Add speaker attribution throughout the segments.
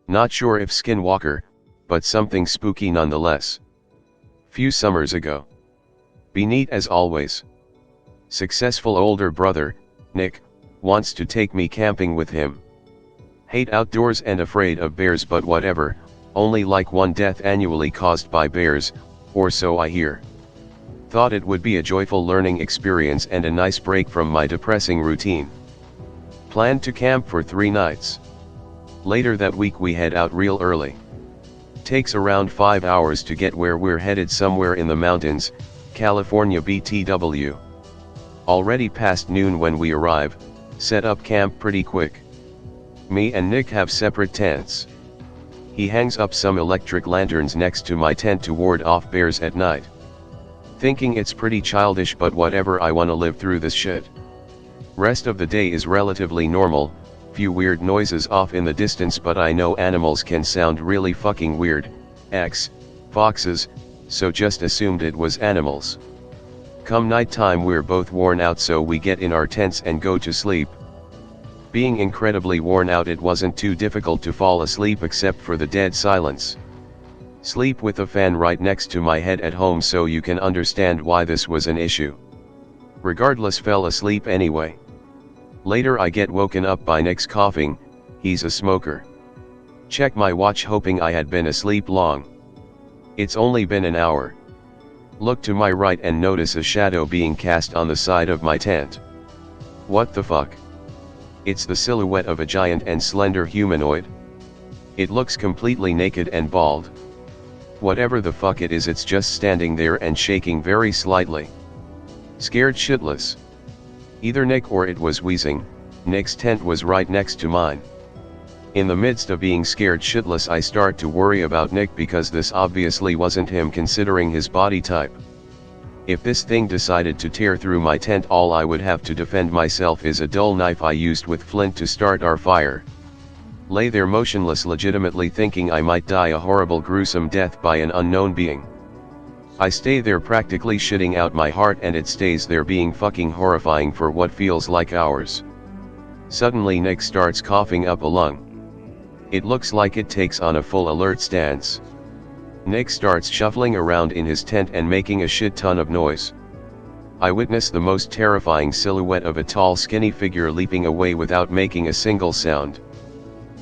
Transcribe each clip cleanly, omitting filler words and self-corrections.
Speaker 1: Not sure if Skinwalker, but something spooky nonetheless. Few summers ago. Be neat as always. Successful older brother, Nick, wants to take me camping with him. Hate outdoors and afraid of bears, but whatever, only like one death annually caused by bears, or so I hear. Thought it would be a joyful learning experience and a nice break from my depressing routine. Planned to camp for 3 nights. Later that week we head out real early. Takes around 5 hours to get where we're headed, somewhere in the mountains, California BTW. Already past noon when we arrive, set up camp pretty quick. Me and Nick have separate tents. He hangs up some electric lanterns next to my tent to ward off bears at night. Thinking it's pretty childish, but whatever, I wanna live through this shit. Rest of the day is relatively normal, few weird noises off in the distance, but I know animals can sound really fucking weird, foxes, so just assumed it was animals. Come nighttime we're both worn out, so we get in our tents and go to sleep. Being incredibly worn out, it wasn't too difficult to fall asleep except for the dead silence. Sleep with a fan right next to my head at home, so you can understand why this was an issue. Regardless, fell asleep anyway. Later I get woken up by Nick's coughing, he's a smoker. Check my watch hoping I had been asleep long. It's only been an hour. Look to my right and notice a shadow being cast on the side of my tent. What the fuck? It's the silhouette of a giant and slender humanoid. It looks completely naked and bald. Whatever the fuck it is, it's just standing there and shaking very slightly. Scared shitless. Either Nick or it was wheezing. Nick's tent was right next to mine. In the midst of being scared shitless, I start to worry about Nick, because this obviously wasn't him considering his body type. If this thing decided to tear through my tent, all I would have to defend myself is a dull knife I used with flint to start our fire. Lay there motionless, legitimately thinking I might die a horrible gruesome death by an unknown being. I stay there practically shitting out my heart, and it stays there being fucking horrifying for what feels like hours. Suddenly Nick starts coughing up a lung. It looks like it takes on a full alert stance. Nick starts shuffling around in his tent and making a shit ton of noise. I witness the most terrifying silhouette of a tall skinny figure leaping away without making a single sound.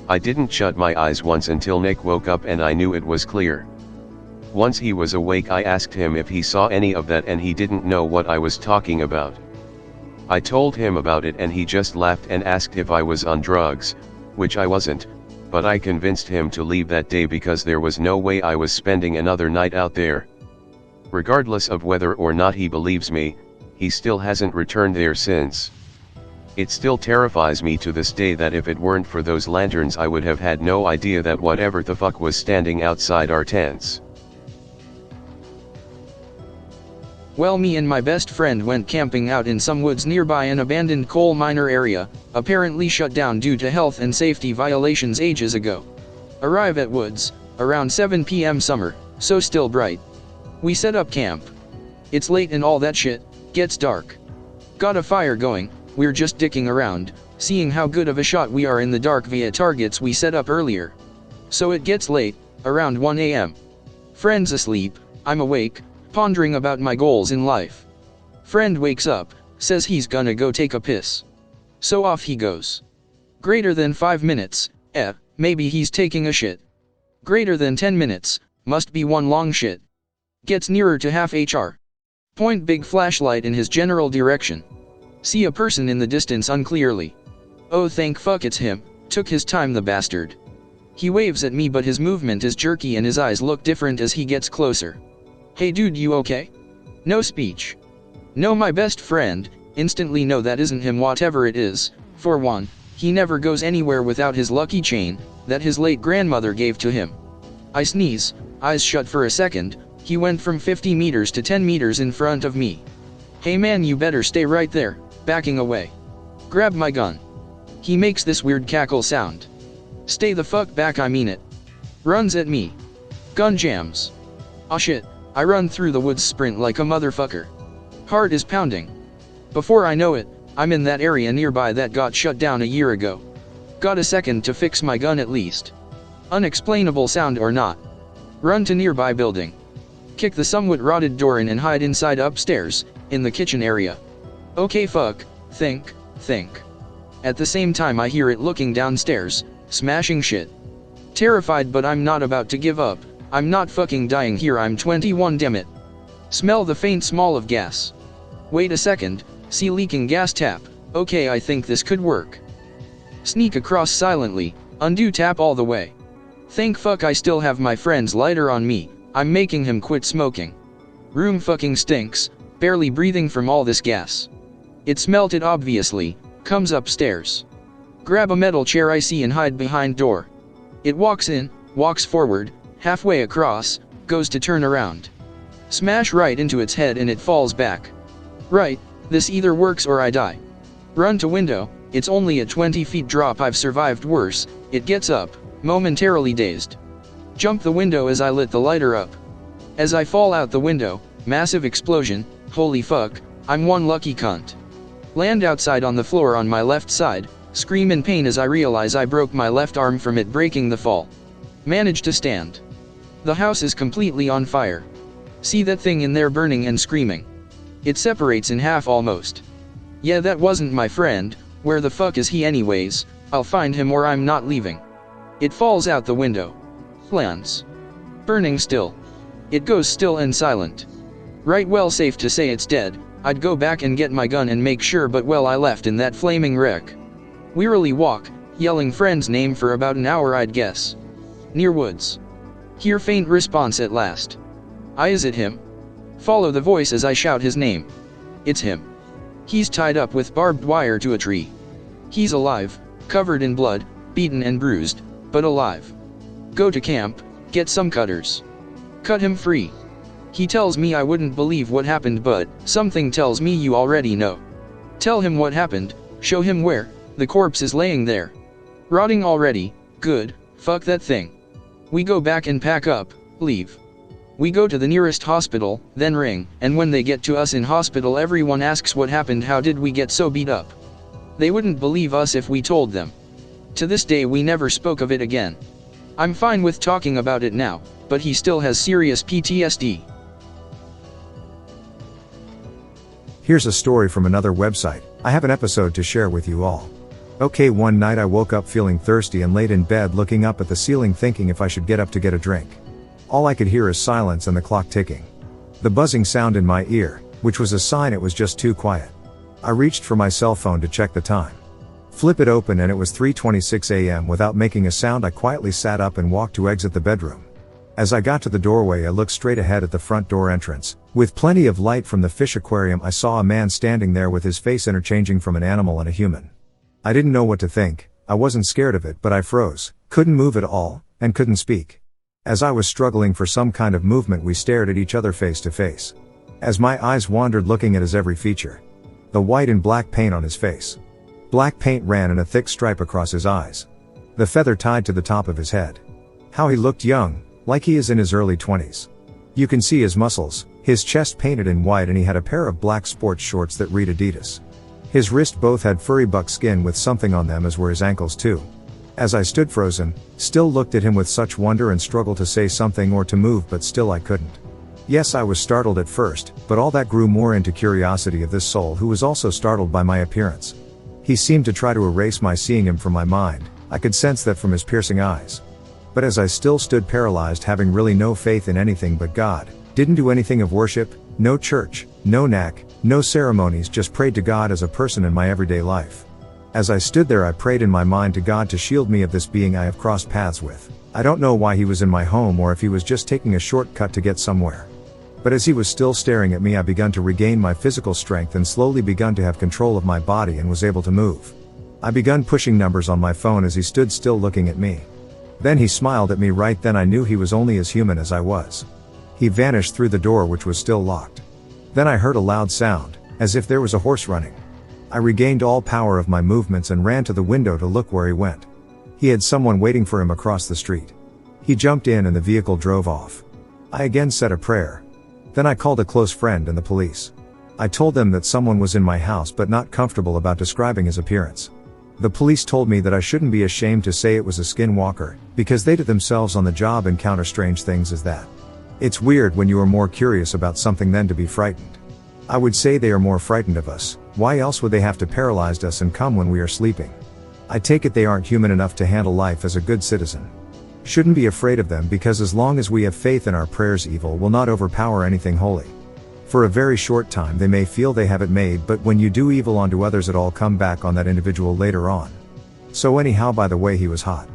Speaker 1: I didn't shut my eyes once until Nick woke up, and I knew it was clear. Once he was awake, I asked him if he saw any of that, and he didn't know what I was talking about. I told him about it and he just laughed and asked if I was on drugs, which I wasn't, but I convinced him to leave that day because there was no way I was spending another night out there. Regardless of whether or not he believes me, he still hasn't returned there since. It still terrifies me to this day that if it weren't for those lanterns, I would have had no idea that whatever the fuck was standing outside our tents.
Speaker 2: Well, me and my best friend went camping out in some woods nearby an abandoned coal miner area, apparently shut down due to health and safety violations ages ago. Arrive at woods, around 7 p.m. summer, so still bright. We set up camp. It's late and all that shit, gets dark. Got a fire going, we're just dicking around, seeing how good of a shot we are in the dark via targets we set up earlier. So it gets late, around 1 a.m. Friend's asleep, I'm awake, pondering about my goals in life. Friend wakes up, says he's gonna go take a piss. So off he goes. Greater than 5 minutes, maybe he's taking a shit. Greater than 10 minutes, must be one long shit. Gets nearer to half HR. Point big flashlight in his general direction. See a person in the distance unclearly. Oh thank fuck it's him, took his time the bastard. He waves at me but his movement is jerky and his eyes look different as he gets closer. Hey dude, you okay? No speech. No, my best friend, instantly know that isn't him whatever it is. For one, he never goes anywhere without his lucky chain, that his late grandmother gave to him. I sneeze, eyes shut for a second, he went from 50 meters to 10 meters in front of me. Hey man, you better stay right there, backing away. Grab my gun. He makes this weird cackle sound. Stay the fuck back, I mean it. Runs at me. Gun jams. Aw shit, I run through the woods, sprint like a motherfucker. Heart is pounding. Before I know it, I'm in that area nearby that got shut down a year ago. Got a second to fix my gun at least. Unexplainable sound or not. Run to nearby building. Kick the somewhat rotted door in and hide inside upstairs, in the kitchen area. Okay, fuck, think. At the same time I hear it looking downstairs, smashing shit. Terrified, but I'm not about to give up. I'm not fucking dying here, I'm 21, damn it. Smell the faint smell of gas. Wait a second, see leaking gas tap. Okay, I think this could work. Sneak across silently, undo tap all the way. Thank fuck I still have my friend's lighter on me, I'm making him quit smoking. Room fucking stinks, barely breathing from all this gas. It smelt it obviously, comes upstairs. Grab a metal chair I see and hide behind door. It walks in, walks forward, halfway across, goes to turn around. Smash right into its head and it falls back. Right, this either works or I die. Run to window, it's only a 20 feet drop, I've survived worse. It gets up, momentarily dazed. Jump the window as I lit the lighter up. As I fall out the window, massive explosion, holy fuck, I'm one lucky cunt. Land outside on the floor on my left side, scream in pain as I realize I broke my left arm from it breaking the fall. Manage to stand. The house is completely on fire. See that thing in there burning and screaming. It separates in half almost. Yeah, that wasn't my friend, where the fuck is he anyways? I'll find him or I'm not leaving. It falls out the window. Lands. Burning still. It goes still and silent. Right, well, safe to say it's dead. I'd go back and get my gun and make sure, but well, I left in that flaming wreck. Wearily walk, yelling friend's name for about an hour I'd guess. Near woods. Hear faint response at last. Is it him? Follow the voice as I shout his name. It's him. He's tied up with barbed wire to a tree. He's alive, covered in blood, beaten and bruised, but alive. Go to camp, get some cutters. Cut him free. He tells me I wouldn't believe what happened, but something tells me you already know. Tell him what happened, show him where the corpse is laying there. Rotting already, good, fuck that thing. We go back and pack up, leave. We go to the nearest hospital, then ring, and when they get to us in hospital everyone asks what happened, how did we get so beat up? They wouldn't believe us if we told them. To this day we never spoke of it again. I'm fine with talking about it now, but he still has serious PTSD.
Speaker 3: Here's a story from another website. I have an episode to share with you all. Okay, one night I woke up feeling thirsty and laid in bed looking up at the ceiling thinking if I should get up to get a drink. All I could hear is silence and the clock ticking. The buzzing sound in my ear, which was a sign it was just too quiet. I reached for my cell phone to check the time. Flip it open and it was 3:26 a.m. Without making a sound I quietly sat up and walked to exit the bedroom. As I got to the doorway I looked straight ahead at the front door entrance. With plenty of light from the fish aquarium I saw a man standing there with his face interchanging from an animal and a human. I didn't know what to think. I wasn't scared of it, but I froze, couldn't move at all, and couldn't speak. As I was struggling for some kind of movement we stared at each other face to face. As my eyes wandered looking at his every feature. The white and black paint on his face. Black paint ran in a thick stripe across his eyes. The feather tied to the top of his head. How he looked young, like he is in his early 20s. You can see his muscles, his chest painted in white, and he had a pair of black sports shorts that read Adidas. His wrists both had furry buckskin with something on them, as were his ankles too. As I stood frozen, still looked at him with such wonder and struggled to say something or to move, but still I couldn't. Yes, I was startled at first, but all that grew more into curiosity of this soul who was also startled by my appearance. He seemed to try to erase my seeing him from my mind. I could sense that from his piercing eyes. But as I still stood paralyzed, having really no faith in anything but God, didn't do anything of worship, no church, no knack, no ceremonies, just prayed to God as a person in my everyday life. As I stood there I prayed in my mind to God to shield me of this being I have crossed paths with. I don't know why he was in my home or if he was just taking a shortcut to get somewhere. But as he was still staring at me I begun to regain my physical strength and slowly begun to have control of my body and was able to move. I begun pushing numbers on my phone as he stood still looking at me. Then he smiled at me. Right then I knew he was only as human as I was. He vanished through the door, which was still locked. Then I heard a loud sound, as if there was a horse running. I regained all power of my movements and ran to the window to look where he went. He had someone waiting for him across the street. He jumped in and the vehicle drove off. I again said a prayer. Then I called a close friend and the police. I told them that someone was in my house but not comfortable about describing his appearance. The police told me that I shouldn't be ashamed to say it was a skinwalker, because they did themselves on the job encounter strange things as that. It's weird when you are more curious about something than to be frightened. I would say they are more frightened of us. Why else would they have to paralyze us and come when we are sleeping? I take it they aren't human enough to handle life as a good citizen. Shouldn't be afraid of them because as long as we have faith in our prayers, evil will not overpower anything holy. For a very short time they may feel they have it made, but when you do evil onto others it all come back on that individual later on. So anyhow, by the way, he was hot.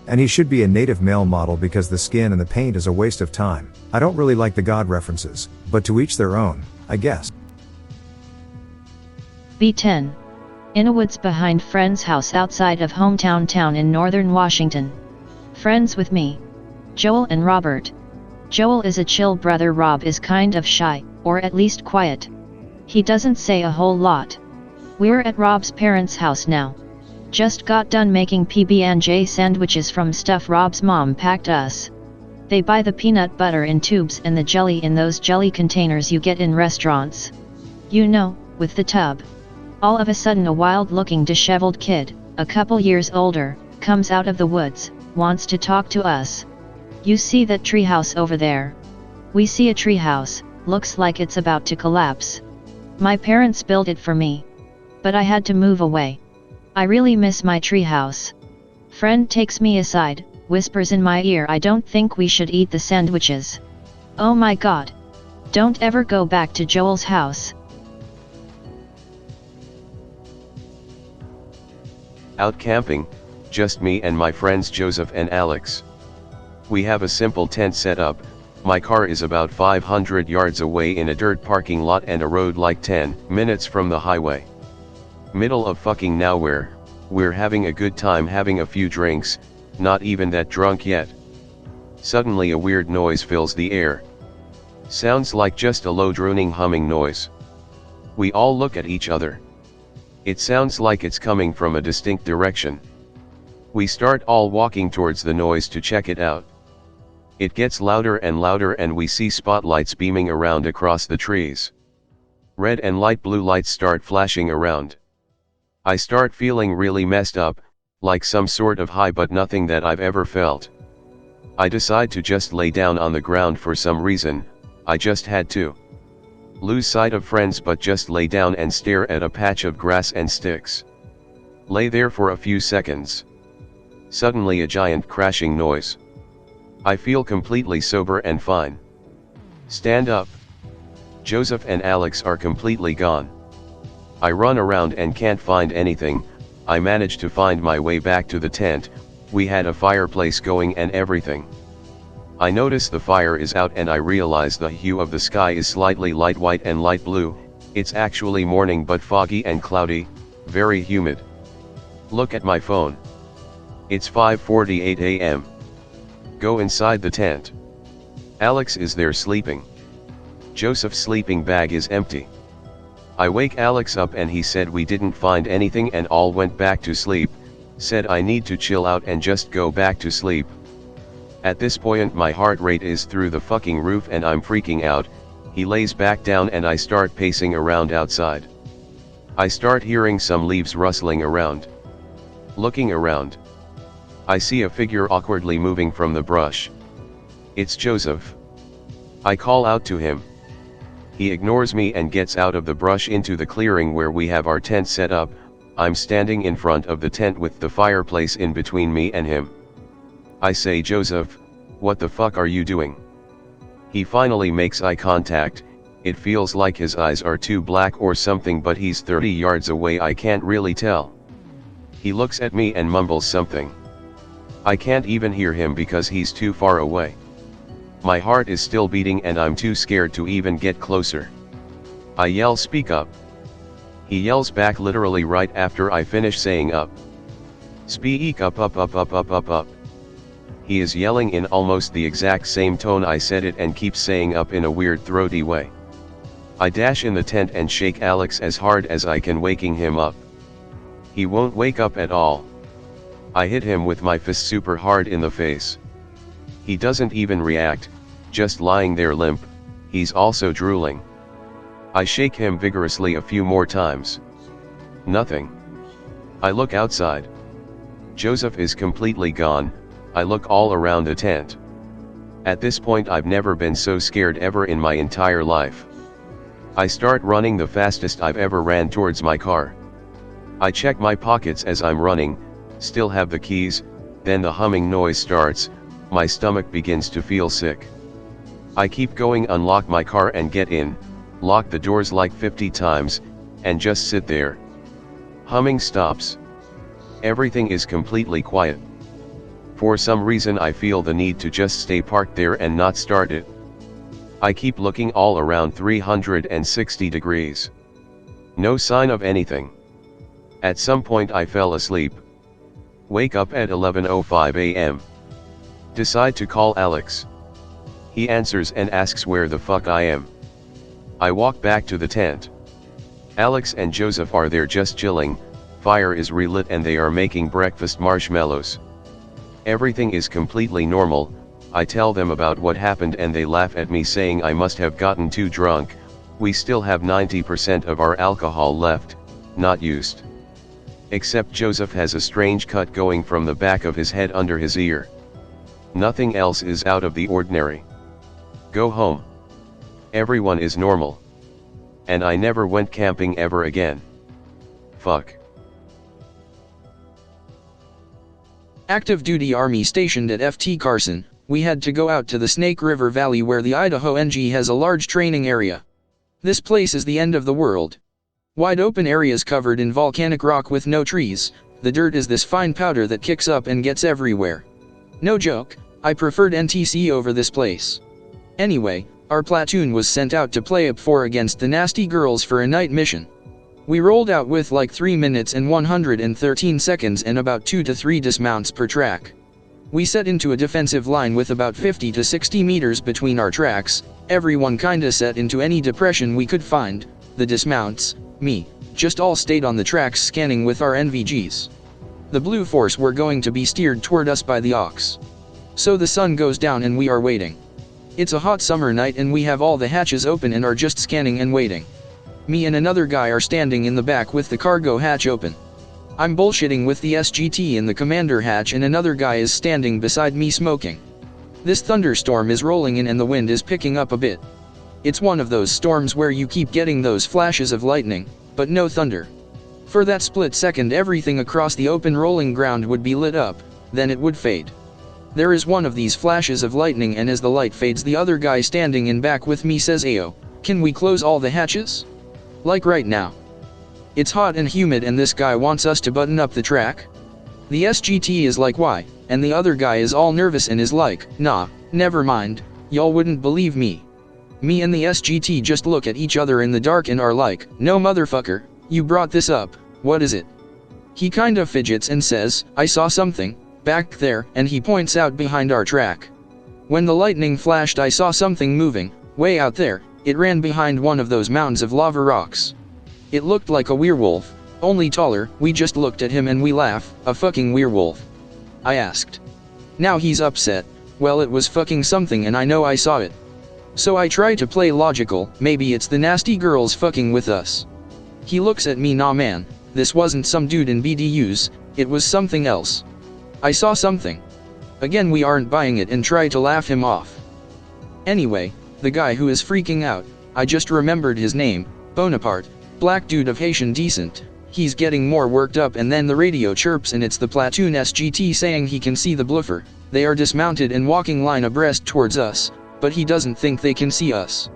Speaker 3: And he should be a native male model because the skin and the paint is a waste of time. I don't really like the God references, but to each their own, I guess.
Speaker 4: B10. In a woods behind friend's house outside of hometown town in northern Washington. Friends with me, Joel and Robert. Joel is a chill brother, Rob is kind of shy, or at least quiet. He doesn't say a whole lot. We're at Rob's parents' house now. Just got done making PB&J sandwiches from stuff Rob's mom packed us. They buy the peanut butter in tubes and the jelly in those jelly containers you get in restaurants. You know, with the tub. All of a sudden a wild-looking disheveled kid, a couple years older, comes out of the woods, wants to talk to us. You see that treehouse over there? We see a treehouse, looks like it's about to collapse. My parents built it for me. But I had to move away. I really miss my treehouse. Friend takes me aside, whispers in my ear, I don't think we should eat the sandwiches. Oh my god. Don't ever go back to Joel's house.
Speaker 1: Out camping, just me and my friends Joseph and Alex. We have a simple tent set up. My car is about 500 yards away in a dirt parking lot and a road like 10 minutes from the highway. Middle of fucking nowhere. We're having a good time having a few drinks, not even that drunk yet. Suddenly a weird noise fills the air. Sounds like just a low droning humming noise. We all look at each other. It sounds like it's coming from a distinct direction. We start all walking towards the noise to check it out. It gets louder and louder and we see spotlights beaming around across the trees. Red and light blue lights start flashing around. I start feeling really messed up, like some sort of high, but nothing that I've ever felt. I decide to just lay down on the ground for some reason. I just had to. Lose sight of friends but just lay down and stare at a patch of grass and sticks. Lay there for a few seconds. Suddenly a giant crashing noise. I feel completely sober and fine. Stand up. Joseph and Alex are completely gone. I run around and can't find anything. I manage to find my way back to the tent. We had a fireplace going and everything. I notice the fire is out and I realize the hue of the sky is slightly light white and light blue. It's actually morning but foggy and cloudy, very humid. Look at my phone. It's 5:48 a.m. Go inside the tent. Alex is there sleeping. Joseph's sleeping bag is empty. I wake Alex up and he said we didn't find anything and all went back to sleep, said I need to chill out and just go back to sleep. At this point my heart rate is through the fucking roof and I'm freaking out. He lays back down and I start pacing around outside. I start hearing some leaves rustling around. Looking around. I see a figure awkwardly moving from the brush. It's Joseph. I call out to him. He ignores me and gets out of the brush into the clearing where we have our tent set up. I'm standing in front of the tent with the fireplace in between me and him. I say, Joseph, what the fuck are you doing? He finally makes eye contact. It feels like his eyes are too black or something, but he's 30 yards away, I can't really tell. He looks at me and mumbles something. I can't even hear him because he's too far away. My heart is still beating and I'm too scared to even get closer. I yell, speak up. He yells back literally right after I finish saying up. Speak up, up, up, up, up, up, up. He is yelling in almost the exact same tone I said it and keeps saying up in a weird throaty way. I dash in the tent and shake Alex as hard as I can, waking him up. He won't wake up at all. I hit him with my fist super hard in the face. He doesn't even react, just lying there limp. He's also drooling. I shake him vigorously a few more times. Nothing. I look outside. Joseph is completely gone. I look all around the tent. At this point I've never been so scared ever in my entire life. I start running the fastest I've ever ran towards my car. I check my pockets as I'm running, still have the keys, then the humming noise starts, my stomach begins to feel sick. I keep going, unlock my car and get in, lock the doors like 50 times, and just sit there. Humming stops. Everything is completely quiet. For some reason I feel the need to just stay parked there and not start it. I keep looking all around 360 degrees. No sign of anything. At some point I fell asleep. Wake up at 11:05 a.m. Decide to call Alex. He answers and asks where the fuck I am. I walk back to the tent. Alex and Joseph are there just chilling, fire is relit and they are making breakfast marshmallows. Everything is completely normal. I tell them about what happened and they laugh at me saying I must have gotten too drunk. We still have 90% of our alcohol left, not used. Except Joseph has a strange cut going from the back of his head under his ear. Nothing else is out of the ordinary. Go home. Everyone is normal. And I never went camping ever again. Fuck.
Speaker 2: Active duty army stationed at FT Carson, we had to go out to the Snake River Valley where the Idaho NG has a large training area. This place is the end of the world. Wide open areas covered in volcanic rock with no trees, the dirt is this fine powder that kicks up and gets everywhere. No joke, I preferred NTC over this place. Anyway, our platoon was sent out to play up 4 against the nasty girls for a night mission. We rolled out with like 3 minutes and 113 seconds and about 2 to 3 dismounts per track. We set into a defensive line with about 50 to 60 meters between our tracks, everyone kinda set into any depression we could find, the dismounts, me, just all stayed on the tracks scanning with our NVGs. The blue force were going to be steered toward us by the Ox. So the sun goes down and we are waiting. It's a hot summer night and we have all the hatches open and are just scanning and waiting. Me and another guy are standing in the back with the cargo hatch open. I'm bullshitting with the SGT in the commander hatch and another guy is standing beside me smoking. This thunderstorm is rolling in and the wind is picking up a bit. It's one of those storms where you keep getting those flashes of lightning, but no thunder. For that split second everything across the open rolling ground would be lit up, then it would fade. There is one of these flashes of lightning and as the light fades the other guy standing in back with me says, "Ayo, can we close all the hatches? Like right now." It's hot and humid and this guy wants us to button up the track. The SGT is like, "Why?" And the other guy is all nervous and is like, "Nah, never mind, y'all wouldn't believe me." Me and the SGT just look at each other in the dark and are like, "No motherfucker, you brought this up, what is it?" He kinda fidgets and says, "I saw something back there," and he points out behind our track. When the lightning flashed I saw something moving, way out there, it ran behind one of those mounds of lava rocks. It looked like a werewolf, only taller. We just looked at him and we laugh, "A fucking werewolf?" I asked. Now he's upset, well it was fucking something and I know I saw it. So I try to play logical, maybe it's the nasty girls fucking with us. He looks at me, "Nah man, this wasn't some dude in BDUs, it was something else. I saw something." Again we aren't buying it and try to laugh him off. Anyway, the guy who is freaking out, I just remembered his name, Bonaparte, black dude of Haitian descent. He's getting more worked up and then the radio chirps and it's the platoon SGT saying he can see the bluffer. They are dismounted and walking line abreast towards us, but he doesn't think they can see us.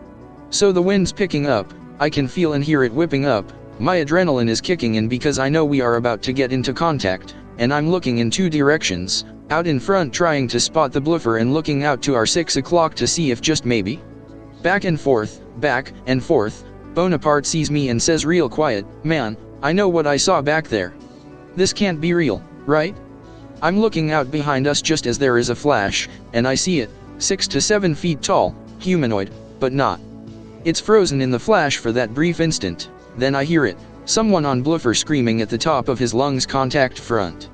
Speaker 2: So the wind's picking up, I can feel and hear it whipping up, my adrenaline is kicking in because I know we are about to get into contact, and I'm looking in 2 directions, out in front trying to spot the bluffer and looking out to our 6 o'clock to see if just maybe. Back and forth, Bonaparte sees me and says real quiet, "Man, I know what I saw back there. This can't be real, right?" I'm looking out behind us just as there is a flash, and I see it, 6 to 7 feet tall, humanoid, but not. It's frozen in the flash for that brief instant, then I hear it, someone on bluffer screaming at the top of his lungs, "Contact front."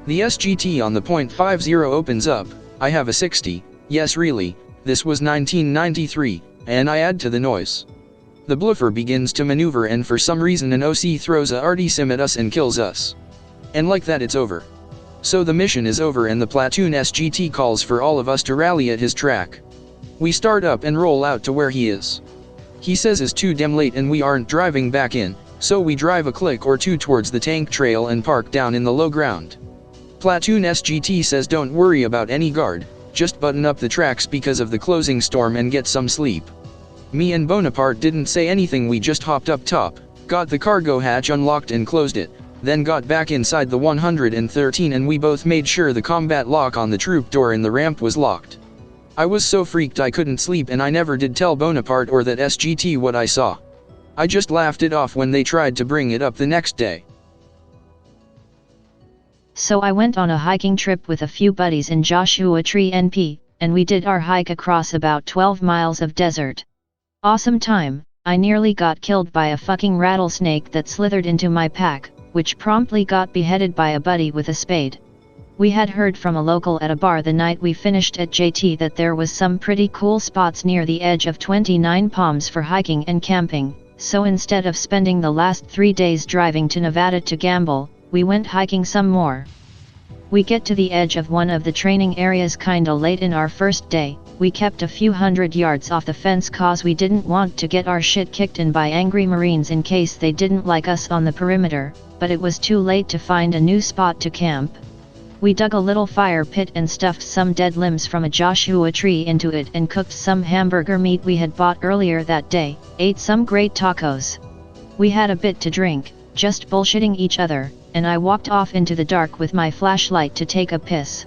Speaker 2: The SGT on the .50 opens up, I have a 60, yes really, this was 1993, and I add to the noise. The bluffer begins to maneuver and for some reason an OC throws a RD sim at us and kills us. And like that it's over. So the mission is over and the platoon SGT calls for all of us to rally at his track. We start up and roll out to where he is. He says it's too damn late and we aren't driving back in, so we drive a click or two towards the tank trail and park down in the low ground. Platoon SGT says don't worry about any guard, just button up the tracks because of the closing storm and get some sleep. Me and Bonaparte didn't say anything, we just hopped up top, got the cargo hatch unlocked and closed it, then got back inside the 113 and we both made sure the combat lock on the troop door in the ramp was locked. I was so freaked I couldn't sleep and I never did tell Bonaparte or that SGT what I saw. I just laughed it off when they tried to bring it up the next day.
Speaker 4: So I went on a hiking trip with a few buddies in Joshua Tree NP, and we did our hike across about 12 miles of desert. Awesome time. I nearly got killed by a fucking rattlesnake that slithered into my pack, which promptly got beheaded by a buddy with a spade. We had heard from a local at a bar the night we finished at JT that there was some pretty cool spots near the edge of 29 Palms for hiking and camping, so instead of spending the last 3 days driving to Nevada to gamble, we went hiking some more. We get to the edge of one of the training areas kinda late in our first day. We kept a few hundred yards off the fence cause we didn't want to get our shit kicked in by angry Marines in case they didn't like us on the perimeter, but it was too late to find a new spot to camp. We dug a little fire pit and stuffed some dead limbs from a Joshua tree into it and cooked some hamburger meat we had bought earlier that day, ate some great tacos. We had a bit to drink, just bullshitting each other, and I walked off into the dark with my flashlight to take a piss.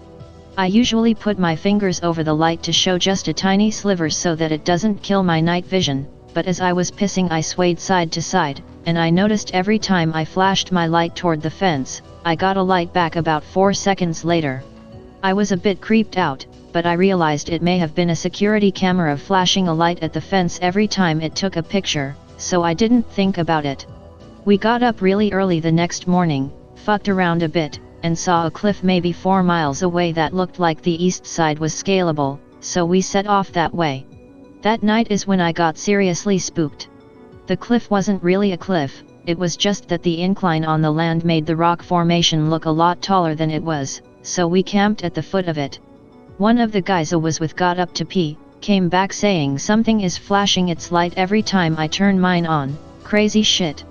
Speaker 4: I usually put my fingers over the light to show just a tiny sliver so that it doesn't kill my night vision, but as I was pissing I swayed side to side, and I noticed every time I flashed my light toward the fence, I got a light back about 4 seconds later. I was a bit creeped out, but I realized it may have been a security camera flashing a light at the fence every time it took a picture, so I didn't think about it. We got up really early the next morning, fucked around a bit, and saw a cliff maybe 4 miles away that looked like the east side was scalable, so we set off that way. That night is when I got seriously spooked. The cliff wasn't really a cliff, it was just that the incline on the land made the rock formation look a lot taller than it was, so we camped at the foot of it. One of the guys I was with got up to pee, came back saying something is flashing its light every time I turn mine on, crazy shit.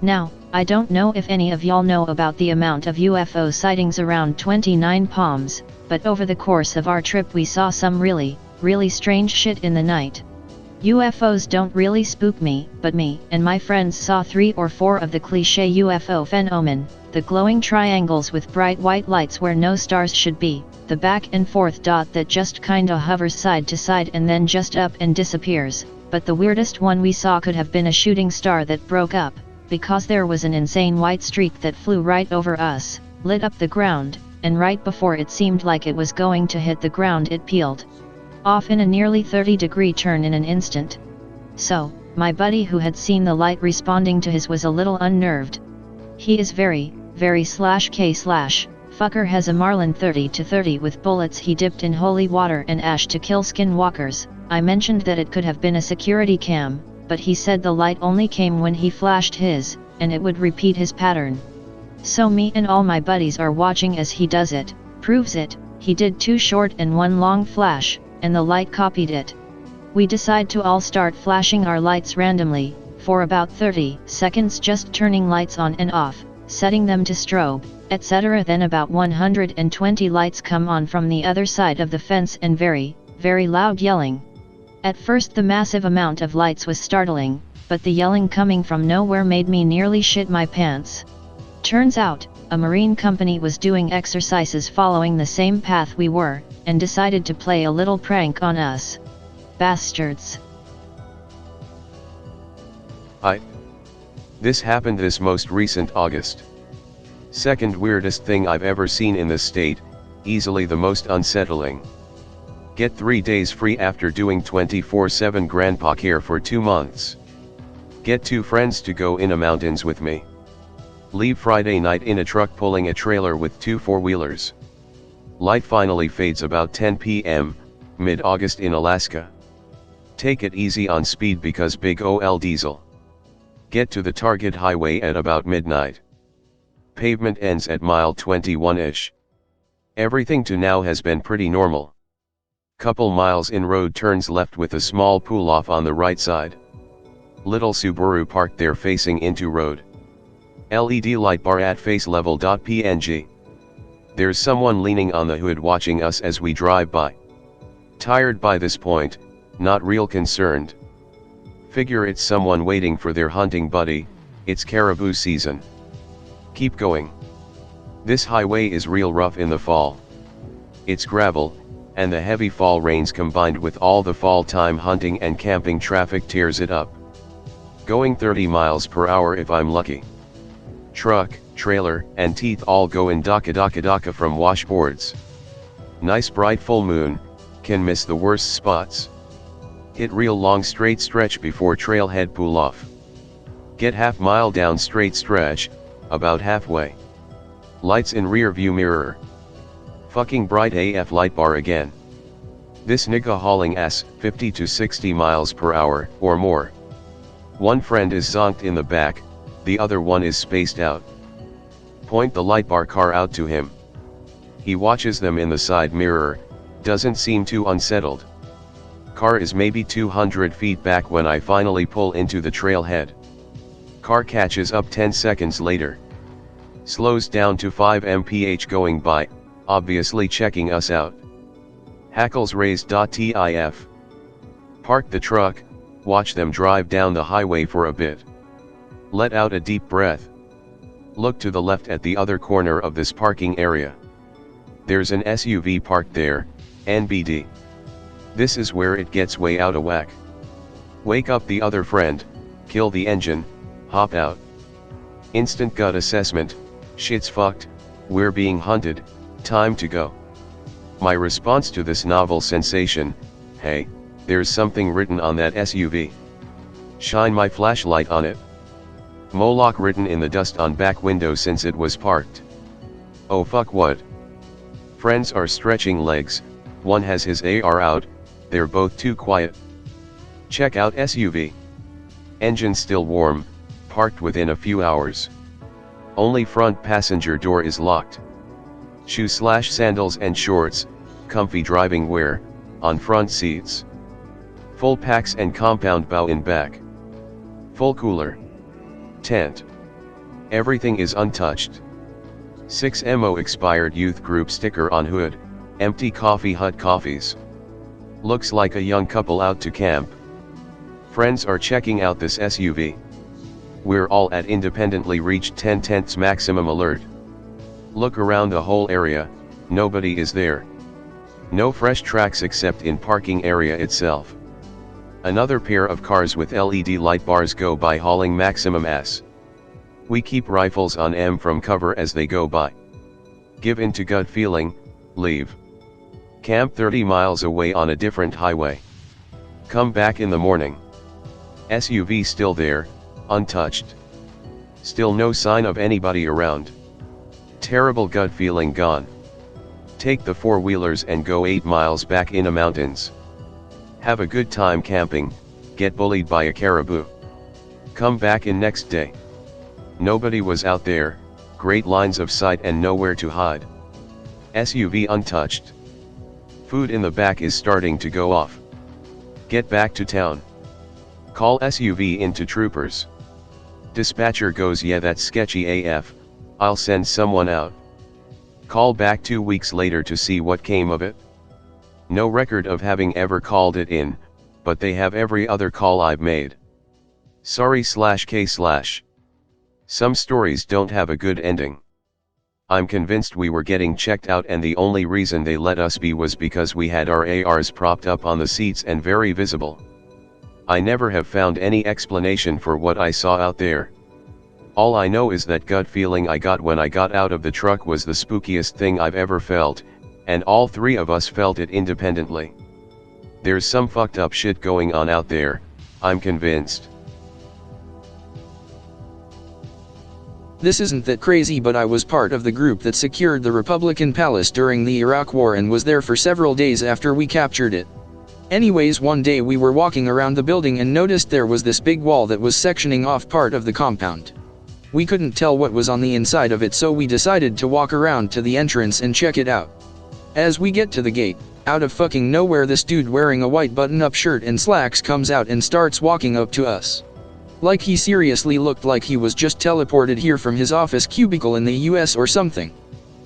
Speaker 4: Now, I don't know if any of y'all know about the amount of UFO sightings around 29 Palms, but over the course of our trip we saw some really strange shit in the night. UFOs don't really spook me, but me and my friends saw 3 or 4 of the cliché UFO phenomenon, the glowing triangles with bright white lights where no stars should be, the back and forth dot that just kinda hovers side to side and then just up and disappears, but the weirdest one we saw could have been a shooting star that broke up, because there was an insane white streak that flew right over us, lit up the ground, and right before it seemed like it was going to hit the ground it peeled off in a nearly 30-degree turn in an instant. So, my buddy who had seen the light responding to his was a little unnerved. He is very /K/fucker has a Marlin 30-30 with bullets he dipped in holy water and ash to kill skinwalkers. I mentioned that it could have been a security cam, but he said the light only came when he flashed his, and it would repeat his pattern. So me and all my buddies are watching as he does it, proves it, he did 2 short and 1 long flash, and the light copied it. We decide to all start flashing our lights randomly, for about 30 seconds just turning lights on and off, setting them to strobe, etc. Then about 120 lights come on from the other side of the fence and very loud yelling. At first the massive amount of lights was startling, but the yelling coming from nowhere made me nearly shit my pants. Turns out, a marine company was doing exercises following the same path we were, and decided to play a little prank on us. Bastards.
Speaker 1: This happened this most recent August. Second weirdest thing I've ever seen in this state, easily the most unsettling. Get 3 days free after doing 24/7 grandpa care for 2 months. Get 2 friends to go in a mountains with me. Leave Friday night in a truck pulling a trailer with 2 4-wheelers. Light finally fades about 10 p.m., mid-August in Alaska. Take it easy on speed because big ol' diesel. Get to the target highway at about midnight. Pavement ends at mile 21-ish. Everything to now has been pretty normal. Couple miles in, road turns left with a small pull off on the right side. Little Subaru parked there facing into road. LED light bar at face level. PNG. There's someone leaning on the hood watching us as we drive by. Tired by this point, not real concerned. Figure it's someone waiting for their hunting buddy, it's caribou season. Keep going. This highway is real rough in the fall. It's gravel, and the heavy fall rains combined with all the fall time hunting and camping traffic tears it up. Going 30 miles per hour if I'm lucky. Truck, trailer, and teeth all go in daka from washboards. Nice bright full moon, can miss the worst spots. Hit real long straight stretch before trailhead pull off. Get half mile down straight stretch, about halfway. Lights in rear view mirror. Fucking bright AF light bar again. This nigga hauling ass 50 to 60 miles per hour or more. One friend is zonked in the back, the other one is spaced out. Point the light bar car out to him. He watches them in the side mirror, doesn't seem too unsettled. Car is maybe 200 feet back when I finally pull into the trailhead. Car catches up 10 seconds later. Slows down to 5 mph going by, obviously checking us out. Hackles raised. TIF. Park the truck, watch them drive down the highway for a bit. Let out a deep breath. Look to the left at the other corner of this parking area. There's an SUV parked there, NBD. This is where it gets way out of whack. Wake up the other friend, kill the engine, hop out. Instant gut assessment, shit's fucked, we're being hunted, time to go. My response to this novel sensation, hey, there's something written on that SUV. Shine my flashlight on it. Moloch written in the dust on back window since it was parked. Oh fuck what? Friends are stretching legs, one has his AR out, they're both too quiet. Check out SUV. Engine still warm, parked within a few hours. Only front passenger door is locked. Shoes/sandals and shorts, comfy driving wear, on front seats. Full packs and compound bow in back. Full cooler. Tent. Everything is untouched. 6mo expired youth group sticker on hood, empty coffee hut coffees. Looks like a young couple out to camp. Friends are checking out this SUV. We're all at independently reached 10/10 maximum alert. Look around the whole area, nobody is there. No fresh tracks except in parking area itself. Another pair of cars with LED light bars go by hauling maximum ass. We keep rifles on M from cover as they go by. Give in to gut feeling, leave. Camp 30 miles away on a different highway. Come back in the morning. SUV still there, untouched. Still no sign of anybody around. Terrible gut feeling gone. Take the four-wheelers and go 8 miles back in the mountains. Have a good time camping, get bullied by a caribou. Come back in next day. Nobody was out there, great lines of sight and nowhere to hide. SUV untouched. Food in the back is starting to go off. Get back to town. Call SUV into troopers. Dispatcher goes, yeah, that's sketchy AF, I'll send someone out. Call back 2 weeks later to see what came of it. No record of having ever called it in, but they have every other call I've made. Sorry/K/. Some stories don't have a good ending. I'm convinced we were getting checked out and the only reason they let us be was because we had our ARs propped up on the seats and very visible. I never have found any explanation for what I saw out there. All I know is that gut feeling I got when I got out of the truck was the spookiest thing I've ever felt, and all three of us felt it independently. There's some fucked up shit going on out there, I'm convinced.
Speaker 2: This isn't that crazy, but I was part of the group that secured the Republican Palace during the Iraq War and was there for several days after we captured it. Anyways, one day we were walking around the building and noticed there was this big wall that was sectioning off part of the compound. We couldn't tell what was on the inside of it, so we decided to walk around to the entrance and check it out. As we get to the gate, out of fucking nowhere this dude wearing a white button-up shirt and slacks comes out and starts walking up to us. Like he seriously looked like he was just teleported here from his office cubicle in the US or something.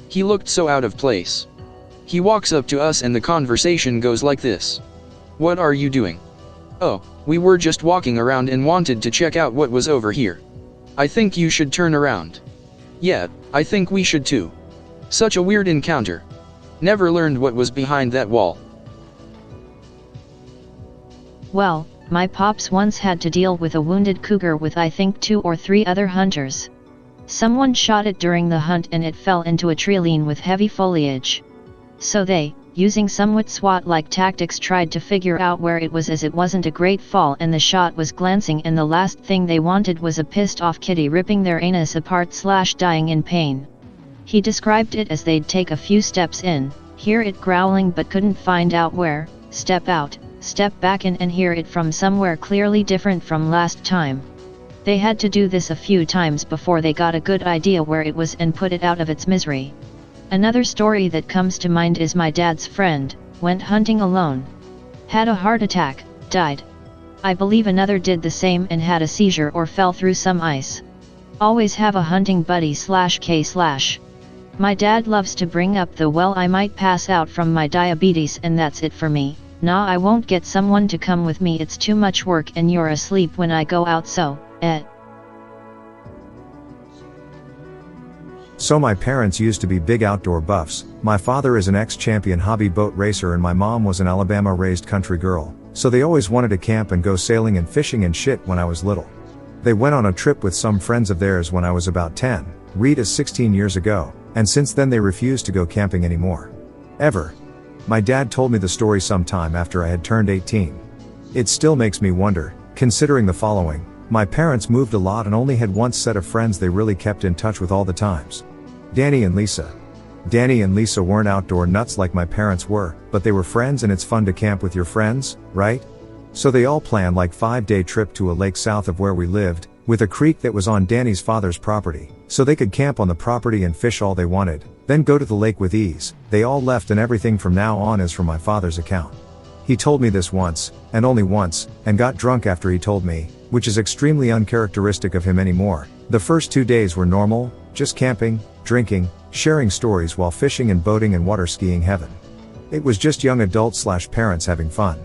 Speaker 2: He looked so out of place. He walks up to us and the conversation goes like this. "What are you doing?" "Oh, we were just walking around and wanted to check out what was over here. I think you should turn around." "Yeah, I think we should too." Such a weird encounter. Never learned what was behind that wall.
Speaker 4: Well, my pops once had to deal with a wounded cougar with I think 2 or 3 other hunters. Someone shot it during the hunt and it fell into a treeline with heavy foliage. So they, using somewhat SWAT-like tactics, tried to figure out where it was, as it wasn't a great fall and the shot was glancing, and the last thing they wanted was a pissed off kitty ripping their anus apart / dying in pain. He described it as they'd take a few steps in, hear it growling but couldn't find out where, step out, step back in and hear it from somewhere clearly different from last time. They had to do this a few times before they got a good idea where it was and put it out of its misery. Another story that comes to mind is my dad's friend, went hunting alone. Had a heart attack, died. I believe another did the same and had a seizure or fell through some ice. Always have a hunting buddy /k/. My dad loves to bring up the "well, I might pass out from my diabetes and that's it for me. Nah, I won't get someone to come with me, it's too much work and you're asleep when I go out, so,
Speaker 3: So my parents used to be big outdoor buffs. My father is an ex-champion hobby boat racer and my mom was an Alabama-raised country girl, so they always wanted to camp and go sailing and fishing and shit when I was little. They went on a trip with some friends of theirs when I was about 10, read as 16 years ago, and since then they refused to go camping anymore. Ever. My dad told me the story sometime after I had turned 18. It still makes me wonder, considering the following: my parents moved a lot and only had one set of friends they really kept in touch with all the times. Danny and Lisa. Danny and Lisa weren't outdoor nuts like my parents were, but they were friends, and it's fun to camp with your friends, right? So they all planned like 5-day trip to a lake south of where we lived, with a creek that was on Danny's father's property, so they could camp on the property and fish all they wanted, then go to the lake with ease. They all left and everything from now on is from my father's account. He told me this once, and only once, and got drunk after he told me, which is extremely uncharacteristic of him anymore. The first 2 days were normal, just camping, drinking, sharing stories while fishing and boating and water skiing heaven. It was just young adults / parents having fun.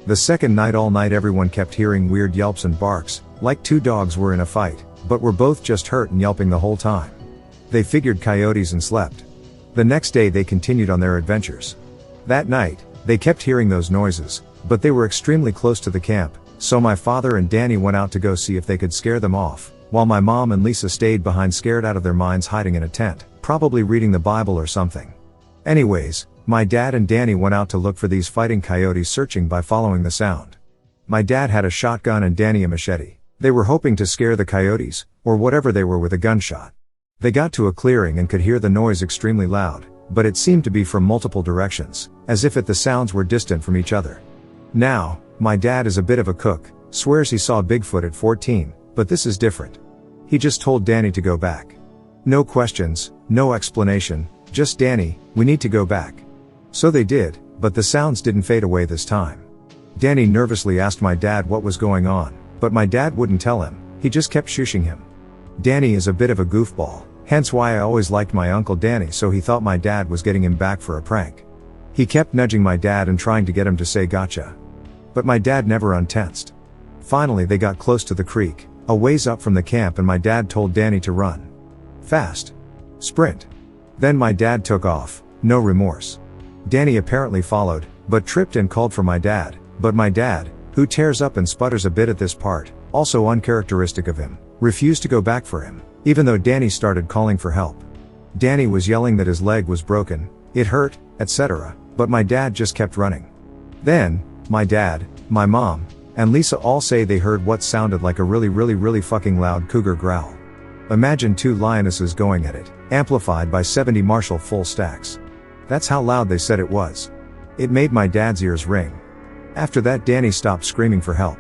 Speaker 3: The second night, all night everyone kept hearing weird yelps and barks, like 2 dogs were in a fight, but were both just hurt and yelping the whole time. They figured coyotes and slept. The next day they continued on their adventures. That night, they kept hearing those noises, but they were extremely close to the camp, so my father and Danny went out to go see if they could scare them off, while my mom and Lisa stayed behind scared out of their minds, hiding in a tent, probably reading the Bible or something. Anyways, my dad and Danny went out to look for these fighting coyotes, searching by following the sound. My dad had a shotgun and Danny a machete. They were hoping to scare the coyotes, or whatever they were, with a gunshot. They got to a clearing and could hear the noise extremely loud, but it seemed to be from multiple directions, as if the sounds were distant from each other. Now, my dad is a bit of a cook, swears he saw Bigfoot at 14, but this is different. He just told Danny to go back. No questions, no explanation, just "Danny, we need to go back." So they did, but the sounds didn't fade away this time. Danny nervously asked my dad what was going on, but my dad wouldn't tell him, he just kept shushing him. Danny is a bit of a goofball, hence why I always liked my Uncle Danny, so he thought my dad was getting him back for a prank. He kept nudging my dad and trying to get him to say gotcha. But my dad never untensed. Finally they got close to the creek, a ways up from the camp, and my dad told Danny to run. Fast. Sprint. Then my dad took off, no remorse. Danny apparently followed, but tripped and called for my dad, but my dad, who tears up and sputters a bit at this part, also uncharacteristic of him, refused to go back for him, even though Danny started calling for help. Danny was yelling that his leg was broken, it hurt, etc., but my dad just kept running. Then, my dad, my mom, and Lisa all say they heard what sounded like a really fucking loud cougar growl. Imagine 2 lionesses going at it, amplified by 70 Marshall full stacks. That's how loud they said it was. It made my dad's ears ring. After that, Danny stopped screaming for help.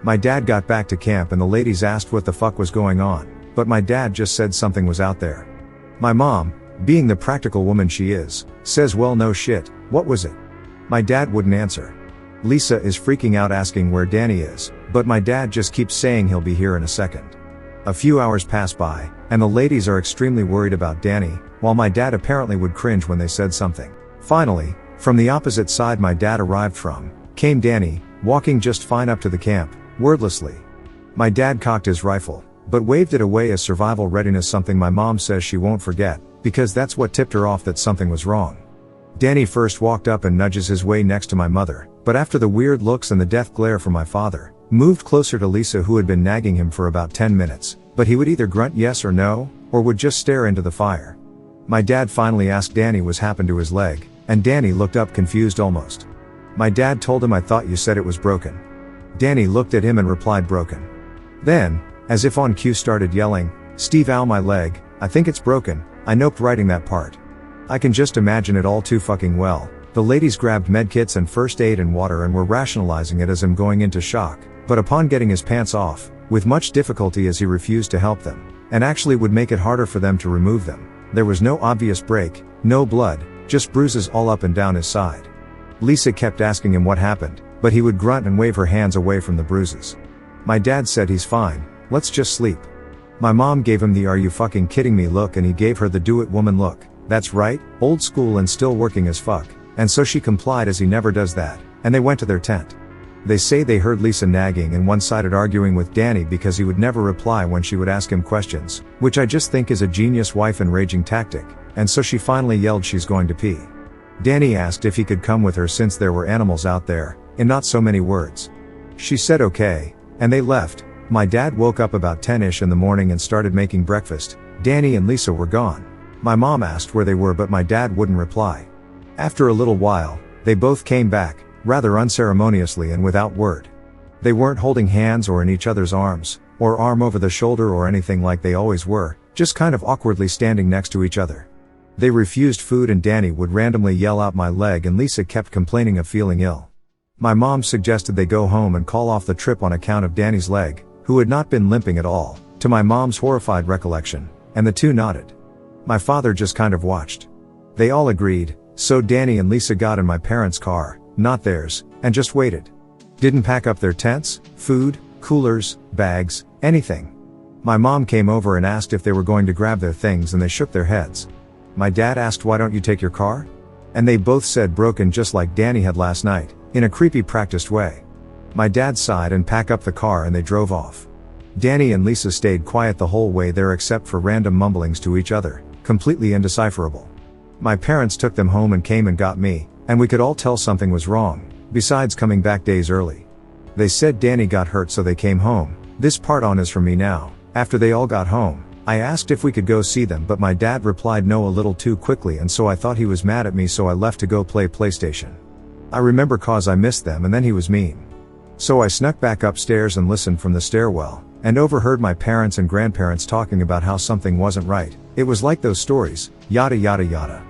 Speaker 3: My dad got back to camp and the ladies asked what the fuck was going on, but my dad just said something was out there. My mom, being the practical woman she is, says well no shit, what was it? My dad wouldn't answer. Lisa is freaking out asking where Danny is, but my dad just keeps saying he'll be here in a second. A few hours pass by, and the ladies are extremely worried about Danny, while my dad apparently would cringe when they said something. Finally, from the opposite side my dad arrived from, came Danny, walking just fine up to the camp, wordlessly. My dad cocked his rifle, but waved it away as survival readiness, something my mom says she won't forget, because that's what tipped her off that something was wrong. Danny first walked up and nudges his way next to my mother, but after the weird looks and the death glare from my father, moved closer to Lisa, who had been nagging him for about 10 minutes, but he would either grunt yes or no, or would just stare into the fire. My dad finally asked Danny what happened to his leg, and Danny looked up confused almost. My dad told him, I thought you said it was broken. Danny looked at him and replied broken. Then, as if on cue, started yelling, Steve, ow my leg, I think it's broken, I noped writing that part. I can just imagine it all too fucking well. The ladies grabbed medkits and first aid and water and were rationalizing it as him going into shock, but upon getting his pants off, with much difficulty as he refused to help them, and actually would make it harder for them to remove them, there was no obvious break, no blood, just bruises all up and down his side. Lisa kept asking him what happened, but he would grunt and wave her hands away from the bruises. My dad said he's fine, let's just sleep. My mom gave him the are you fucking kidding me look, and he gave her the do it woman look. That's right, old school and still working as fuck, and so she complied as he never does that, and they went to their tent. They say they heard Lisa nagging and one-sided arguing with Danny because he would never reply when she would ask him questions, which I just think is a genius wife enraging tactic, and so she finally yelled she's going to pee. Danny asked if he could come with her since there were animals out there, in not so many words. She said okay, and they left. My dad woke up about 10ish in the morning and started making breakfast. Danny and Lisa were gone. My mom asked where they were, but my dad wouldn't reply. After a little while, they both came back, rather unceremoniously and without word. They weren't holding hands or in each other's arms, or arm over the shoulder or anything like they always were, just kind of awkwardly standing next to each other. They refused food and Danny would randomly yell out my leg, and Lisa kept complaining of feeling ill. My mom suggested they go home and call off the trip on account of Danny's leg, who had not been limping at all, to my mom's horrified recollection, and the two nodded. My father just kind of watched. They all agreed, so Danny and Lisa got in my parents' car, not theirs, and just waited. Didn't pack up their tents, food, coolers, bags, anything. My mom came over and asked if they were going to grab their things, and they shook their heads. My dad asked, why don't you take your car? And they both said broken, just like Danny had last night, in a creepy practiced way. My dad sighed and packed up the car and they drove off. Danny and Lisa stayed quiet the whole way there except for random mumblings to each other, completely indecipherable. My parents took them home and came and got me, and we could all tell something was wrong, besides coming back days early. They said Danny got hurt so they came home. This part on is from me now. After they all got home, I asked if we could go see them, but my dad replied no a little too quickly, and so I thought he was mad at me, so I left to go play PlayStation. I remember cause I missed them and then he was mean. So I snuck back upstairs and listened from the stairwell, and overheard my parents and grandparents talking about how something wasn't right. It was like those stories, yada yada yada.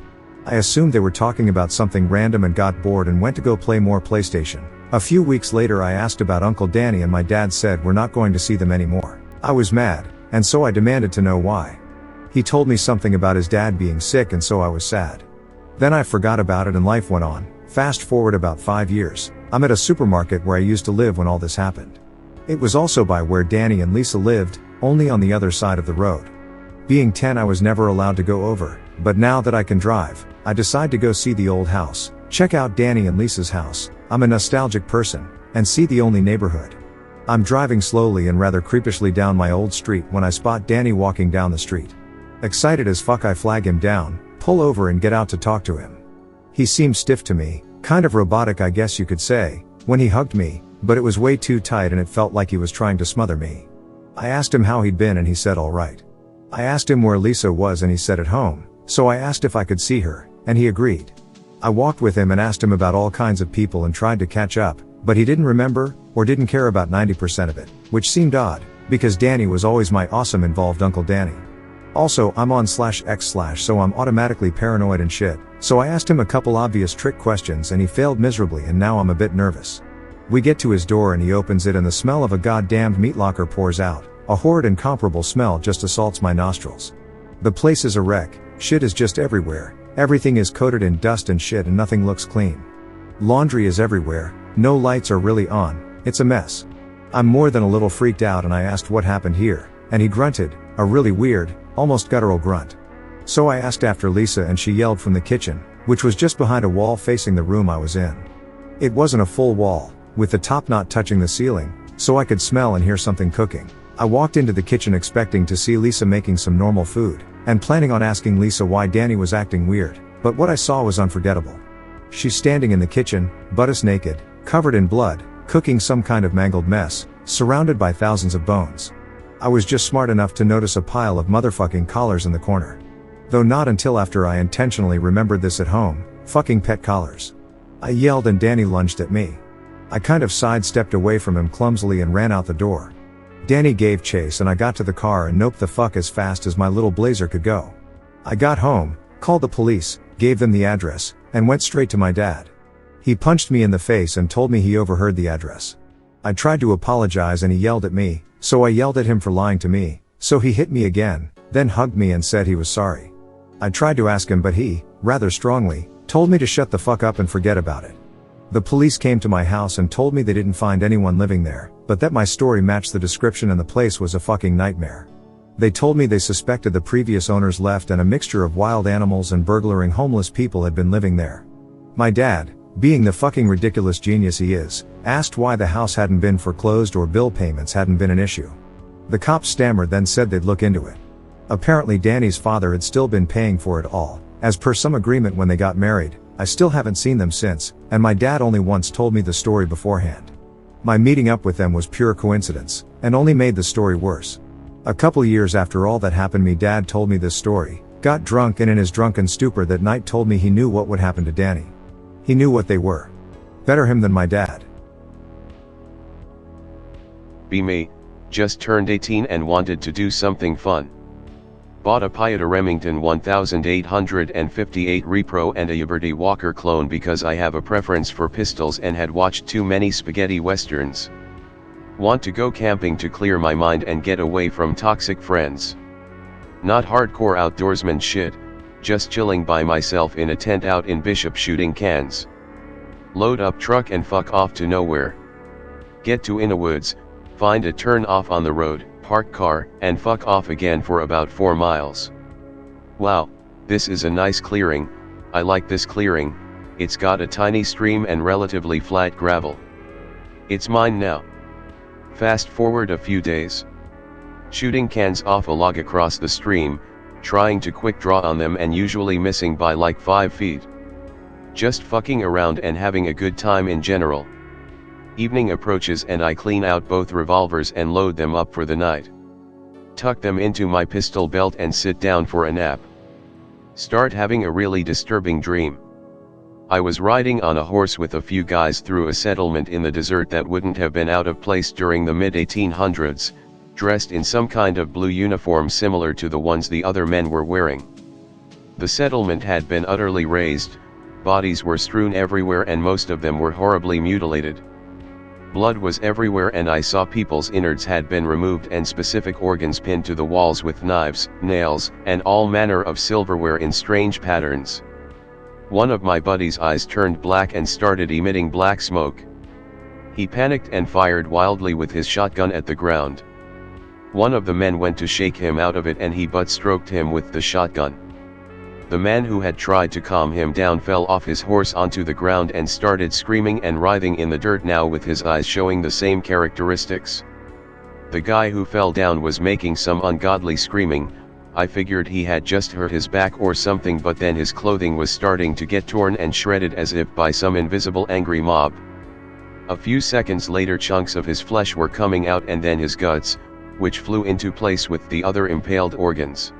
Speaker 3: I assumed they were talking about something random and got bored and went to go play more PlayStation. A few weeks later I asked about Uncle Danny and my dad said we're not going to see them anymore. I was mad, and so I demanded to know why. He told me something about his dad being sick, and so I was sad. Then I forgot about it and life went on. Fast forward about 5 years, I'm at a supermarket where I used to live when all this happened. It was also by where Danny and Lisa lived, only on the other side of the road. Being 10 I was never allowed to go over, but now that I can drive, I decide to go see the old house, check out Danny and Lisa's house. I'm a nostalgic person, and see the only neighborhood. I'm driving slowly and rather creepishly down my old street when I spot Danny walking down the street. Excited as fuck I flag him down, pull over and get out to talk to him. He seemed stiff to me, kind of robotic I guess you could say, when he hugged me, but it was way too tight and it felt like he was trying to smother me. I asked him how he'd been and he said alright. I asked him where Lisa was and he said at home, so I asked if I could see her, and he agreed. I walked with him and asked him about all kinds of people and tried to catch up, but he didn't remember, or didn't care about 90% of it, which seemed odd, because Danny was always my awesome involved Uncle Danny. Also, I'm on /x/ so I'm automatically paranoid and shit, so I asked him a couple obvious trick questions and he failed miserably and now I'm a bit nervous. We get to his door and he opens it and the smell of a goddamned meat locker pours out, A horrid incomparable smell just assaults my nostrils. The place is a wreck, shit is just everywhere, everything is coated in dust and shit and nothing looks clean. Laundry is everywhere, no lights are really on, it's a mess. I'm more than a little freaked out and I asked what happened here, and he grunted, a really weird, almost guttural grunt. So I asked after Lisa and she yelled from the kitchen, which was just behind a wall facing the room I was in. It wasn't a full wall, with the top not touching the ceiling, so I could smell and hear something cooking. I walked into the kitchen expecting to see Lisa making some normal food, and planning on asking Lisa why Danny was acting weird, but what I saw was unforgettable. She's standing in the kitchen, butt-ass naked, covered in blood, cooking some kind of mangled mess, surrounded by thousands of bones. I was just smart enough to notice a pile of motherfucking collars in the corner. Though not until after I intentionally remembered this at home, fucking pet collars. I yelled and Danny lunged at me. I kind of sidestepped away from him clumsily and ran out the door. Danny gave chase and I got to the car and noped the fuck as fast as my little blazer could go. I got home, called the police, gave them the address, and went straight to my dad. He punched me in the face and told me he overheard the address. I tried to apologize and he yelled at me, so I yelled at him for lying to me, so he hit me again, then hugged me and said he was sorry. I tried to ask him but he, rather strongly, told me to shut the fuck up and forget about it. The police came to my house and told me they didn't find anyone living there, but that my story matched the description and the place was a fucking nightmare. They told me they suspected the previous owners left and a mixture of wild animals and burglaring homeless people had been living there. My dad, being the fucking ridiculous genius he is, asked why the house hadn't been foreclosed or bill payments hadn't been an issue. The cops stammered then said they'd look into it. Apparently Danny's father had still been paying for it all, as per some agreement when they got married. I still haven't seen them since, and my dad only once told me the story beforehand. My meeting up with them was pure coincidence, and only made the story worse. A couple years after all that happened me dad told me this story, got drunk and in his drunken stupor that night told me he knew what would happen to Danny. He knew what they were. Better him than my dad.
Speaker 1: Be me, just turned 18 and wanted to do something fun. Bought a Piata Remington 1858 Repro and a Liberty Walker clone because I have a preference for pistols and had watched too many spaghetti westerns. Want to go camping to clear my mind and get away from toxic friends. Not hardcore outdoorsman shit, just chilling by myself in a tent out in Bishop shooting cans. Load up truck and fuck off to nowhere. Get to Innawoods, find a turn off on the road, park car, and fuck off again for about 4 miles. Wow, this is a nice clearing, I like this clearing, it's got a tiny stream and relatively flat gravel. It's mine now. Fast forward a few days. Shooting cans off a log across the stream, trying to quick draw on them and usually missing by like 5 feet. Just fucking around and having a good time in general. Evening approaches and I clean out both revolvers and load them up for the night. Tuck them into my pistol belt and sit down for a nap. Start having a really disturbing dream. I was riding on a horse with a few guys through a settlement in the desert that wouldn't have been out of place during the mid-1800s, dressed in some kind of blue uniform similar to the ones the other men were wearing. The settlement had been utterly razed, bodies were strewn everywhere and most of them were horribly mutilated. Blood was everywhere and I saw people's innards had been removed and specific organs pinned to the walls with knives, nails, and all manner of silverware in strange patterns. One of my buddy's eyes turned black and started emitting black smoke. He panicked and fired wildly with his shotgun at the ground. One of the men went to shake him out of it and he butt stroked him with the shotgun. The man who had tried to calm him down fell off his horse onto the ground and started screaming and writhing in the dirt now with his eyes showing the same characteristics. The guy who fell down was making some ungodly screaming. I figured he had just hurt his back or something, but then his clothing was starting to get torn and shredded as if by some invisible angry mob. A few seconds later chunks of his flesh were coming out and then his guts, which flew into place with the other impaled organs.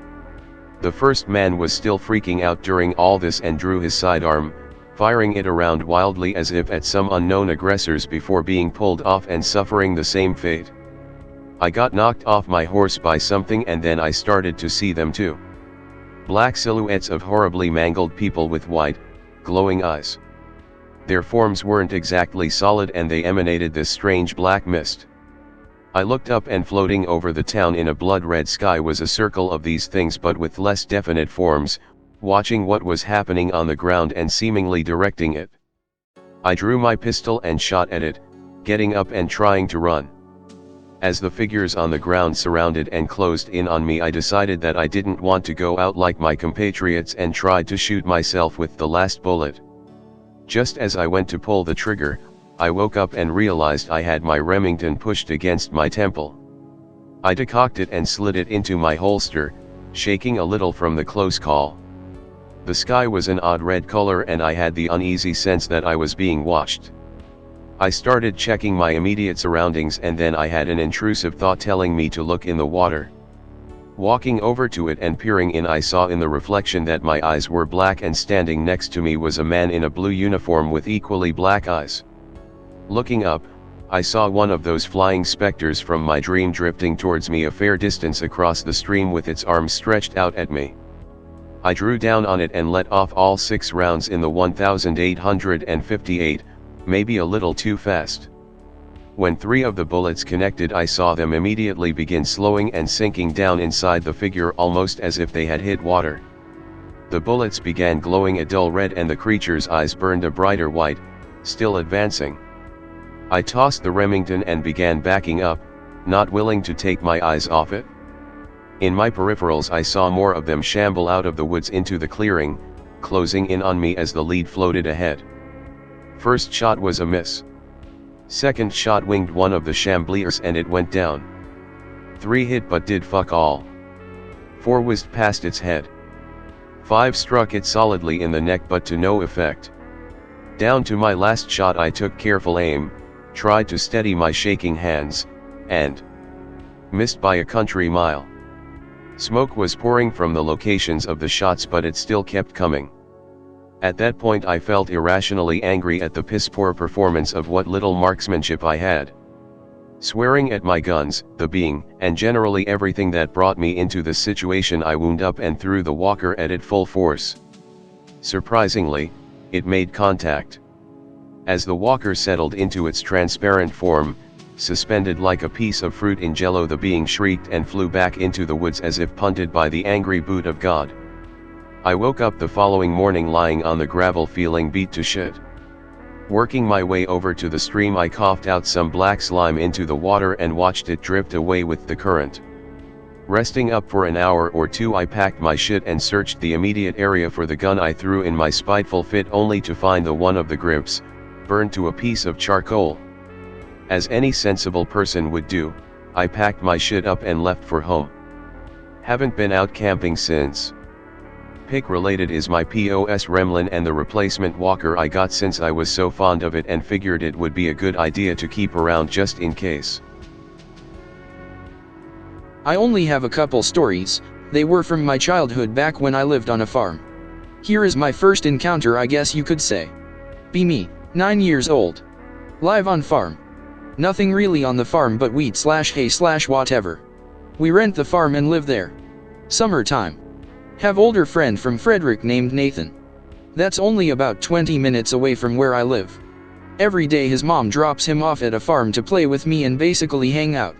Speaker 1: The first man was still freaking out during all this and drew his sidearm, firing it around wildly as if at some unknown aggressors before being pulled off and suffering the same fate. I got knocked off my horse by something and then I started to see them too. Black silhouettes of horribly mangled people with white, glowing eyes. Their forms weren't exactly solid and they emanated this strange black mist. I looked up, and floating over the town in a blood-red sky was a circle of these things, but with less definite forms, watching what was happening on the ground and seemingly directing it. I drew my pistol and shot at it, getting up and trying to run. As the figures on the ground surrounded and closed in on me, I decided that I didn't want to go out like my compatriots and tried to shoot myself with the last bullet. Just as I went to pull the trigger, I woke up and realized I had my Remington pushed against my temple. I decocked it and slid it into my holster, shaking a little from the close call. The sky was an odd red color, and I had the uneasy sense that I was being watched. I started checking my immediate surroundings, and then I had an intrusive thought telling me to look in the water. Walking over to it and peering in, I saw in the reflection that my eyes were black, and standing next to me was a man in a blue uniform with equally black eyes. Looking up, I saw one of those flying specters from my dream drifting towards me a fair distance across the stream with its arms stretched out at me. I drew down on it and let off all 6 rounds in the 1858, maybe a little too fast. When 3 of the bullets connected, I saw them immediately begin slowing and sinking down inside the figure almost as if they had hit water. The bullets began glowing a dull red, and the creature's eyes burned a brighter white, still advancing. I tossed the Remington and began backing up, not willing to take my eyes off it. In my peripherals I saw more of them shamble out of the woods into the clearing, closing in on me as the lead floated ahead. First shot was a miss. Second shot winged one of the chambliers and it went down. 3 hit but did fuck all. 4 whizzed past its head. 5 struck it solidly in the neck but to no effect. Down to my last shot I took careful aim, tried to steady my shaking hands, and missed by a country mile. Smoke was pouring from the locations of the shots, but it still kept coming. At that point I felt irrationally angry at the piss-poor performance of what little marksmanship I had. Swearing at my guns, the being, and generally everything that brought me into the situation, I wound up and threw the walker at it full force. Surprisingly, it made contact. As the walker settled into its transparent form, suspended like a piece of fruit in jello, the being shrieked and flew back into the woods as if punted by the angry boot of God. I woke up the following morning lying on the gravel feeling beat to shit. Working my way over to the stream, I coughed out some black slime into the water and watched it drift away with the current. Resting up for an hour or 2, I packed my shit and searched the immediate area for the gun I threw in my spiteful fit, only to find the one of the grips, burned to a piece of charcoal. As any sensible person would do, I packed my shit up and left for home. Haven't been out camping since. Pick related is my POS Remlin and the replacement walker I got since I was so fond of it and figured it would be a good idea to keep around just in case.
Speaker 2: I only have a couple stories, they were from my childhood back when I lived on a farm. Here is my first encounter, I guess you could say. Be me, 9 years old. Live on farm. Nothing really on the farm but wheat/hay/whatever. We rent the farm and live there. Summertime. Have older friend from Frederick named Nathan. That's only about 20 minutes away from where I live. Every day his mom drops him off at a farm to play with me and basically hang out.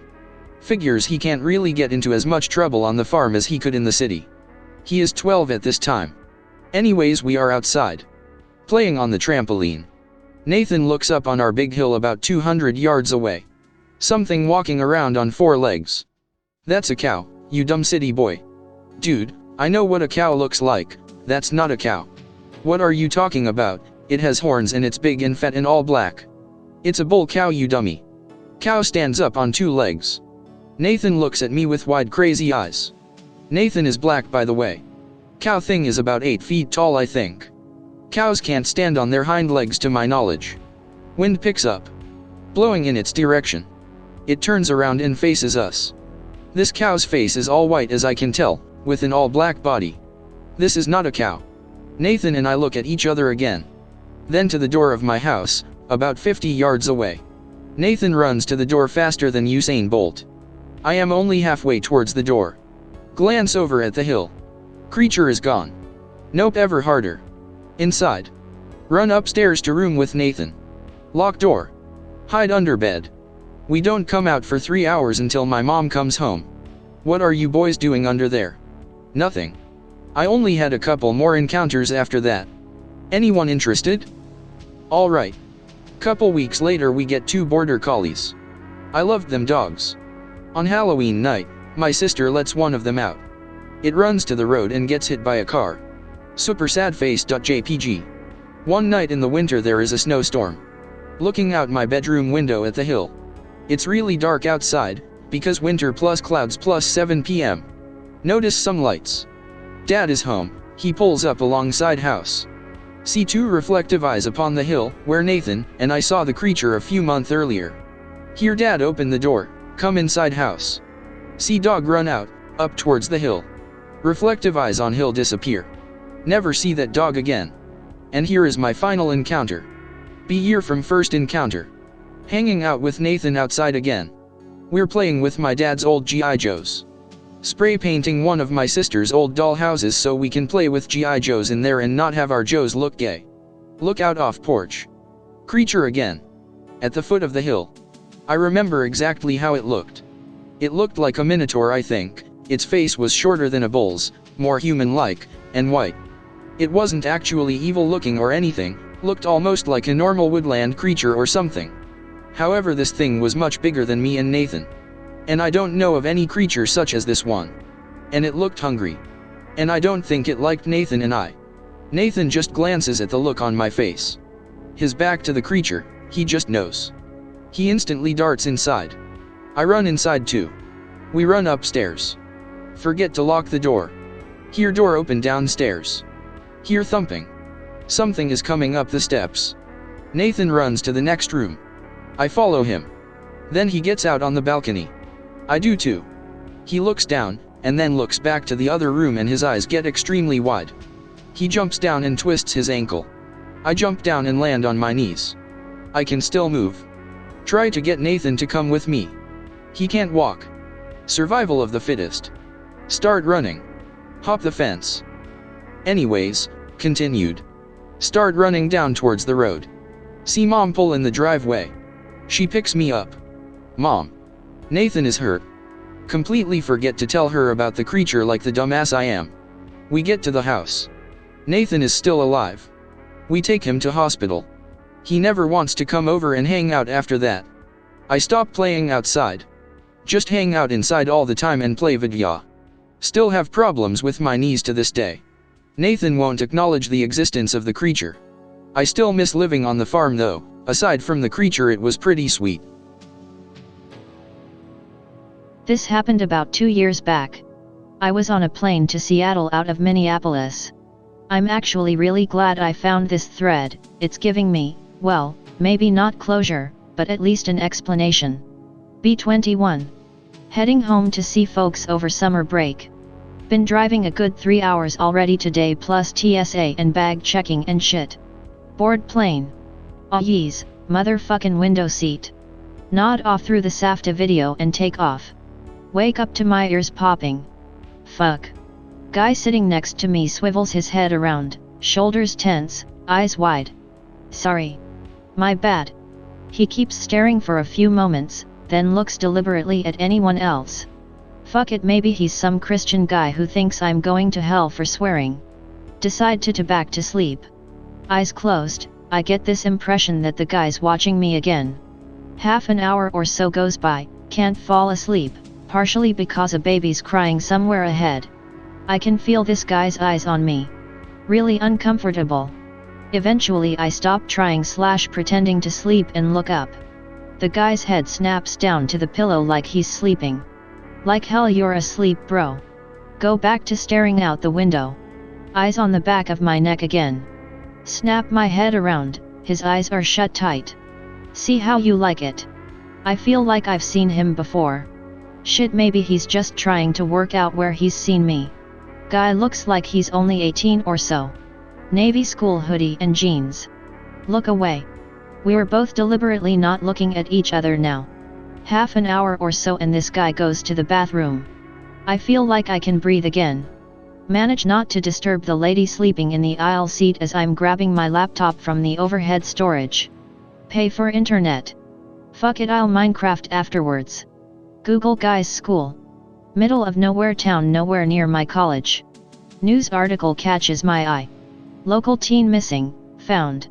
Speaker 2: Figures he can't really get into as much trouble on the farm as he could in the city. He is 12 at this time. Anyways, we are outside, playing on the trampoline. Nathan looks up on our big hill about 200 yards away. Something walking around on 4 legs. That's a cow, you dumb city boy. Dude, I know what a cow looks like, that's not a cow. What are you talking about? It has horns and it's big and fat and all black. It's a bull cow, you dummy. Cow stands up on 2 legs. Nathan looks at me with wide crazy eyes. Nathan is black, by the way. Cow thing is about 8 feet tall, I think. Cows can't stand on their hind legs to my knowledge. Wind picks up, blowing in its direction. It turns around and faces us. This cow's face is all white as I can tell, with an all black body. This is not a cow. Nathan and I look at each other again. Then to the door of my house, about 50 yards away. Nathan runs to the door faster than Usain Bolt. I am only halfway towards the door. Glance over at the hill. Creature is gone. Nope, ever harder. Inside. Run upstairs to room with Nathan. Lock door. Hide under bed. We don't come out for 3 hours until my mom comes home. What are you boys doing under there? Nothing. I only had a couple more encounters after that. Anyone interested? Alright. Couple weeks later we get 2 border collies. I loved them dogs. On Halloween night, my sister lets one of them out. It runs to the road and gets hit by a car. Super sad face.jpg. One night in the winter there is a snowstorm. Looking out my bedroom window at the hill. It's really dark outside, because winter plus clouds plus 7 p.m. Notice some lights. Dad is home, he pulls up alongside house. See 2 reflective eyes upon the hill, where Nathan and I saw the creature a few months earlier. Hear Dad open the door, come inside house. See dog run out, up towards the hill. Reflective eyes on hill disappear. Never see that dog again. And here is my final encounter. Be year from first encounter. Hanging out with Nathan outside again. We're playing with my dad's old G.I. Joes. Spray painting one of my sister's old doll houses so we can play with G.I. Joes in there and not have our Joes look gay. Look out off porch. Creature again. At the foot of the hill. I remember exactly how it looked. It looked like a minotaur, I think. Its face was shorter than a bull's, more human-like, and white. It wasn't actually evil looking or anything, looked almost like a normal woodland creature or something. However, this thing was much bigger than me and Nathan. And I don't know of any creature such as this one. And it looked hungry. And I don't think it liked Nathan and I. Nathan just glances at the look on my face. His back to the creature, he just knows. He instantly darts inside. I run inside too. We run upstairs. Forget to lock the door. Hear door open downstairs. Hear thumping. Something is coming up the steps. Nathan runs to the next room. I follow him. Then he gets out on the balcony. I do too. He looks down, and then looks back to the other room and his eyes get extremely wide. He jumps down and twists his ankle. I jump down and land on my knees. I can still move. Try to get Nathan to come with me. He can't walk. Survival of the fittest. Start running. Hop the fence. Anyways, continued. Start running down towards the road. See Mom pull in the driveway. She picks me up. Mom. Nathan is hurt. Completely forget to tell her about the creature like the dumbass I am. We get to the house. Nathan is still alive. We take him to hospital. He never wants to come over and hang out after that. I stop playing outside. Just hang out inside all the time and play vidya. Still have problems with my knees to this day. Nathan won't acknowledge the existence of the creature. I still miss living on the farm though. Aside from the creature, it was pretty sweet.
Speaker 4: This happened about 2 years back. I was on a plane to Seattle out of Minneapolis. I'm actually really glad I found this thread. It's giving me, well, maybe not closure, but at least an explanation. B21. Heading home to see folks over summer break. Been driving a good 3 hours already today plus TSA and bag checking and shit. Board plane. Aw yeez, motherfucking window seat. Nod off through the SAFTA video and take off. Wake up to my ears popping. Fuck. Guy sitting next to me swivels his head around, shoulders tense, eyes wide. Sorry. My bad. He keeps staring for a few moments, then looks deliberately at anyone else. Fuck it, maybe he's some Christian guy who thinks I'm going to hell for swearing. Decide to back to sleep. Eyes closed, I get this impression that the guy's watching me again. Half an hour or so goes by, can't fall asleep, partially because a baby's crying somewhere ahead. I can feel this guy's eyes on me. Really uncomfortable. Eventually I stop trying / pretending to sleep and look up. The guy's head snaps down to the pillow like he's sleeping. Like hell you're asleep bro. Go back to staring out the window. Eyes on the back of my neck again. Snap my head around, his eyes are shut tight. See how you like it. I feel like I've seen him before. Shit, maybe he's just trying to work out where he's seen me. Guy looks like he's only 18 or so. Navy school hoodie and jeans. Look away. We're both deliberately not looking at each other now. Half an hour or so and this guy goes to the bathroom. I feel like I can breathe again. Manage not to disturb the lady sleeping in the aisle seat as I'm grabbing my laptop from the overhead storage. Pay for internet. Fuck it, I'll Minecraft afterwards. Google guys school. Middle of nowhere town nowhere near my college. News article catches my eye. Local teen missing, found.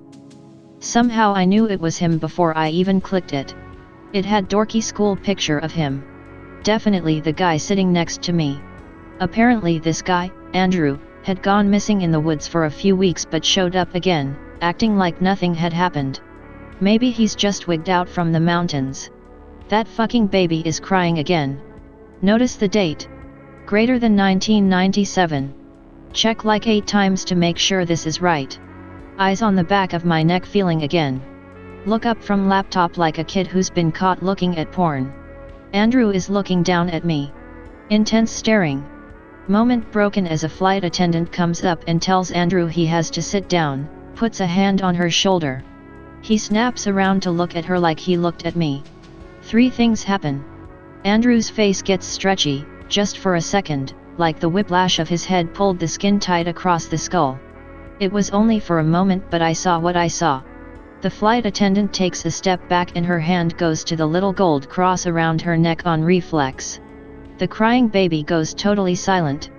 Speaker 4: Somehow I knew it was him before I even clicked it. It had dorky school picture of him. Definitely the guy sitting next to me. Apparently this guy, Andrew, had gone missing in the woods for a few weeks but showed up again, acting like nothing had happened. Maybe he's just wigged out from the mountains. That fucking baby is crying again. Notice the date. Greater than 1997. Check like 8 times to make sure this is right. Eyes on the back of my neck feeling again. Look up from laptop like a kid who's been caught looking at porn. Andrew is looking down at me. Intense staring. Moment broken as a flight attendant comes up and tells Andrew he has to sit down, puts a hand on her shoulder. He snaps around to look at her like he looked at me. 3 things happen. Andrew's face gets stretchy, just for a second, like the whiplash of his head pulled the skin tight across the skull. It was only for a moment but I saw what I saw. The flight attendant takes a step back and her hand goes to the little gold cross around her neck on reflex. The crying baby goes totally silent.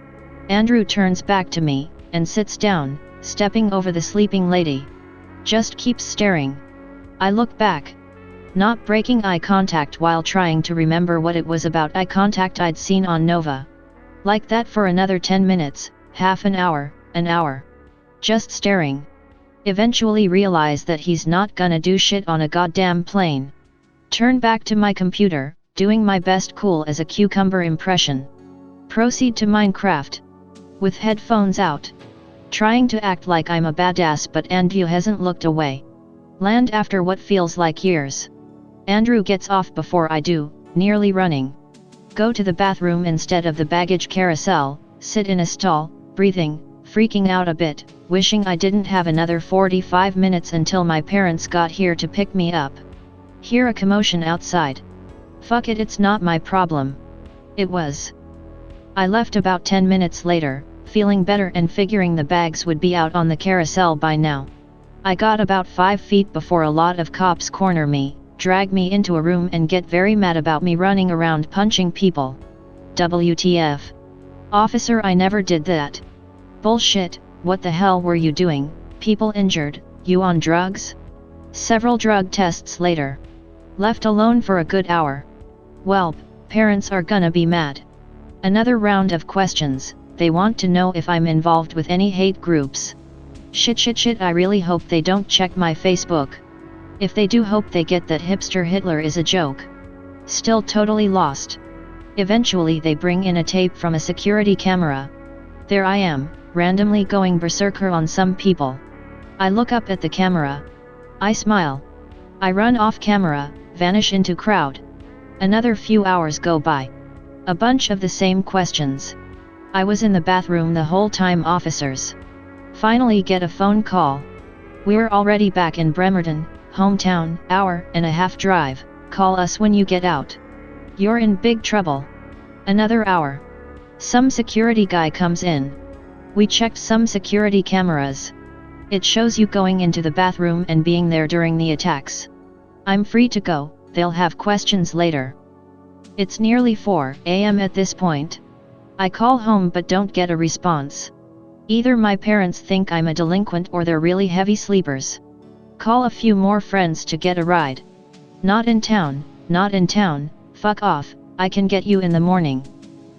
Speaker 4: Andrew turns back to me, and sits down, stepping over the sleeping lady. Just keeps staring. I look back. Not breaking eye contact while trying to remember what it was about eye contact I'd seen on Nova. Like that for another 10 minutes, half an hour. Just staring. Eventually realize that he's not gonna do shit on a goddamn plane. Turn back to my computer, doing my best cool as a cucumber impression. Proceed to Minecraft. With headphones out. Trying to act like I'm a badass but Andrew hasn't looked away. Land after what feels like years. Andrew gets off before I do, nearly running. Go to the bathroom instead of the baggage carousel, sit in a stall, breathing, freaking out a bit, wishing I didn't have another 45 minutes until my parents got here to pick me up. Hear a commotion outside. Fuck it, it's not my problem. It was. I left about 10 minutes later, feeling better and figuring the bags would be out on the carousel by now. I got about 5 feet before a lot of cops corner me, drag me into a room and get very mad about me running around punching people. WTF. Officer, I never did that. Bullshit, what the hell were you doing? People injured, you on drugs? Several drug tests later. Left alone for a good hour. Welp, parents are gonna be mad. Another round of questions, they want to know if I'm involved with any hate groups. Shit, I really hope they don't check my Facebook. If they do, hope they get that hipster Hitler is a joke. Still totally lost. Eventually they bring in a tape from a security camera. There I am, randomly going berserker on some people. I look up at the camera. I smile. I run off camera, vanish into crowd. Another few hours go by. A bunch of the same questions. I was in the bathroom the whole time. Officers. Finally get a phone call. We're already back in Bremerton, hometown, hour-and-a-half drive, call us when you get out. You're in big trouble. Another hour. Some security guy comes in. We checked some security cameras. It shows you going into the bathroom and being there during the attacks. I'm free to go, they'll have questions later. It's nearly 4 a.m. at this point. I call home but don't get a response. Either my parents think I'm a delinquent or they're really heavy sleepers. Call a few more friends to get a ride. Not in town, fuck off, I can get you in the morning.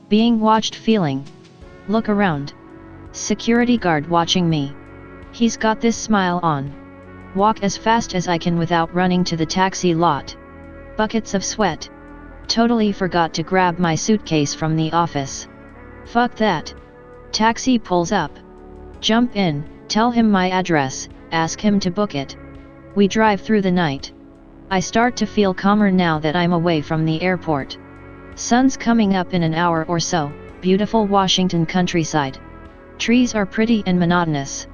Speaker 4: Being watched feeling. Look around. Security guard watching me. He's got this smile on. Walk as fast as I can without running to the taxi lot. Buckets of sweat. Totally forgot to grab my suitcase from the office. Fuck that. Taxi pulls up. Jump in, tell him my address, ask him to book it. We drive through the night. I start to feel calmer now that I'm away from the airport. Sun's coming up in an hour or so, beautiful Washington countryside. Trees are pretty and monotonous.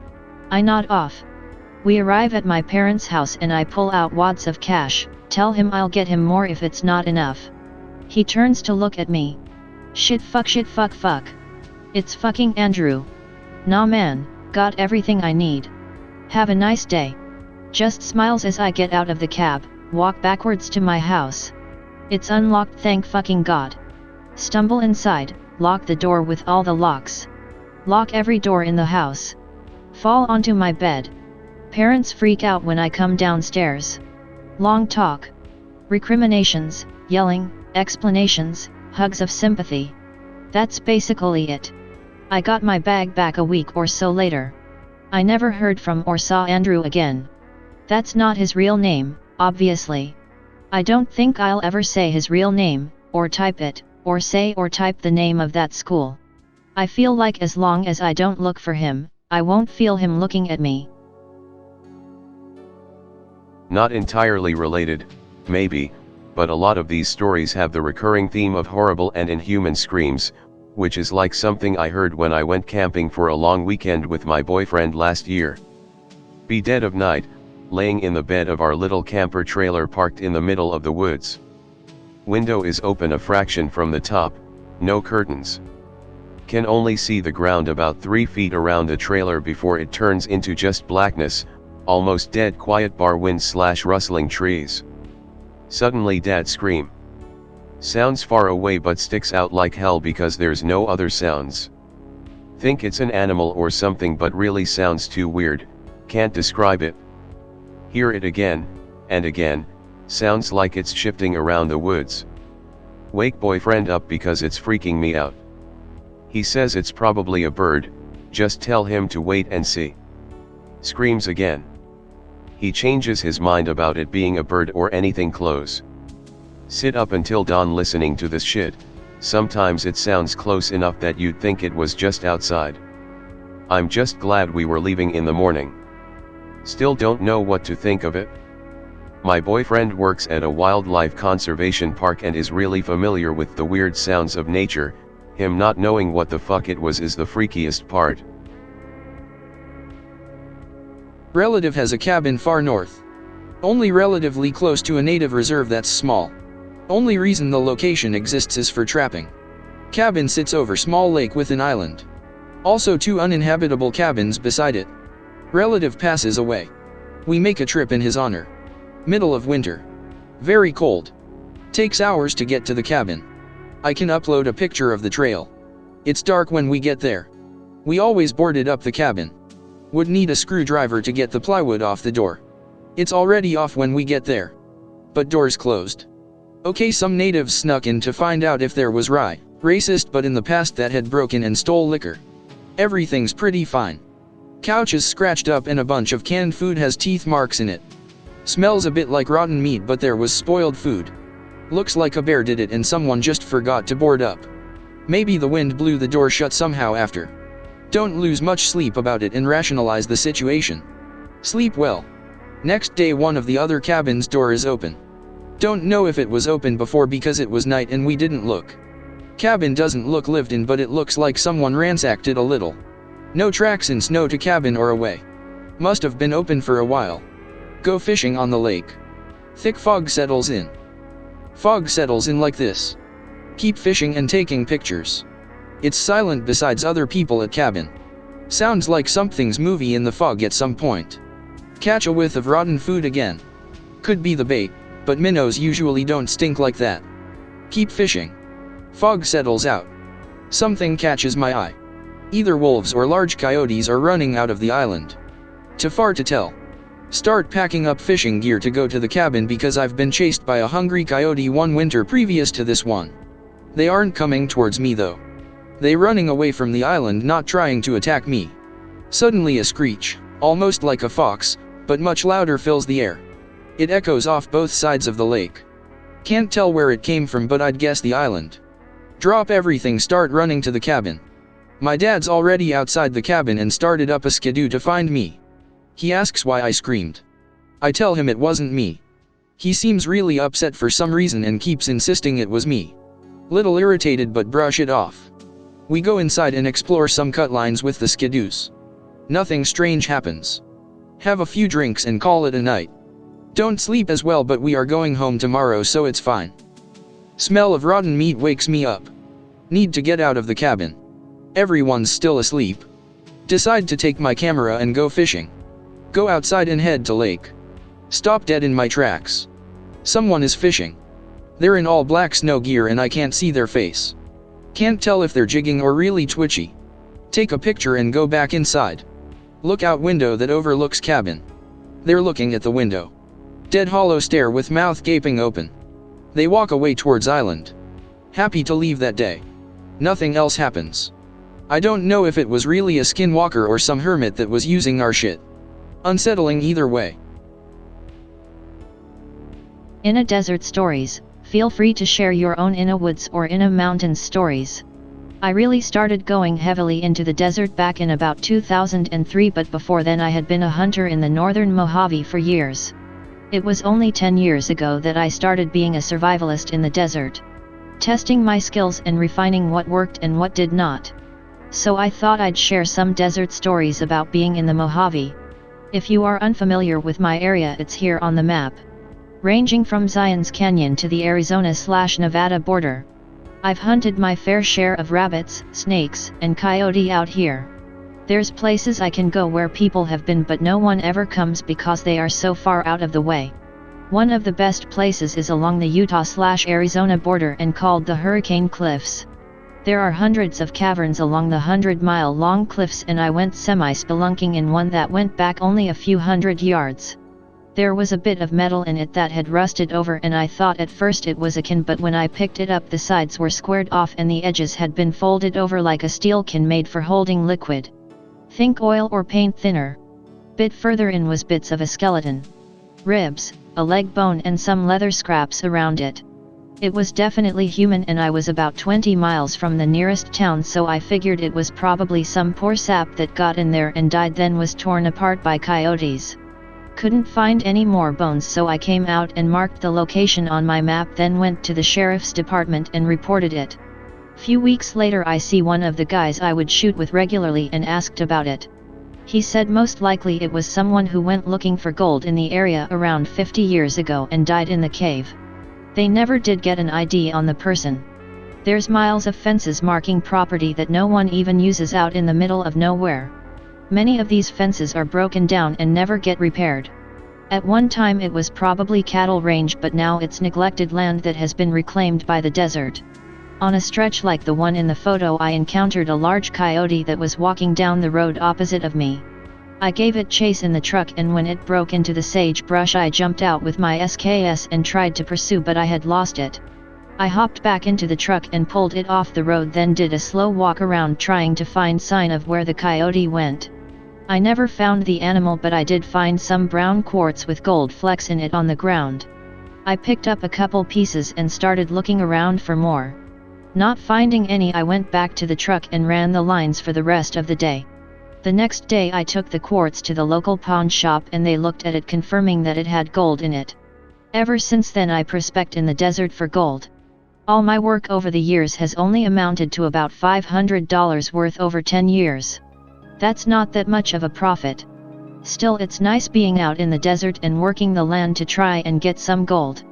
Speaker 4: I nod off. We arrive at my parents' house and I pull out wads of cash, tell him I'll get him more if it's not enough. He turns to look at me. Shit fuck. It's fucking Andrew. Nah man, got everything I need. Have a nice day. Just smiles as I get out of the cab, Walk backwards to my house. It's unlocked, thank fucking God. Stumble inside, lock the door with all the locks. Lock every door in the house. Fall onto my bed. Parents freak out when I come downstairs. Long talk. Recriminations, yelling, explanations, hugs of sympathy. That's basically it. I got my bag back a week or so later. I never heard from or saw Andrew again. That's not his real name, obviously. I don't think I'll ever say his real name, or type it, or say or type the name of that school. I feel like as long as I don't look for him, I won't feel him looking at me.
Speaker 1: Not entirely related, maybe, but a lot of these stories have the recurring theme of horrible and inhuman screams, which is like something I heard when I went camping for a long weekend with my boyfriend last year. Be dead of night, laying in the bed of our little camper trailer parked in the middle of the woods. Window is open a fraction from the top, no curtains. Can only see the ground about 3 feet around the trailer before it turns into just blackness, almost dead quiet bar wind/rustling trees. Suddenly Dad scream. Sounds far away but sticks out like hell because there's no other sounds. Think it's an animal or something but really sounds too weird, can't describe it. Hear it again, and again, sounds like it's shifting around the woods. Wake boyfriend up because it's freaking me out. He says it's probably a bird, just tell him to wait and see. Screams again. He changes his mind about it being a bird or anything close. Sit up until dawn listening to this shit, sometimes it sounds close enough that you'd think it was just outside. I'm just glad we were leaving in the morning. Still don't know what to think of it. My boyfriend works at a wildlife conservation park and is really familiar with the weird sounds of nature, him not knowing what the fuck it was is the freakiest part.
Speaker 2: Relative has a cabin far north. Only relatively close to a native reserve that's small. Only reason the location exists is for trapping. Cabin sits over small lake with an island. Also 2 uninhabitable cabins beside it. Relative passes away. We make a trip in his honor. Middle of winter. Very cold. Takes hours to get to the cabin. I can upload a picture of the trail. It's dark when we get there. We always boarded up the cabin. Would need a screwdriver to get the plywood off the door. It's already off when we get there. But doors closed. Okay, some natives snuck in to find out if there was racist but in the past that had broken and stole liquor. Everything's pretty fine. Couch is scratched up and a bunch of canned food has teeth marks in it. Smells a bit like rotten meat but there was spoiled food. Looks like a bear did it and someone just forgot to board up. Maybe the wind blew the door shut somehow after. Don't lose much sleep about it and rationalize the situation. Sleep well. Next day one of the other cabins' door is open. Don't know if it was open before because it was night and we didn't look. Cabin doesn't look lived in but it looks like someone ransacked it a little. No tracks in snow to cabin or away. Must have been open for a while. Go fishing on the lake. Thick fog settles in. Fog settles in like this. Keep fishing and taking pictures. It's silent besides other people at cabin. Sounds like something's moving in the fog at some point. Catch a whiff of rotten food again. Could be the bait, but minnows usually don't stink like that. Keep fishing. Fog settles out. Something catches my eye. Either wolves or large coyotes are running out of the island. Too far to tell. Start packing up fishing gear to go to the cabin because I've been chased by a hungry coyote one winter previous to this one. They aren't coming towards me though. They running away from the island, not trying to attack me. Suddenly a screech, almost like a fox, but much louder fills the air. It echoes off both sides of the lake. Can't tell where it came from but I'd guess the island. Drop everything, start running to the cabin. My dad's already outside the cabin and started up a skidoo to find me. He asks why I screamed. I tell him it wasn't me. He seems really upset for some reason and keeps insisting it was me. Little irritated but brush it off. We go inside and explore some cut lines with the skidoos. Nothing strange happens. Have a few drinks and call it a night. Don't sleep as well but we are going home tomorrow so it's fine. Smell of rotten meat wakes me up. Need to get out of the cabin. Everyone's still asleep. Decide to take my camera and go fishing. Go outside and head to lake. Stop dead in my tracks. Someone is fishing. They're in all black snow gear and I can't see their face. Can't tell if they're jigging or really twitchy. Take a picture and go back inside. Look out window that overlooks cabin. They're looking at the window. Dead hollow stare with mouth gaping open. They walk away towards island. Happy to leave that day. Nothing else happens. I don't know if it was really a skinwalker or some hermit that was using our shit. Unsettling either way.
Speaker 4: Innadesert stories. Feel free to share your own Innawoods or Inna Mountains stories. I really started going heavily into the desert back in about 2003, but before then I had been a hunter in the northern Mojave for years. It was only 10 years ago that I started being a survivalist in the desert, testing my skills and refining what worked and what did not. So I thought I'd share some desert stories about being in the Mojave. If you are unfamiliar with my area, it's here on the map. Ranging from Zion's Canyon to the Arizona/Nevada border. I've hunted my fair share of rabbits, snakes, and coyote out here. There's places I can go where people have been but no one ever comes because they are so far out of the way. One of the best places is along the Utah/Arizona border and called the Hurricane Cliffs. There are hundreds of caverns along the 100-mile-long cliffs and I went semi-spelunking in one that went back only a few hundred yards. There was a bit of metal in it that had rusted over and I thought at first it was a can, but when I picked it up the sides were squared off and the edges had been folded over like a steel can made for holding liquid. Think oil or paint thinner. Bit further in was bits of a skeleton. Ribs, a leg bone and some leather scraps around it. It was definitely human and I was about 20 miles from the nearest town, so I figured it was probably some poor sap that got in there and died then was torn apart by coyotes. Couldn't find any more bones, so I came out and marked the location on my map, then went to the sheriff's department and reported it. Few weeks later I see one of the guys I would shoot with regularly and asked about it. He said most likely it was someone who went looking for gold in the area around 50 years ago and died in the cave. They never did get an ID on the person. There's miles of fences marking property that no one even uses out in the middle of nowhere. Many of these fences are broken down and never get repaired. At one time it was probably cattle range, but now it's neglected land that has been reclaimed by the desert. On a stretch like the one in the photo I encountered a large coyote that was walking down the road opposite of me. I gave it chase in the truck and when it broke into the sagebrush I jumped out with my SKS and tried to pursue, but I had lost it. I hopped back into the truck and pulled it off the road, then did a slow walk around trying to find sign of where the coyote went. I never found the animal, but I did find some brown quartz with gold flecks in it on the ground. I picked up a couple pieces and started looking around for more. Not finding any, I went back to the truck and ran the lines for the rest of the day. The next day I took the quartz to the local pawn shop and they looked at it, confirming that it had gold in it. Ever since then I prospect in the desert for gold. All my work over the years has only amounted to about $500 worth over 10 years. That's not that much of a profit. Still, it's nice being out in the desert and working the land to try and get some gold.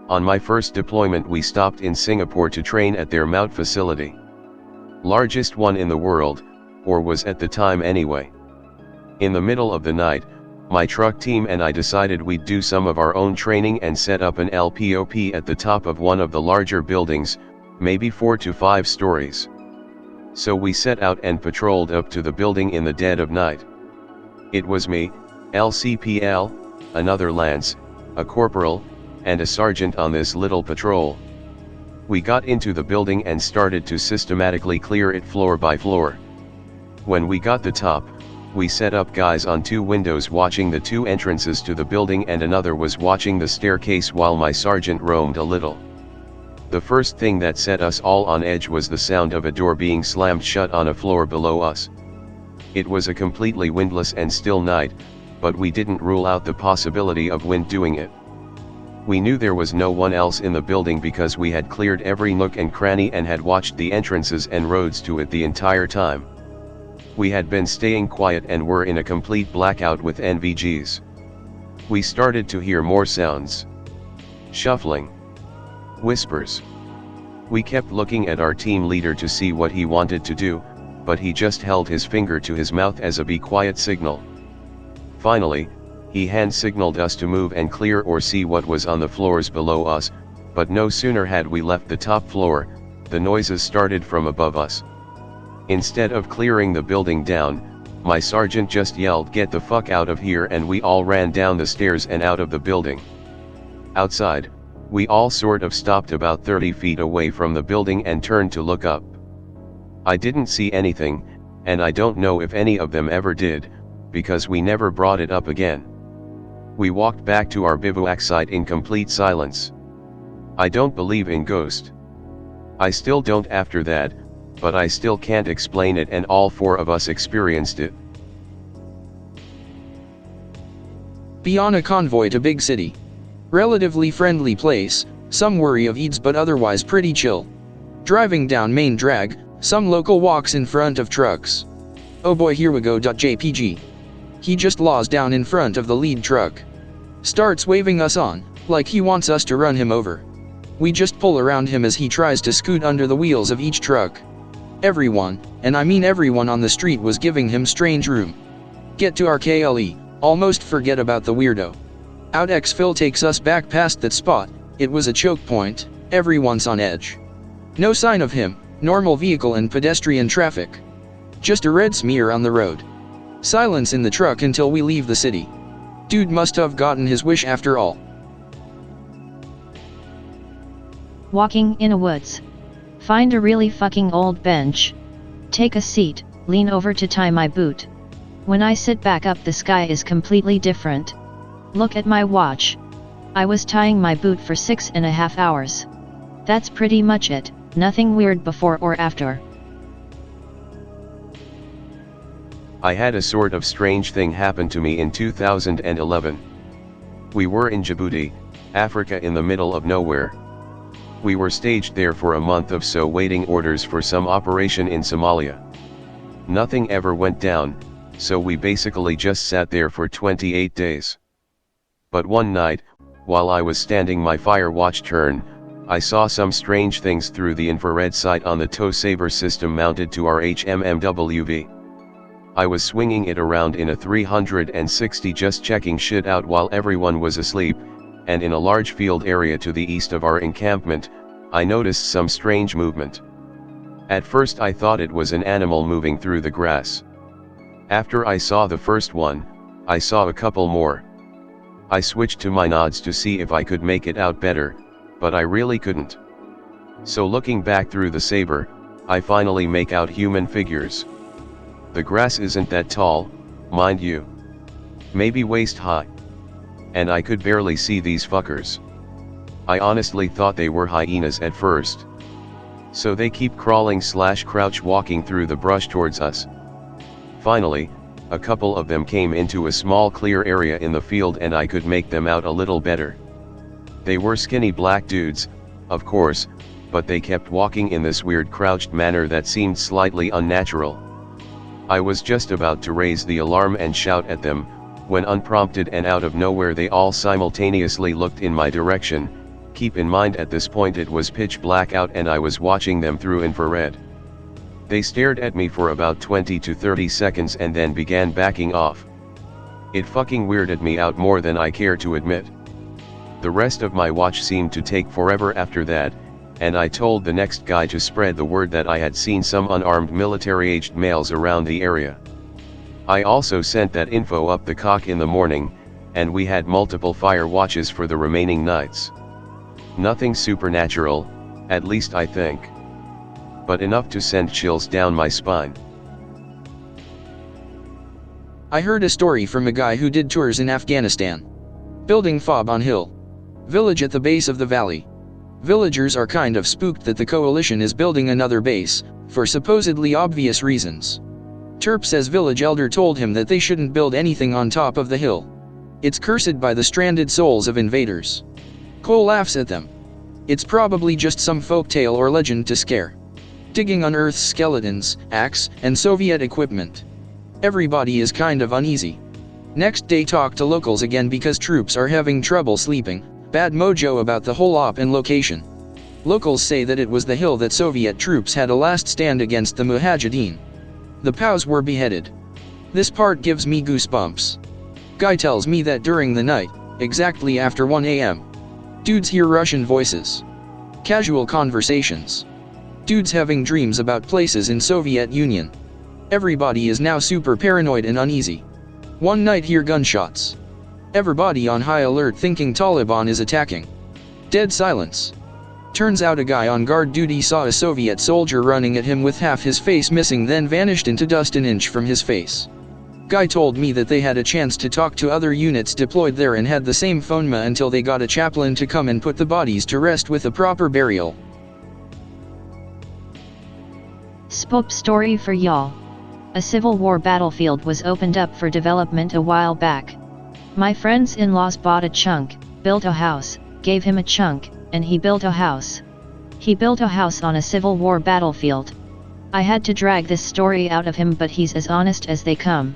Speaker 1: On my first deployment we stopped in Singapore to train at their Mount facility. Largest one in the world, or was at the time anyway. In the middle of the night, my truck team and I decided we'd do some of our own training and set up an LPOP at the top of one of the larger buildings, maybe 4 to 5 stories. So we set out and patrolled up to the building in the dead of night. It was me, LCPL, another lance, a corporal, and a sergeant on this little patrol. We got into the building and started to systematically clear it floor by floor. When we got the top, we set up guys on 2 windows watching the 2 entrances to the building and another was watching the staircase while my sergeant roamed a little. The first thing that set us all on edge was the sound of a door being slammed shut on a floor below us. It was a completely windless and still night, but we didn't rule out the possibility of wind doing it. We knew there was no one else in the building because we had cleared every nook and cranny and had watched the entrances and roads to it the entire time. We had been staying quiet and were in a complete blackout with NVGs. We started to hear more sounds. Shuffling. Whispers. We kept looking at our team leader to see what he wanted to do, but he just held his finger to his mouth as a be quiet signal. Finally, he hand signaled us to move and clear or see what was on the floors below us, but no sooner had we left the top floor, the noises started from above us. Instead of clearing the building down, my sergeant just yelled, "Get the fuck out of here," and we all ran down the stairs and out of the building. Outside, we all sort of stopped about 30 feet away from the building and turned to look up. I didn't see anything, and I don't know if any of them ever did, because we never brought it up again. We walked back to our bivouac site in complete silence. I don't believe in ghosts. I still don't after that, but I still can't explain it, and all four of us experienced it.
Speaker 2: Be on a convoy to big city. Relatively friendly place, some worry of Eads but otherwise pretty chill. Driving down main drag, some local walks in front of trucks. Oh boy, here we go. JPG. He just laws down in front of the lead truck. Starts waving us on, like he wants us to run him over. We just pull around him as he tries to scoot under the wheels of each truck. Everyone, and I mean everyone on the street, was giving him strange room. Get to our KLE, almost forget about the weirdo. Out exfil takes us back past that spot. It was a choke point, everyone's on edge. No sign of him, normal vehicle and pedestrian traffic. Just a red smear on the road. Silence in the truck until we leave the city. Dude must have gotten his wish after all.
Speaker 4: Walking in a woods. Find a really fucking old bench. Take a seat, lean over to tie my boot. When I sit back up, the sky is completely different. Look at my watch. I was tying my boot for 6.5 hours. That's pretty much it, nothing weird before or after.
Speaker 1: I had a sort of strange thing happen to me in 2011. We were in Djibouti, Africa, in the middle of nowhere. We were staged there for a month or so waiting orders for some operation in Somalia. Nothing ever went down, so we basically just sat there for 28 days. But one night, while I was standing my fire watch turn, I saw some strange things through the infrared sight on the tow saber system mounted to our HMMWV. I was swinging it around in a 360 just checking shit out while everyone was asleep, and in a large field area to the east of our encampment, I noticed some strange movement. At first I thought it was an animal moving through the grass. After I saw the first one, I saw a couple more. I switched to my nods to see if I could make it out better, but I really couldn't. So looking back through the saber, I finally make out human figures. The grass isn't that tall, mind you. Maybe waist high. And I could barely see these fuckers. I honestly thought they were hyenas at first. So they keep crawling/crouch walking through the brush towards us. Finally, a couple of them came into a small clear area in the field and I could make them out a little better. They were skinny black dudes, of course, but they kept walking in this weird crouched manner that seemed slightly unnatural. I was just about to raise the alarm and shout at them, when unprompted and out of nowhere they all simultaneously looked in my direction. Keep in mind at this point it was pitch black out and I was watching them through infrared. They stared at me for about 20 to 30 seconds and then began backing off. It fucking weirded me out more than I care to admit. The rest of my watch seemed to take forever after that, and I told the next guy to spread the word that I had seen some unarmed military-aged males around the area. I also sent that info up the cock in the morning, and we had multiple fire watches for the remaining nights. Nothing supernatural, at least I think. But enough to send chills down my spine.
Speaker 2: I heard a story from a guy who did tours in Afghanistan. Building fob on hill. Village at the base of the valley. Villagers are kind of spooked that the coalition is building another base, for supposedly obvious reasons. Terp says village elder told him that they shouldn't build anything on top of the hill. It's cursed by the stranded souls of invaders. Cole laughs at them. It's probably just some folktale or legend to scare. Digging unearths skeletons, axe, and Soviet equipment. Everybody is kind of uneasy. Next day talk to locals again because troops are having trouble sleeping. Bad mojo about the whole op and location. Locals say that it was the hill that Soviet troops had a last stand against the Mujahideen. The POWs were beheaded. This part gives me goosebumps. Guy tells me that during the night, exactly after 1 AM, dudes hear Russian voices. Casual conversations. Dudes having dreams about places in Soviet Union. Everybody is now super paranoid and uneasy. One night hear gunshots. Everybody on high alert thinking Taliban is attacking. Dead silence. Turns out a guy on guard duty saw a Soviet soldier running at him with half his face missing, then vanished into dust an inch from his face. Guy told me that they had a chance to talk to other units deployed there and had the same phone until they got a chaplain to come and put the bodies to rest with a proper burial.
Speaker 4: Spook story for y'all. A Civil War battlefield was opened up for development a while back. My friend's in-laws bought a chunk, built a house, gave him a chunk, and he built a house. He built a house on a Civil War battlefield. I had to drag this story out of him, but he's as honest as they come.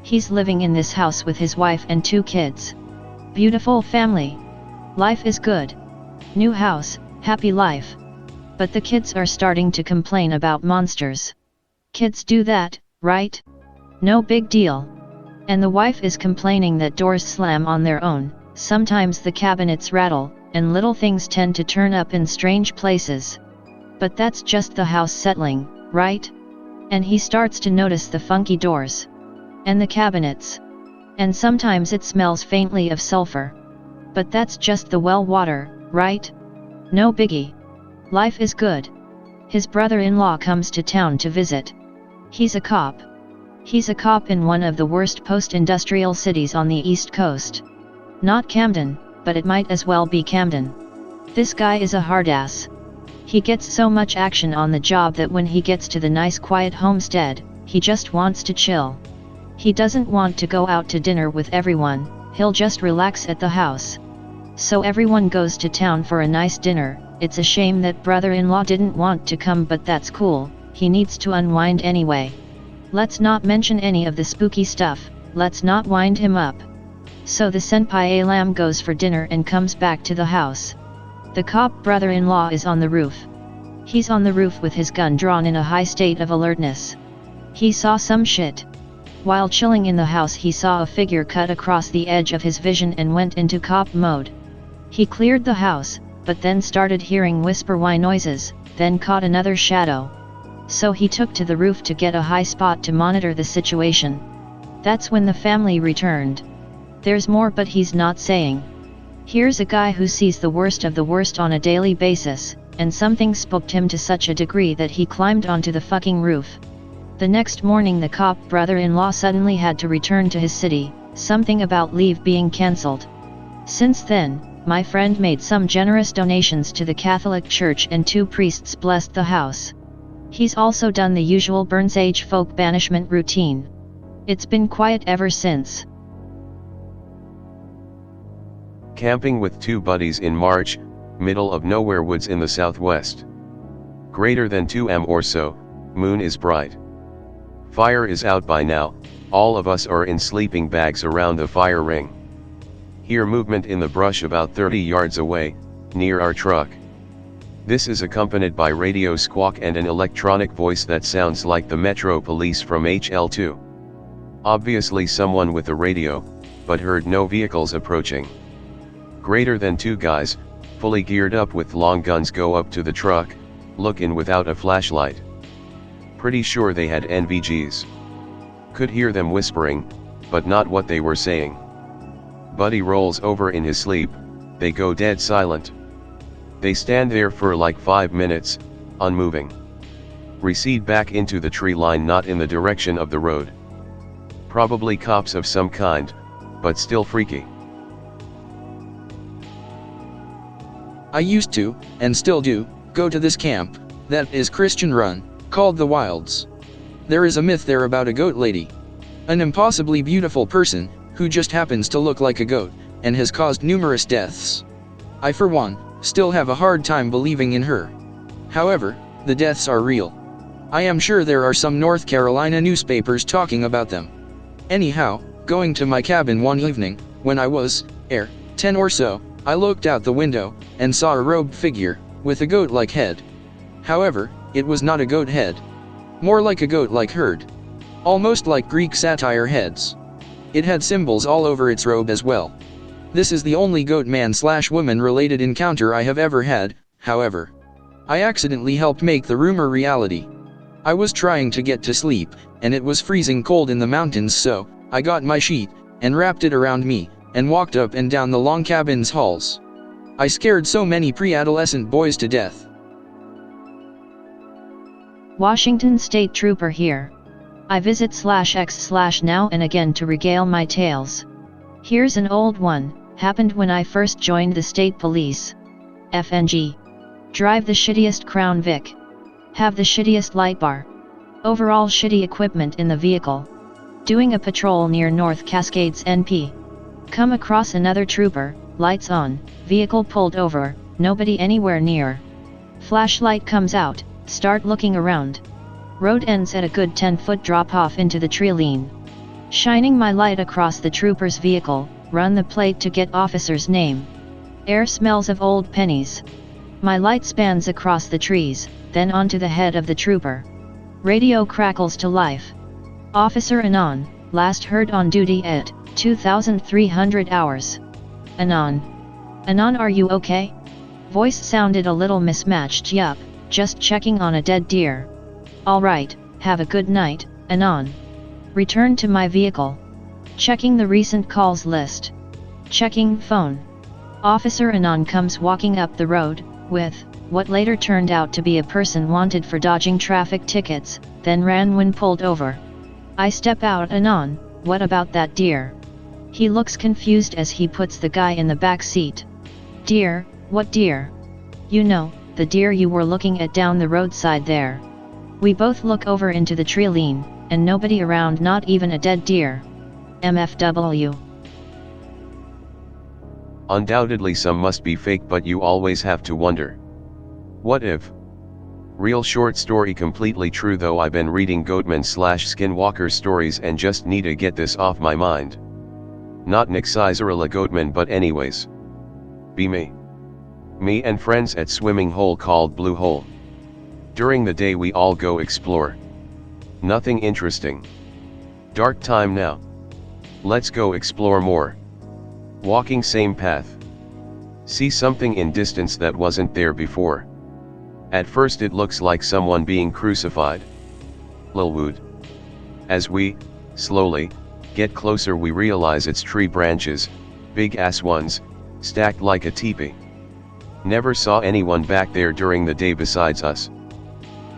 Speaker 4: He's living in this house with his wife and 2 kids. Beautiful family. Life is good. New house, happy life. But the kids are starting to complain about monsters. Kids do that, right? No big deal. And the wife is complaining that doors slam on their own, sometimes the cabinets rattle, and little things tend to turn up in strange places. But that's just the house settling, right? And he starts to notice the funky doors. And the cabinets. And sometimes it smells faintly of sulfur. But that's just the well water, right? No biggie. Life is good. His brother-in-law comes to town to visit. He's a cop. He's a cop in one of the worst post-industrial cities on the East Coast. Not Camden, but it might as well be Camden. This guy is a hardass. He gets so much action on the job that when he gets to the nice quiet homestead, he just wants to chill. He doesn't want to go out to dinner with everyone, he'll just relax at the house. So everyone goes to town for a nice dinner. It's a shame that brother-in-law didn't want to come, but that's cool, he needs to unwind anyway. Let's not mention any of the spooky stuff, let's not wind him up. So the senpai lamb goes for dinner and comes back to the house. The cop brother-in-law is on the roof. He's on the roof with his gun drawn in a high state of alertness. He saw some shit. While chilling in the house, he saw a figure cut across the edge of his vision and went into cop mode. He cleared the house, but then started hearing whisper why noises, then caught another shadow. So he took to the roof to get a high spot to monitor the situation. That's when the family returned. There's more, but he's not saying. Here's a guy who sees the worst of the worst on a daily basis, and something spooked him to such a degree that he climbed onto the fucking roof. The next morning the cop brother-in-law suddenly had to return to his city, something about leave being cancelled. Since then, my friend made some generous donations to the Catholic Church and 2 priests blessed the house. He's also done the usual Bronze Age folk banishment routine. It's been quiet ever since.
Speaker 1: Camping with 2 buddies in March, middle of nowhere woods in the southwest. Greater than 2 m or so, moon is bright. Fire is out by now, all of us are in sleeping bags around the fire ring. Hear movement in the brush about 30 yards away, near our truck. This is accompanied by radio squawk and an electronic voice that sounds like the Metro Police from HL2. Obviously someone with a radio, but heard no vehicles approaching. Greater than 2 guys, fully geared up with long guns go up to the truck, look in without a flashlight. Pretty sure they had NVGs. Could hear them whispering, but not what they were saying. Buddy rolls over in his sleep, they go dead silent. They stand there for like 5 minutes, unmoving. Recede back into the tree line, not in the direction of the road. Probably cops of some kind, but still freaky.
Speaker 2: I used to, and still do, go to this camp, that is Christian run, called the Wilds. There is a myth there about a goat lady. An impossibly beautiful person, who just happens to look like a goat, and has caused numerous deaths. I for one, still have a hard time believing in her. However, the deaths are real. I am sure there are some North Carolina newspapers talking about them. Anyhow, going to my cabin one evening, when I was, 10 or so, I looked out the window, and saw a robed figure, with a goat-like head. However, it was not a goat head. More like a goat-like herd. Almost like Greek satyr heads. It had symbols all over its robe as well. This is the only Goatman/woman related encounter I have ever had, however. I accidentally helped make the rumor reality. I was trying to get to sleep, and it was freezing cold in the mountains, so I got my sheet, and wrapped it around me, and walked up and down the long cabin's halls. I scared so many pre-adolescent boys to death.
Speaker 4: Washington State Trooper here. I visit /x/ now and again to regale my tales. Here's an old one, happened when I first joined the state police. FNG. Drive the shittiest Crown Vic. Have the shittiest light bar. Overall shitty equipment in the vehicle. Doing a patrol near North Cascades NP. Come across another trooper, lights on, vehicle pulled over, nobody anywhere near. Flashlight comes out, start looking around. Road ends at a good 10-foot drop-off into the treeline. Shining my light across the trooper's vehicle, run the plate to get officer's name. Air smells of old pennies. My light spans across the trees, then onto the head of the trooper. Radio crackles to life. Officer Anon, last heard on duty at 2,300 hours. Anon. Anon, are you okay? Voice sounded a little mismatched. Yup, just checking on a dead deer. Alright, have a good night, Anon. Return to my vehicle. Checking the recent calls list. Checking phone. Officer Anon comes walking up the road, with what later turned out to be a person wanted for dodging traffic tickets, then ran when pulled over. I step out. Anon, what about that deer? He looks confused as he puts the guy in the back seat. Deer, what deer? You know, the deer you were looking at down the roadside there. We both look over into the treeline, and nobody around, not even a dead deer. MFW.
Speaker 1: Undoubtedly some must be fake, but you always have to wonder. What if? Real short story, completely true though. I've been reading Goatman/Skinwalker stories and just need to get this off my mind. Not Nick Caesarilla Goatman, but anyways. Be me. Me and friends at swimming hole called Blue Hole. During the day we all go explore. Nothing interesting. Dark time now. Let's go explore more. Walking same path. See something in distance that wasn't there before. At first it looks like someone being crucified. Lil Wood. As we, slowly, get closer we realize it's tree branches, big ass ones, stacked like a teepee. Never saw anyone back there during the day besides us.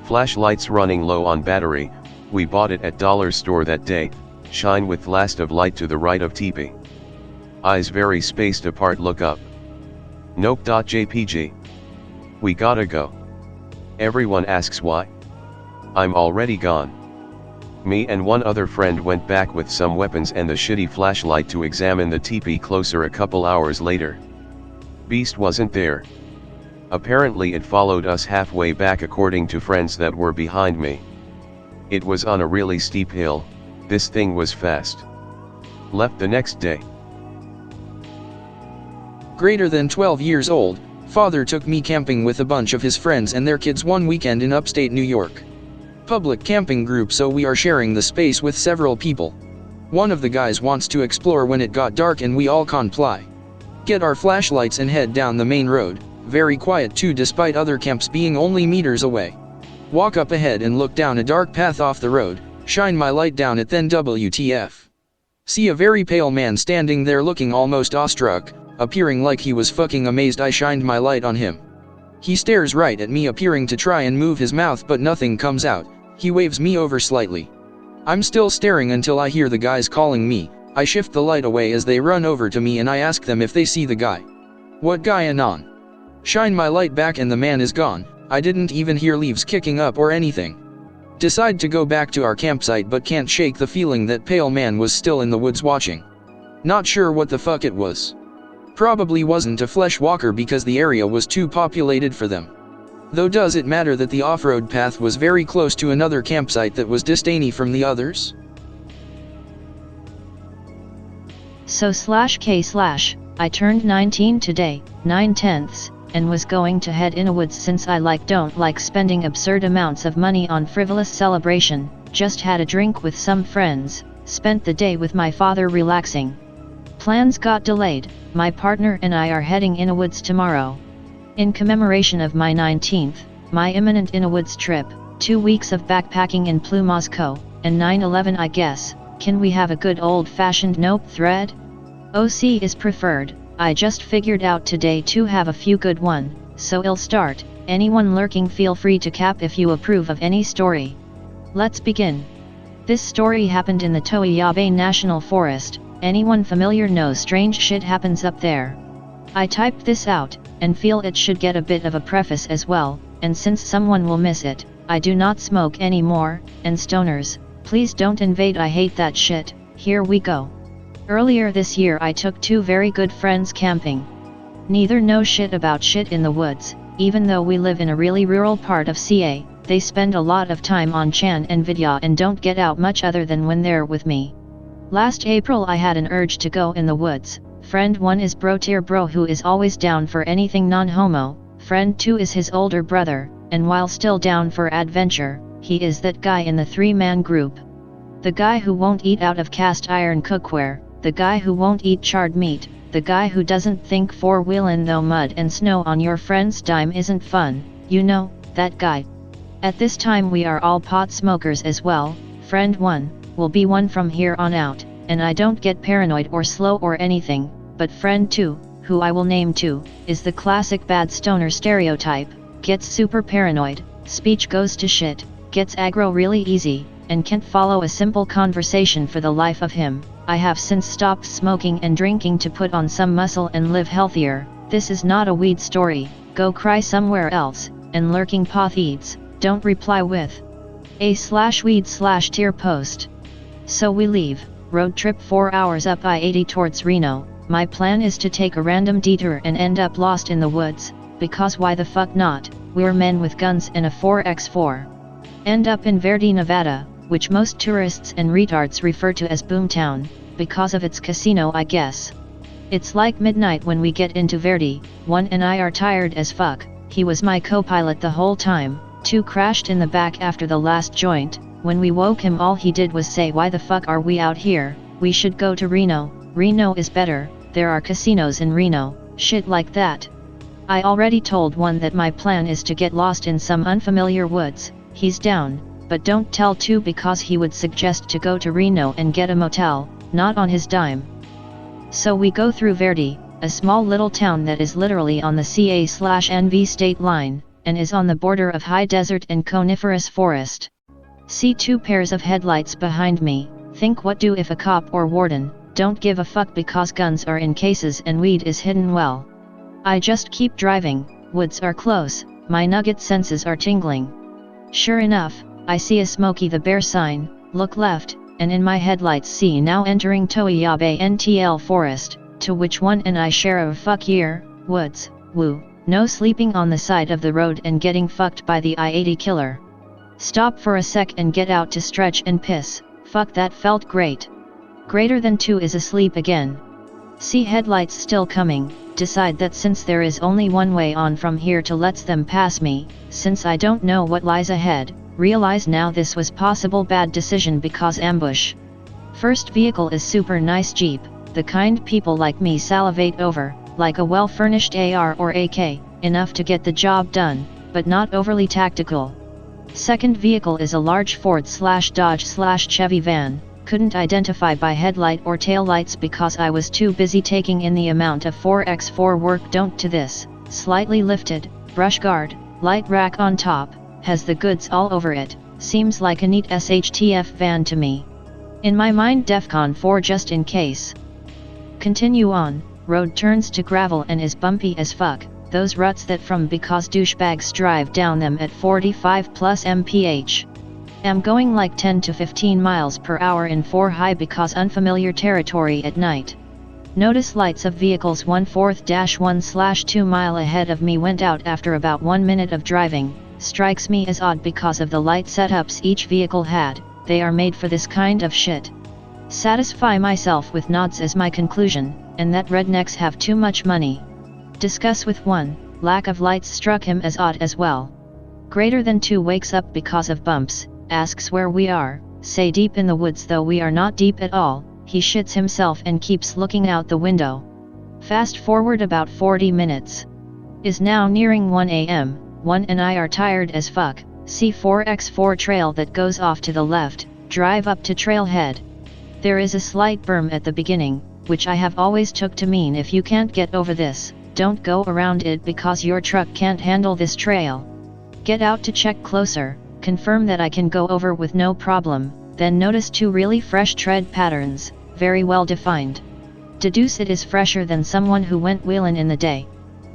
Speaker 1: Flashlights running low on battery, we bought it at dollar store that day, shine with last of light to the right of teepee. Eyes very spaced apart, look up. Nope.jpg. We gotta go. Everyone asks why. I'm already gone. Me and one other friend went back with some weapons and the shitty flashlight to examine the teepee closer a couple hours later. Beast wasn't there. Apparently it followed us halfway back according to friends that were behind me. It was on a really steep hill, this thing was fast. Left the next day.
Speaker 2: Greater than 12 years old, father took me camping with a bunch of his friends and their kids one weekend in upstate New York. Public camping group, so we are sharing the space with several people. One of the guys wants to explore when it got dark and we all comply. Get our flashlights and head down the main road, very quiet too despite other camps being only meters away. Walk up ahead and look down a dark path off the road, shine my light down it, then WTF. See a very pale man standing there looking almost awestruck, appearing like he was fucking amazed. I shined my light on him. He stares right at me, appearing to try and move his mouth but nothing comes out. He waves me over slightly. I'm still staring until I hear the guys calling me. I shift the light away as they run over to me and I ask them if they see the guy. What guy? Anon. Shine my light back and the man is gone. I didn't even hear leaves kicking up or anything. Decide to go back to our campsite but can't shake the feeling that pale man was still in the woods watching. Not sure what the fuck it was. Probably wasn't a flesh walker because the area was too populated for them. Though does it matter that the off-road path was very close to another campsite that was disdainy from the others?
Speaker 4: So /k/ I turned 19 today, 9/10, and was going to head in a woods since I don't like spending absurd amounts of money on frivolous celebration. Just had a drink with some friends, spent the day with my father relaxing. Plans got delayed, my partner and I are heading in a woods tomorrow. In commemoration of my 19th, my imminent in a woods trip, 2 weeks of backpacking in Moscow, and 9/11 I guess, can we have a good old-fashioned nope thread? OC is preferred, I just figured out today to have a few good one, so I'll start. Anyone lurking feel free to cap if you approve of any story. Let's begin. This story happened in the Toiyabe National Forest. Anyone familiar knows strange shit happens up there. I typed this out, and feel it should get a bit of a preface as well, and since someone will miss it, I do not smoke anymore, and stoners, please don't invade, I hate that shit. Here we go. Earlier this year I took 2 very good friends camping. Neither know shit about shit in the woods, even though we live in a really rural part of CA, they spend a lot of time on Chan and Vidya and don't get out much other than when they're with me. Last April I had an urge to go in the woods. Friend 1 is bro tier bro who is always down for anything non-homo, friend 2 is his older brother, and while still down for adventure, he is that guy in the 3-man group. The guy who won't eat out of cast iron cookware, the guy who won't eat charred meat, the guy who doesn't think 4-wheelin' though mud and snow on your friend's dime isn't fun, you know, that guy. At this time we are all pot smokers as well, friend 1, will be one from here on out, and I don't get paranoid or slow or anything, but friend 2, who I will name 2, is the classic bad stoner stereotype, gets super paranoid, speech goes to shit, gets aggro really easy, and can't follow a simple conversation for the life of him. I have since stopped smoking and drinking to put on some muscle and live healthier. This is not a weed story, go cry somewhere else, and lurking pothieds, don't reply with a/weed/tier post. So we leave, road trip 4 hours up I-80 towards Reno. My plan is to take a random detour and end up lost in the woods, because why the fuck not, we're men with guns and a 4x4. End up in Verde, Nevada, which most tourists and retards refer to as Boomtown, because of its casino I guess. It's like midnight when we get into Verde. 1 and I are tired as fuck, he was my co-pilot the whole time. 2 crashed in the back after the last joint. When we woke him all he did was say why the fuck are we out here, we should go to Reno, Reno is better, there are casinos in Reno, shit like that. I already told 1 that my plan is to get lost in some unfamiliar woods, he's down, but don't tell 2 because he would suggest to go to Reno and get a motel, not on his dime. So we go through Verde, a small little town that is literally on the CA/NV state line, and is on the border of high desert and coniferous forest. See 2 pairs of headlights behind me, think what do if a cop or warden, don't give a fuck because guns are in cases and weed is hidden well. I just keep driving, woods are close, my nugget senses are tingling. Sure enough, I see a Smokey the Bear sign, look left, and in my headlights see now entering Toiyabe NTL forest, to which 1 and I share a fuck year, woods, woo, no sleeping on the side of the road and getting fucked by the I-80 killer. Stop for a sec and get out to stretch and piss, fuck that felt great. Greater than 2 is asleep again. See headlights still coming, decide that since there is only one way on from here to lets them pass me, since I don't know what lies ahead, realize now this was possible bad decision because ambush. First vehicle is super nice Jeep, the kind people like me salivate over, like a well-furnished AR or AK, enough to get the job done, but not overly tactical. Second vehicle is a large Ford/Dodge/Chevy van, couldn't identify by headlight or taillights because I was too busy taking in the amount of 4x4 work don't to this, slightly lifted, brush guard, light rack on top, has the goods all over it, seems like a neat SHTF van to me. In my mind DEFCON 4 just in case. Continue on, road turns to gravel and is bumpy as fuck, those ruts that from because douchebags drive down them at 45 plus mph. Am going like 10 to 15 miles per hour in 4 high because unfamiliar territory at night. Notice lights of vehicles 1/4-1/2 mile ahead of me went out after about 1 minute of driving, strikes me as odd because of the light setups each vehicle had, they are made for this kind of shit. Satisfy myself with nods as my conclusion, and that rednecks have too much money. Discuss with 1, lack of lights struck him as odd as well. Greater than 2 wakes up because of bumps, asks where we are, say deep in the woods, though we are not deep at all. He shits himself and keeps looking out the window. Fast forward about 40 minutes. Is now nearing 1 AM, 1 and I are tired as fuck. C4x4 trail that goes off to the left, drive up to trailhead. There is a slight berm at the beginning, which I have always took to mean if you can't get over this, don't go around it because your truck can't handle this trail. Get out to check closer, confirm that I can go over with no problem, then notice 2 really fresh tread patterns, very well defined. Deduce it is fresher than someone who went wheelin' in the day.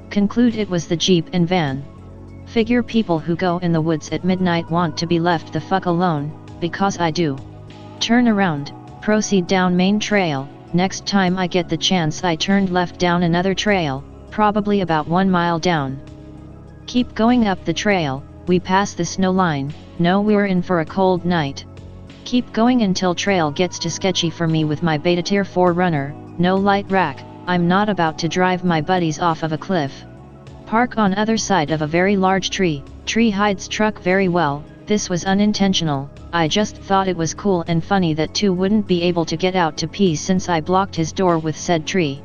Speaker 4: Conclude it was the Jeep and van. Figure people who go in the woods at midnight want to be left the fuck alone, because I do. Turn around, proceed down main trail. Next time I get the chance I turned left down another trail, probably about 1 mile down. Keep going up the trail, we pass the snow line, know we're in for a cold night. Keep going until trail gets too sketchy for me with my Beta Tier 4 runner, no light rack, I'm not about to drive my buddies off of a cliff. Park on other side of a very large tree hides truck very well, this was unintentional, I just thought it was cool and funny that 2 wouldn't be able to get out to pee since I blocked his door with said tree.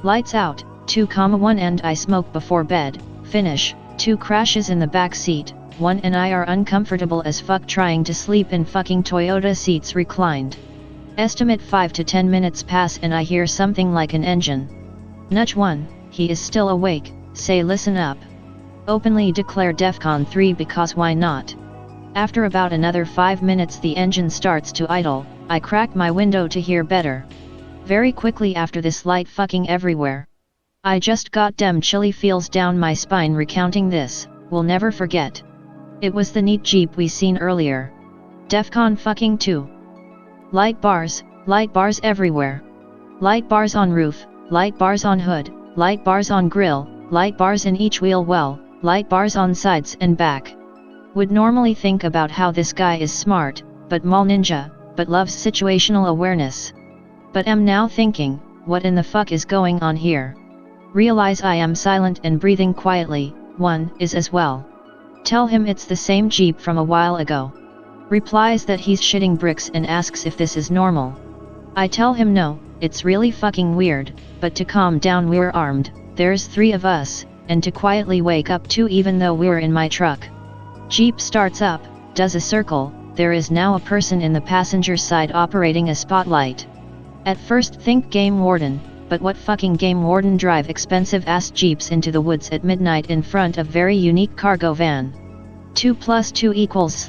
Speaker 4: Lights out, 2,1 and I smoke before bed, finish, 2 crashes in the back seat, 1 and I are uncomfortable as fuck trying to sleep in fucking Toyota seats reclined. Estimate 5 to 10 minutes pass and I hear something like an engine. Nudge 1, he is still awake, say listen up. Openly declare DEFCON 3 because why not? After about another 5 minutes the engine starts to idle, I crack my window to hear better. Very quickly after this light fucking everywhere. I just got dem chilly feels down my spine recounting this, will never forget. It was the neat Jeep we seen earlier. DEFCON fucking 2. Light bars everywhere. Light bars on roof, light bars on hood, light bars on grill, light bars in each wheel well, light bars on sides and back. Would normally think about how this guy is smart, but mall ninja, but loves situational awareness. But am now thinking, what in the fuck is going on here? Realize I am silent and breathing quietly, 1 is as well. Tell him it's the same Jeep from a while ago. Replies that he's shitting bricks and asks if this is normal. I tell him no, it's really fucking weird, but to calm down we're armed, there's 3 of us, and to quietly wake up 2 even though we're in my truck. Jeep starts up, does a circle, there is now a person in the passenger side operating a spotlight. At first think game warden, but what fucking game warden drive expensive ass Jeeps into the woods at midnight in front of very unique cargo van. 2 plus 2 equals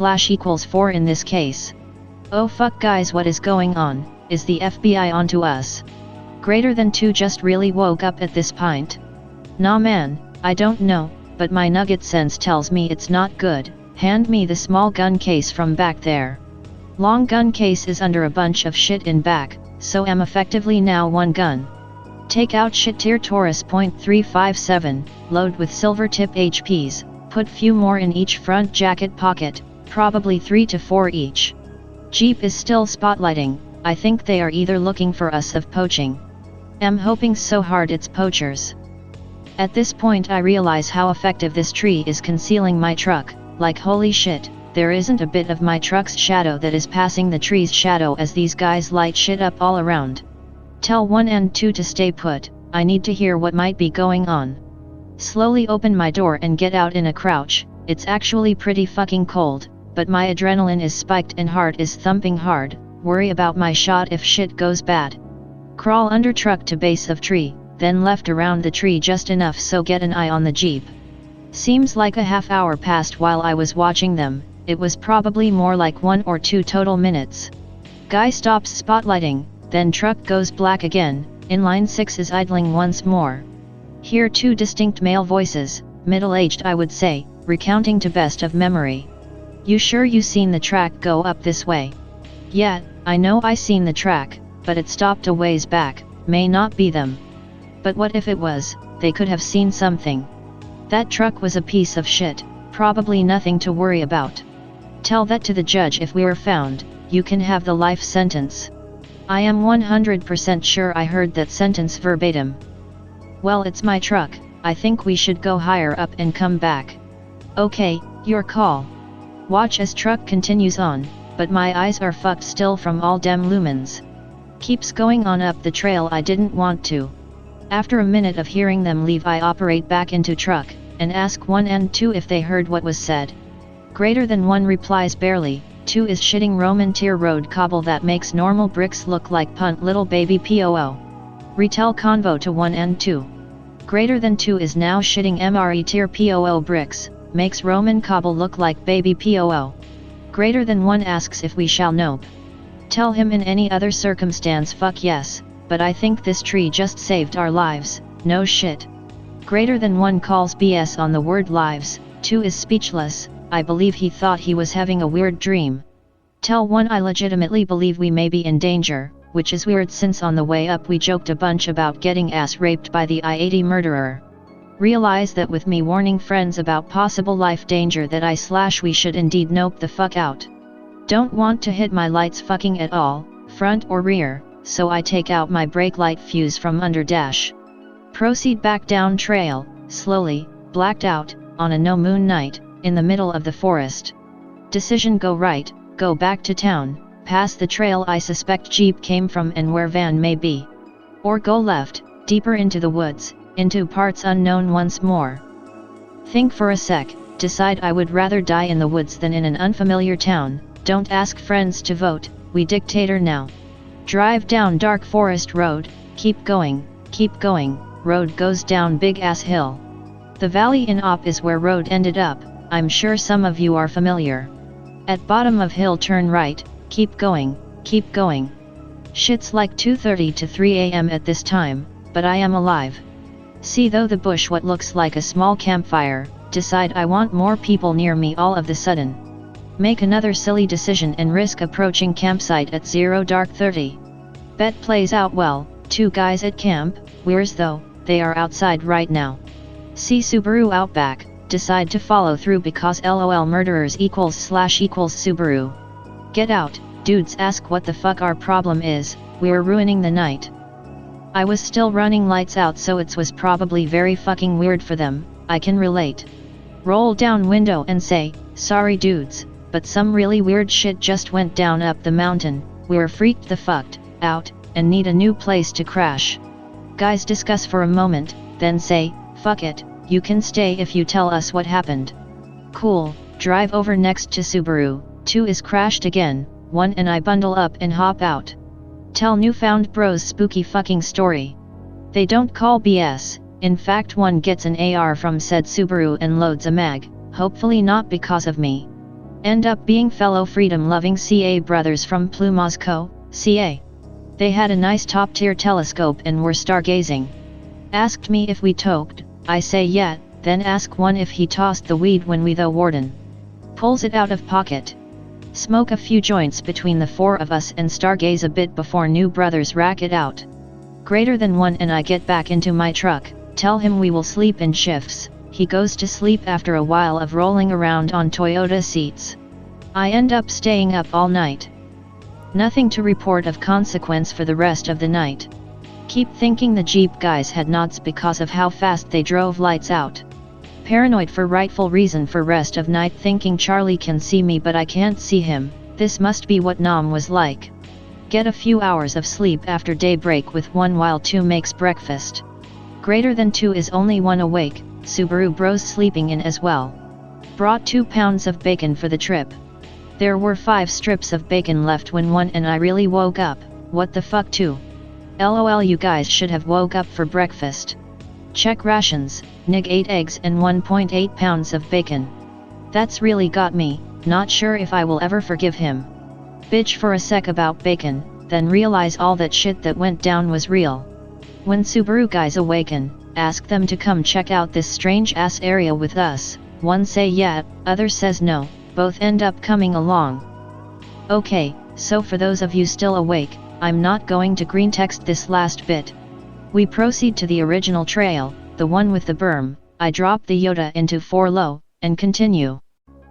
Speaker 4: 4 in this case. Oh fuck guys, what is going on, is the FBI onto us? Greater than 2 just really woke up at this point? Nah man, I don't know, but my nugget sense tells me it's not good. Hand me the small gun case from back there. Long gun case is under a bunch of shit in back, so am effectively now 1 gun. Take out shit tier Taurus .357, load with silver tip HPs, put few more in each front jacket pocket, probably 3 to 4 each. Jeep is still spotlighting, I think they are either looking for us of poaching. Am hoping so hard it's poachers. At this point I realize how effective this tree is concealing my truck, like holy shit, there isn't a bit of my truck's shadow that is passing the tree's shadow as these guys light shit up all around. Tell 1 and 2 to stay put, I need to hear what might be going on. Slowly open my door and get out in a crouch, it's actually pretty fucking cold, but my adrenaline is spiked and heart is thumping hard, worry about my shot if shit goes bad. Crawl under truck to base of tree, then left around the tree just enough so get an eye on the Jeep. Seems like a half hour passed while I was watching them, it was probably more like 1 or 2 total minutes. Guy stops spotlighting, then truck goes black again, inline 6 is idling once more. Hear 2 distinct male voices, middle-aged I would say, recounting to best of memory. You sure you seen the track go up this way? Yeah, I know I seen the track, but it stopped a ways back, may not be them. But what if it was, they could have seen something. That truck was a piece of shit, probably nothing to worry about. Tell that to the judge if we are found, you can have the life sentence. I am 100% sure I heard that sentence verbatim. Well, it's my truck, I think we should go higher up and come back. Okay, your call. Watch as truck continues on, but my eyes are fucked still from all dem lumens. Keeps going on up the trail I didn't want to. After a minute of hearing them leave I operate back into truck, and ask 1 and 2 if they heard what was said. Greater than 1 replies barely, 2 is shitting Roman tier road cobble that makes normal bricks look like punt little baby poo. Retell convo to 1 and 2. Greater than 2 is now shitting MRE tier poo bricks, makes Roman cobble look like baby poo. Greater than 1 asks if we shall nope. Tell him in any other circumstance fuck yes, but I think this tree just saved our lives, no shit. Greater than 1 calls BS on the word lives, 2 is speechless, I believe he thought he was having a weird dream. Tell 1 I legitimately believe we may be in danger, which is weird since on the way up we joked a bunch about getting ass raped by the I-80 murderer. Realize that with me warning friends about possible life danger that we should indeed nope the fuck out. Don't want to hit my lights fucking at all, front or rear, so I take out my brake light fuse from under dash. Proceed back down trail, slowly, blacked out, on a no moon night, in the middle of the forest. Decision go right, go back to town, pass the trail I suspect Jeep came from and where van may be. Or go left, deeper into the woods, into parts unknown once more. Think for a sec, decide I would rather die in the woods than in an unfamiliar town, don't ask friends to vote, we dictator now. Drive down dark forest road, keep going, road goes down big ass hill. The valley in op is where road ended up, I'm sure some of you are familiar. At bottom of hill turn right, keep going. Shit's like 2:30 to 3 am at this time, but I am alive. See though the bush what looks like a small campfire, decide I want more people near me all of the sudden. Make another silly decision and risk approaching campsite at 0 dark 30. Bet plays out well, 2 guys at camp, where's though, they are outside right now. See Subaru out back, decide to follow through because LOL murderers equals Subaru. Get out, dudes ask what the fuck our problem is, we're ruining the night. I was still running lights out so it was probably very fucking weird for them, I can relate. Roll down window and say, sorry dudes, but some really weird shit just went down up the mountain, we're freaked the fucked out, and need a new place to crash. Guys discuss for a moment, then say, fuck it, you can stay if you tell us what happened. Cool, drive over next to Subaru, 2 is crashed again, 1 and I bundle up and hop out. Tell newfound bros spooky fucking story. They don't call BS, in fact 1 gets an AR from said Subaru and loads a mag, hopefully not because of me. End up being fellow freedom-loving CA brothers from Plumosco, CA. They had a nice top-tier telescope and were stargazing. Asked me if we toked, I say yeah, then ask 1 if he tossed the weed when we the warden. Pulls it out of pocket. Smoke a few joints between the 4 of us and stargaze a bit before new brothers rack it out. Greater than 1 and I get back into my truck, tell him we will sleep in shifts, he goes to sleep after a while of rolling around on Toyota seats. I end up staying up all night. Nothing to report of consequence for the rest of the night. Keep thinking the Jeep guys had nods because of how fast they drove lights out. Paranoid for rightful reason for rest of night thinking Charlie can see me but I can't see him, this must be what Nam was like. Get a few hours of sleep after daybreak with 1 while 2 makes breakfast. Greater than 2 is only 1 awake, Subaru bros sleeping in as well. Brought 2 pounds of bacon for the trip. There were 5 strips of bacon left when 1 and I really woke up, what the fuck 2? LOL you guys should have woke up for breakfast. Check rations, nig 8 eggs and 1.8 pounds of bacon. That's really got me, not sure if I will ever forgive him. Bitch for a sec about bacon, then realize all that shit that went down was real. When Subaru guys awaken, ask them to come check out this strange ass area with us, 1 say yeah, other says no, both end up coming along. Okay, so for those of you still awake, I'm not going to Greentext this last bit. We proceed to the original trail, the one with the berm, I drop the Yoda into 4 low, and continue.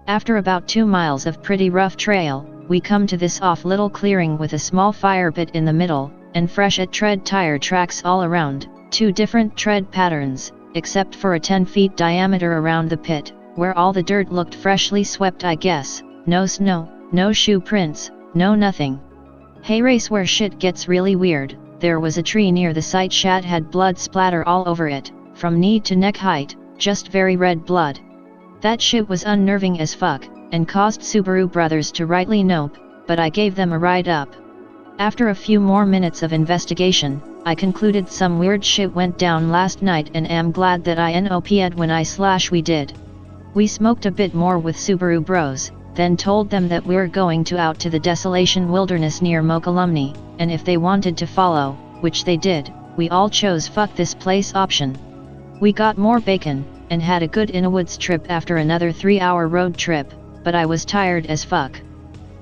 Speaker 4: After about 2 miles of pretty rough trail, we come to this off little clearing with a small fire pit in the middle, and fresh at tread tire tracks all around, 2 different tread patterns, except for a 10 feet diameter around the pit, where all the dirt looked freshly swept I guess, no snow, no shoe prints, no nothing. Hey race, where shit gets really weird, there was a tree near the site shat had blood splatter all over it, from knee to neck height, just very red blood. That shit was unnerving as fuck, and caused Subaru brothers to rightly nope, but I gave them a ride up. After a few more minutes of investigation, I concluded some weird shit went down last night and am glad that I nop'd when we did. We smoked a bit more with Subaru bros, then told them that we're going out to the desolation wilderness near Mokalumni, and if they wanted to follow, which they did, we all chose fuck this place option. We got more bacon, and had a good innawoods trip after another 3-hour road trip, but I was tired as fuck.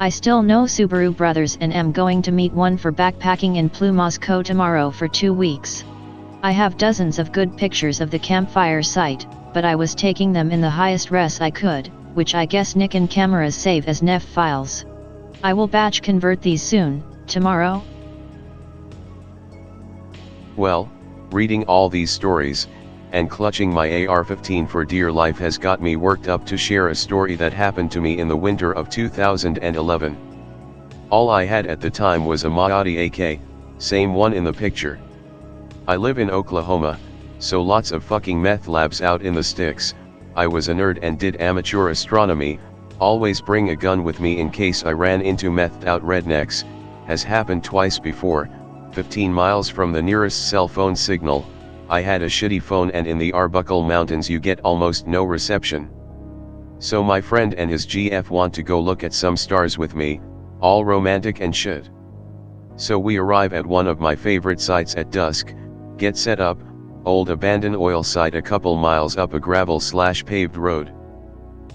Speaker 4: I still know Subaru brothers and am going to meet one for backpacking in Plumasco tomorrow for 2 weeks. I have dozens of good pictures of the campfire site, but I was taking them in the highest res I could, which I guess Nikon cameras save as NEF files. I will batch convert these soon, tomorrow.
Speaker 1: Well, reading all these stories, and clutching my AR-15 for dear life has got me worked up to share a story that happened to me in the winter of 2011. All I had at the time was a Maadi AK, same one in the picture. I live in Oklahoma, so lots of fucking meth labs out in the sticks. I was a nerd and did amateur astronomy, always bring a gun with me in case I ran into methed out rednecks, has happened twice before. 15 miles from the nearest cell phone signal, I had a shitty phone, and in the Arbuckle Mountains you get almost no reception. So my friend and his GF want to go look at some stars with me, all romantic and shit. So we arrive at one of my favorite sites at dusk, get set up, old abandoned oil site a couple miles up a gravel/paved road.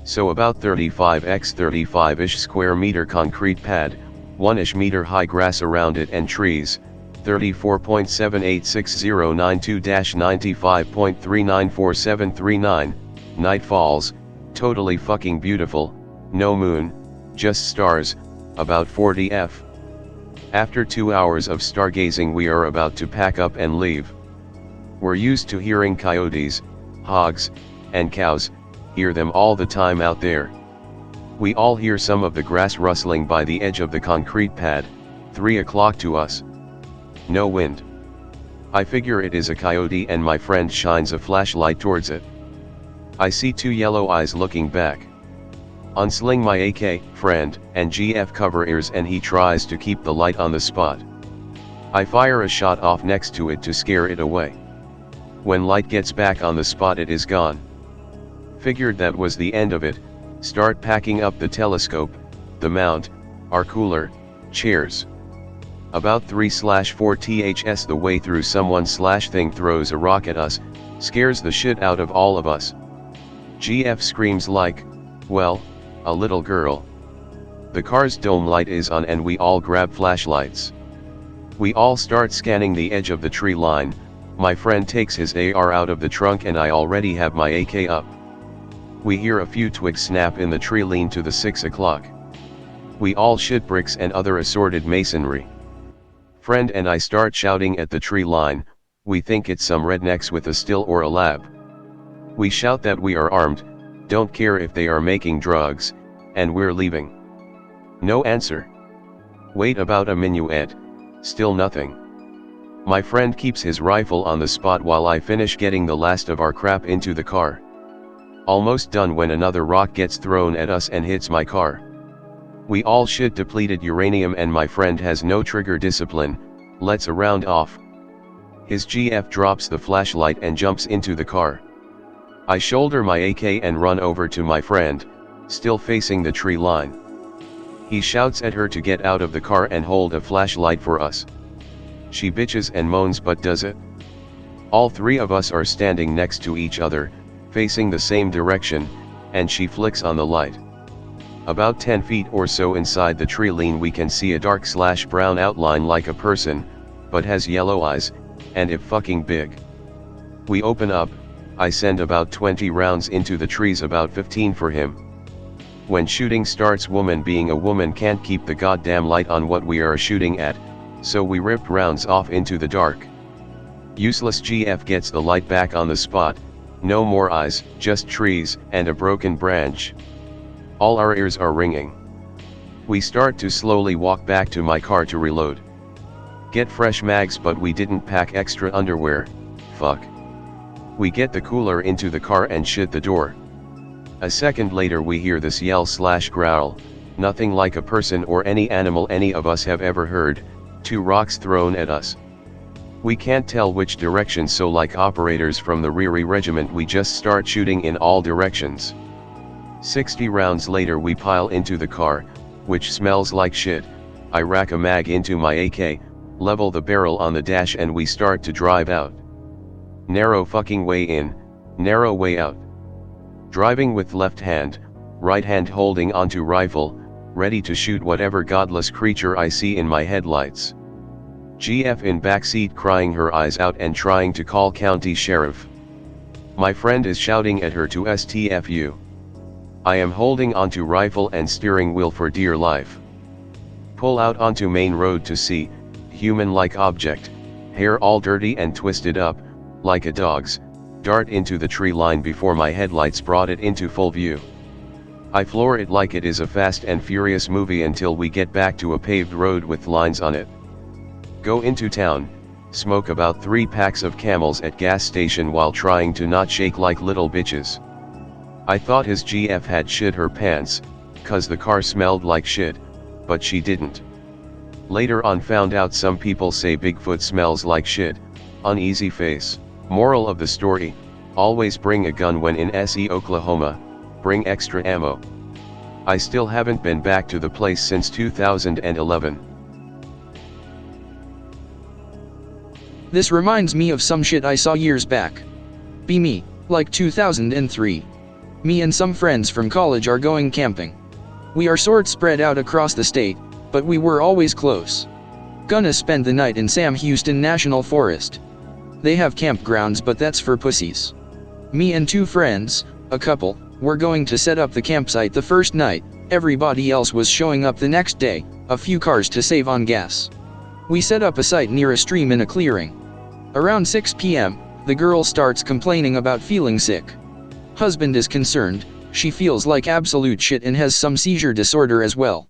Speaker 1: So about 35x 35-ish square meter concrete pad, 1-ish meter high grass around it and trees, 34.786092-95.394739, night falls, totally fucking beautiful, no moon, just stars, about 40 F. After 2 hours of stargazing we are about to pack up and leave. We're used to hearing coyotes, hogs, and cows, hear them all the time out there. We all hear some of the grass rustling by the edge of the concrete pad, 3 o'clock to us. No wind. I figure it is a coyote and my friend shines a flashlight towards it. I see 2 yellow eyes looking back. Unsling my AK, friend, and GF cover ears and he tries to keep the light on the spot. I fire a shot off next to it to scare it away. When light gets back on the spot it is gone. Figured that was the end of it, start packing up the telescope, the mount, our cooler, chairs. About 3/4 ths the way through someone/thing throws a rock at us, scares the shit out of all of us. GF screams like, well, a little girl. The car's dome light is on and we all grab flashlights. We all start scanning the edge of the tree line. My friend takes his AR out of the trunk and I already have my AK up. We hear a few twigs snap in the tree lean to the 6 o'clock. We all shit bricks and other assorted masonry. Friend and I start shouting at the tree line, we think it's some rednecks with a still or a lab. We shout that we are armed, don't care if they are making drugs, and we're leaving. No answer. Wait about a minuet, still nothing. My friend keeps his rifle on the spot while I finish getting the last of our crap into the car. Almost done when another rock gets thrown at us and hits my car. We all shit depleted uranium and my friend has no trigger discipline, lets a round off. His GF drops the flashlight and jumps into the car. I shoulder my AK and run over to my friend, still facing the tree line. He shouts at her to get out of the car and hold a flashlight for us. She bitches and moans but does it. All 3 of us are standing next to each other, facing the same direction, and she flicks on the light. About 10 feet or so inside the tree lean we can see a dark/brown outline like a person, but has yellow eyes, and if fucking big. We open up, I send about 20 rounds into the trees, about 15 for him. When shooting starts, woman being a woman can't keep the goddamn light on what we are shooting at, so we ripped rounds off into the dark. Useless GF gets the light back on the spot, no more eyes, just trees, and a broken branch. All our ears are ringing. We start to slowly walk back to my car to reload. Get fresh mags, but we didn't pack extra underwear, fuck. We get the cooler into the car and shut the door. A second later we hear this yell/growl, nothing like a person or any animal any of us have ever heard, 2 rocks thrown at us. We can't tell which direction, so like operators from the Riri regiment we just start shooting in all directions. 60 rounds later we pile into the car, which smells like shit. I rack a mag into my AK, level the barrel on the dash, and we start to drive out. Narrow fucking way in, narrow way out. Driving with left hand, right hand holding onto rifle, ready to shoot whatever godless creature I see in my headlights. GF in backseat crying her eyes out and trying to call county sheriff. My friend is shouting at her to STFU. I am holding onto rifle and steering wheel for dear life. Pull out onto main road to see, human-like object, hair all dirty and twisted up, like a dog's, dart into the tree line before my headlights brought it into full view. I floor it like it is a Fast and Furious movie until we get back to a paved road with lines on it. Go into town, smoke about 3 packs of Camels at gas station while trying to not shake like little bitches. I thought his GF had shit her pants, cause the car smelled like shit, but she didn't. Later on found out some people say Bigfoot smells like shit, uneasy face. Moral of the story, always bring a gun when in SE Oklahoma, bring extra ammo. I still haven't been back to the place since 2011.
Speaker 2: This reminds me of some shit I saw years back. Be me, like 2003. Me and some friends from college are going camping. We are sort spread out across the state, but we were always close. Gonna spend the night in Sam Houston National Forest. They have campgrounds, but that's for pussies. Me and 2 friends, a couple, were going to set up the campsite the first night. Everybody else was showing up the next day, a few cars to save on gas. We set up a site near a stream in a clearing. Around 6 p.m., the girl starts complaining about feeling sick. Husband is concerned, she feels like absolute shit and has some seizure disorder as well.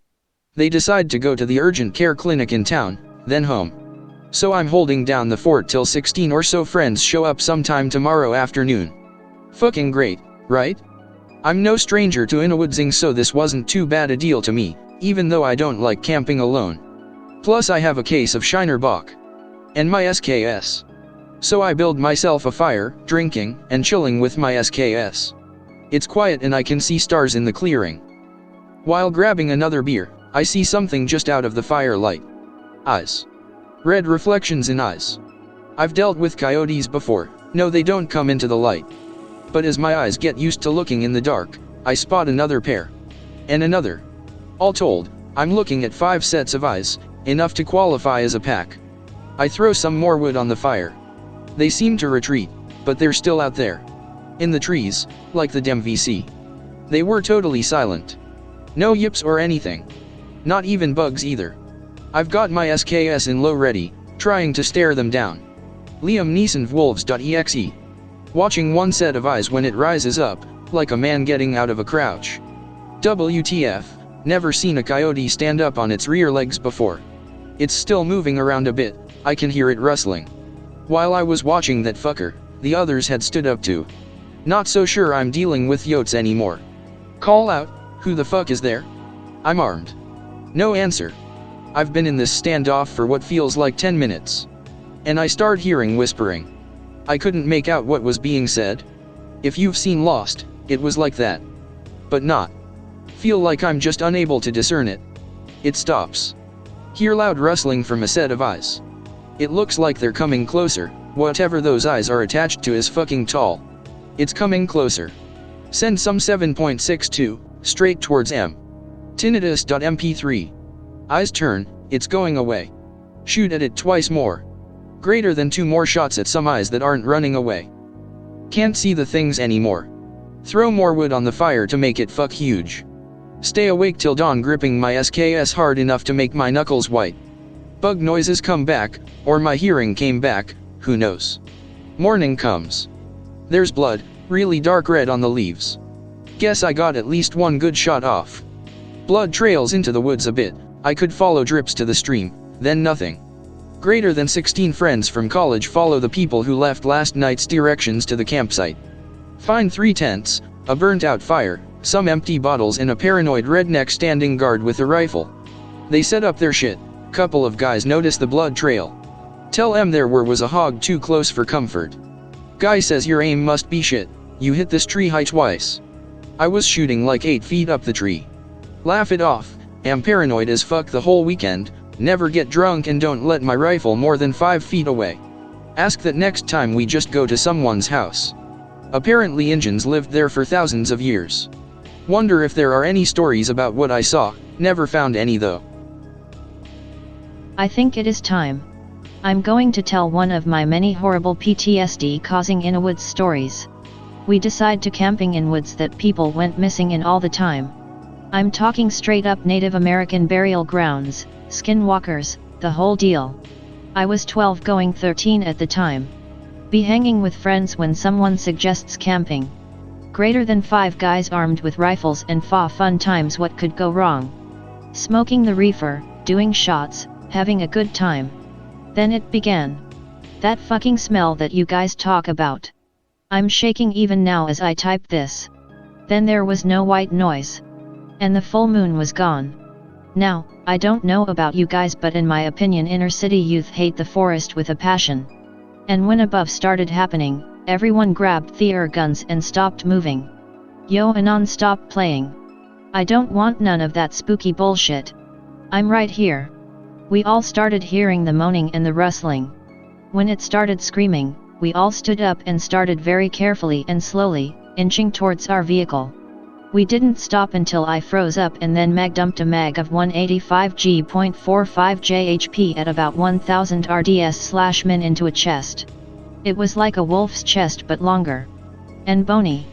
Speaker 2: They decide to go to the urgent care clinic in town, then home. So I'm holding down the fort till 16 or so friends show up sometime tomorrow afternoon. Fucking great, right? I'm no stranger to innawoodsing, so this wasn't too bad a deal to me, even though I don't like camping alone. Plus I have a case of Shiner Bock. And my SKS. So I build myself a fire, drinking, and chilling with my SKS. It's quiet and I can see stars in the clearing. While grabbing another beer, I see something just out of the firelight. Eyes. Red reflections in eyes. I've dealt with coyotes before, no they don't come into the light. But as my eyes get used to looking in the dark, I spot another pair. And another. All told, I'm looking at 5 sets of eyes, enough to qualify as a pack. I throw some more wood on the fire. They seem to retreat, but they're still out there. In the trees, like the DMVC. They were totally silent. No yips or anything. Not even bugs either. I've got my SKS in low ready, trying to stare them down. Liam Neeson Wolves.exe. Watching one set of eyes when it rises up, like a man getting out of a crouch. WTF, never seen a coyote stand up on its rear legs before. It's still moving around a bit, I can hear it rustling. While I was watching that fucker, the others had stood up too. Not so sure I'm dealing with yotes anymore. Call out, who the fuck is there? I'm armed. No answer. I've been in this standoff for what feels like 10 minutes. And I start hearing whispering. I couldn't make out what was being said. If you've seen Lost, it was like that. But not. Feel like I'm just unable to discern it. It stops. Hear loud rustling from a set of eyes. It looks like they're coming closer, whatever those eyes are attached to is fucking tall. It's coming closer. Send some 7.62, straight towards M. Tinnitus.mp3. Eyes turn, it's going away. Shoot at it twice more. Greater than 2 more shots at some eyes that aren't running away. Can't see the things anymore. Throw more wood on the fire to make it fuck huge. Stay awake till dawn, gripping my SKS hard enough to make my knuckles white. Bug noises come back, or my hearing came back, who knows. Morning comes. There's blood, really dark red on the leaves. Guess I got at least one good shot off. Blood trails into the woods a bit, I could follow drips to the stream, then nothing. Greater than 16 friends from college follow the people who left last night's directions to the campsite. Find 3 tents, a burnt-out fire, some empty bottles and a paranoid redneck standing guard with a rifle. They set up their shit. Couple of guys notice the blood trail. Tell them there was a hog too close for comfort. Guy says your aim must be shit, you hit this tree high twice. I was shooting like 8 feet up the tree. Laugh it off, am paranoid as fuck the whole weekend, never get drunk and don't let my rifle more than 5 feet away. Ask that next time we just go to someone's house. Apparently Indians lived there for thousands of years. Wonder if there are any stories about what I saw, never found any though.
Speaker 4: I think it is time. I'm going to tell one of my many horrible PTSD causing in a woods stories. We decide to camping in woods that people went missing in all the time. I'm talking straight up Native American burial grounds, skinwalkers, the whole deal. I was 12 going 13 at the time. Be hanging with friends when someone suggests camping. Greater than 5 guys armed with rifles and fun times, what could go wrong? Smoking the reefer, doing shots, having a good time. Then it began. That fucking smell that you guys talk about. I'm shaking even now as I type this. Then there was no white noise. And the full moon was gone. Now, I don't know about you guys, but in my opinion inner city youth hate the forest with a passion. And when above started happening, everyone grabbed their guns and stopped moving. Yo, anons, stop playing. I don't want none of that spooky bullshit. I'm right here. We all started hearing the moaning and the rustling. When it started screaming, we all stood up and started very carefully and slowly, inching towards our vehicle. We didn't stop until I froze up and then dumped a mag of 185G.45 JHP at about 1000 RDS/min into a chest. It was like a wolf's chest but longer. And bony.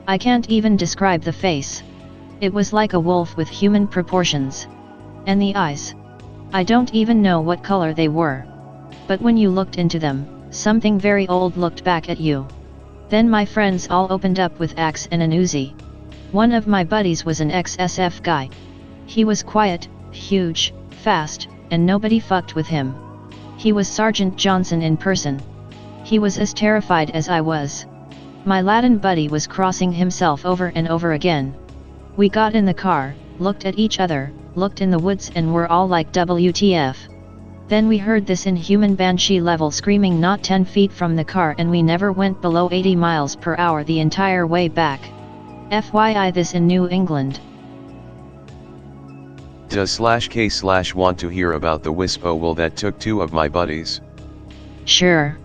Speaker 4: I can't even describe the face. It was like a wolf with human proportions. And the eyes. I don't even know what color they were. But when you looked into them, something very old looked back at you. Then my friends all opened up with axe and an Uzi. One of my buddies was an ex-SF guy. He was quiet, huge, fast, and nobody fucked with him. He was Sergeant Johnson in person. He was as terrified as I was. My Latin buddy was crossing himself over and over again. We got in the car, looked at each other, looked in the woods and were all like WTF. Then we heard this inhuman banshee level screaming not 10 feet from the car and we never went below 80 miles per hour the entire way back. FYI, this in New England.
Speaker 1: Does/K/want to hear about the wisp-o will that took 2 of my buddies?
Speaker 4: Sure.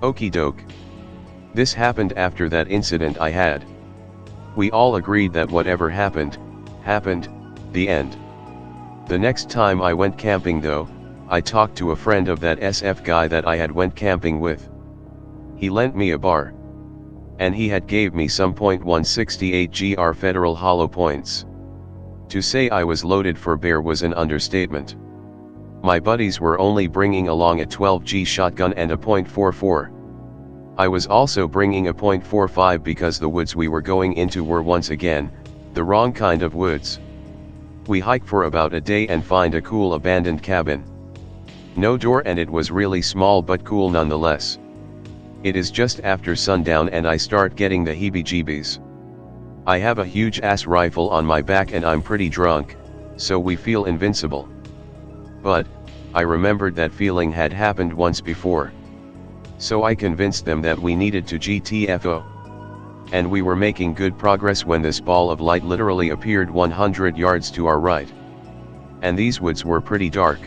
Speaker 1: Okie doke. This happened after that incident I had. We all agreed that whatever happened, happened, the end. The next time I went camping though, I talked to a friend of that SF guy that I had went camping with. He lent me a bar. And he had gave me some .168 GR federal hollow points. To say I was loaded for bear was an understatement. My buddies were only bringing along a 12G shotgun and a .44. I was also bringing a .45 because the woods we were going into were once again, the wrong kind of woods. We hike for about a day and find a cool abandoned cabin. No door and it was really small but cool nonetheless. It is just after sundown and I start getting the heebie-jeebies. I have a huge ass rifle on my back and I'm pretty drunk, so we feel invincible. But, I remembered that feeling had happened once before. So I convinced them that we needed to GTFO. And we were making good progress when this ball of light literally appeared 100 yards to our right. And these woods were pretty dark.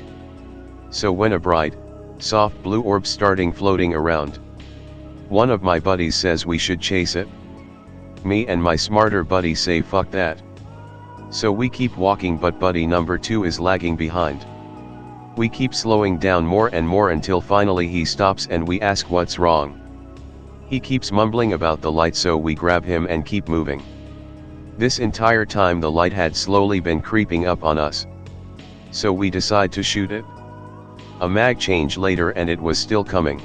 Speaker 1: So when a bright, soft blue orb starting floating around. One of my buddies says we should chase it. Me and my smarter buddy say fuck that. So we keep walking but buddy number 2 is lagging behind. We keep slowing down more and more until finally he stops and we ask what's wrong. He keeps mumbling about the light so we grab him and keep moving. This entire time the light had slowly been creeping up on us. So we decide to shoot it. A mag change later and it was still coming.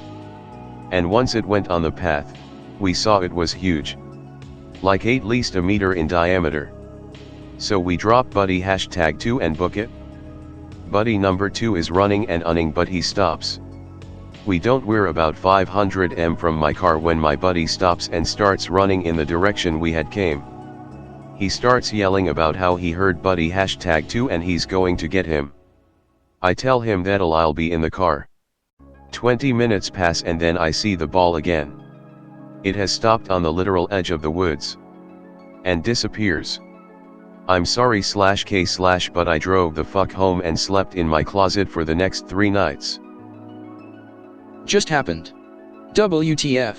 Speaker 1: And once it went on the path, we saw it was huge. Like at least a meter in diameter. So we drop buddy #2 and book it. Buddy number 2 is running and unning, but he stops. We're about 500 m from my car when my buddy stops and starts running in the direction we had came. He starts yelling about how he heard buddy #2 and he's going to get him. I tell him that I'll be in the car. 20 minutes pass and then I see the ball again. It has stopped on the literal edge of the woods. And disappears. I'm sorry /k/ but I drove the fuck home and slept in my closet for the next 3 nights.
Speaker 2: Just happened. WTF.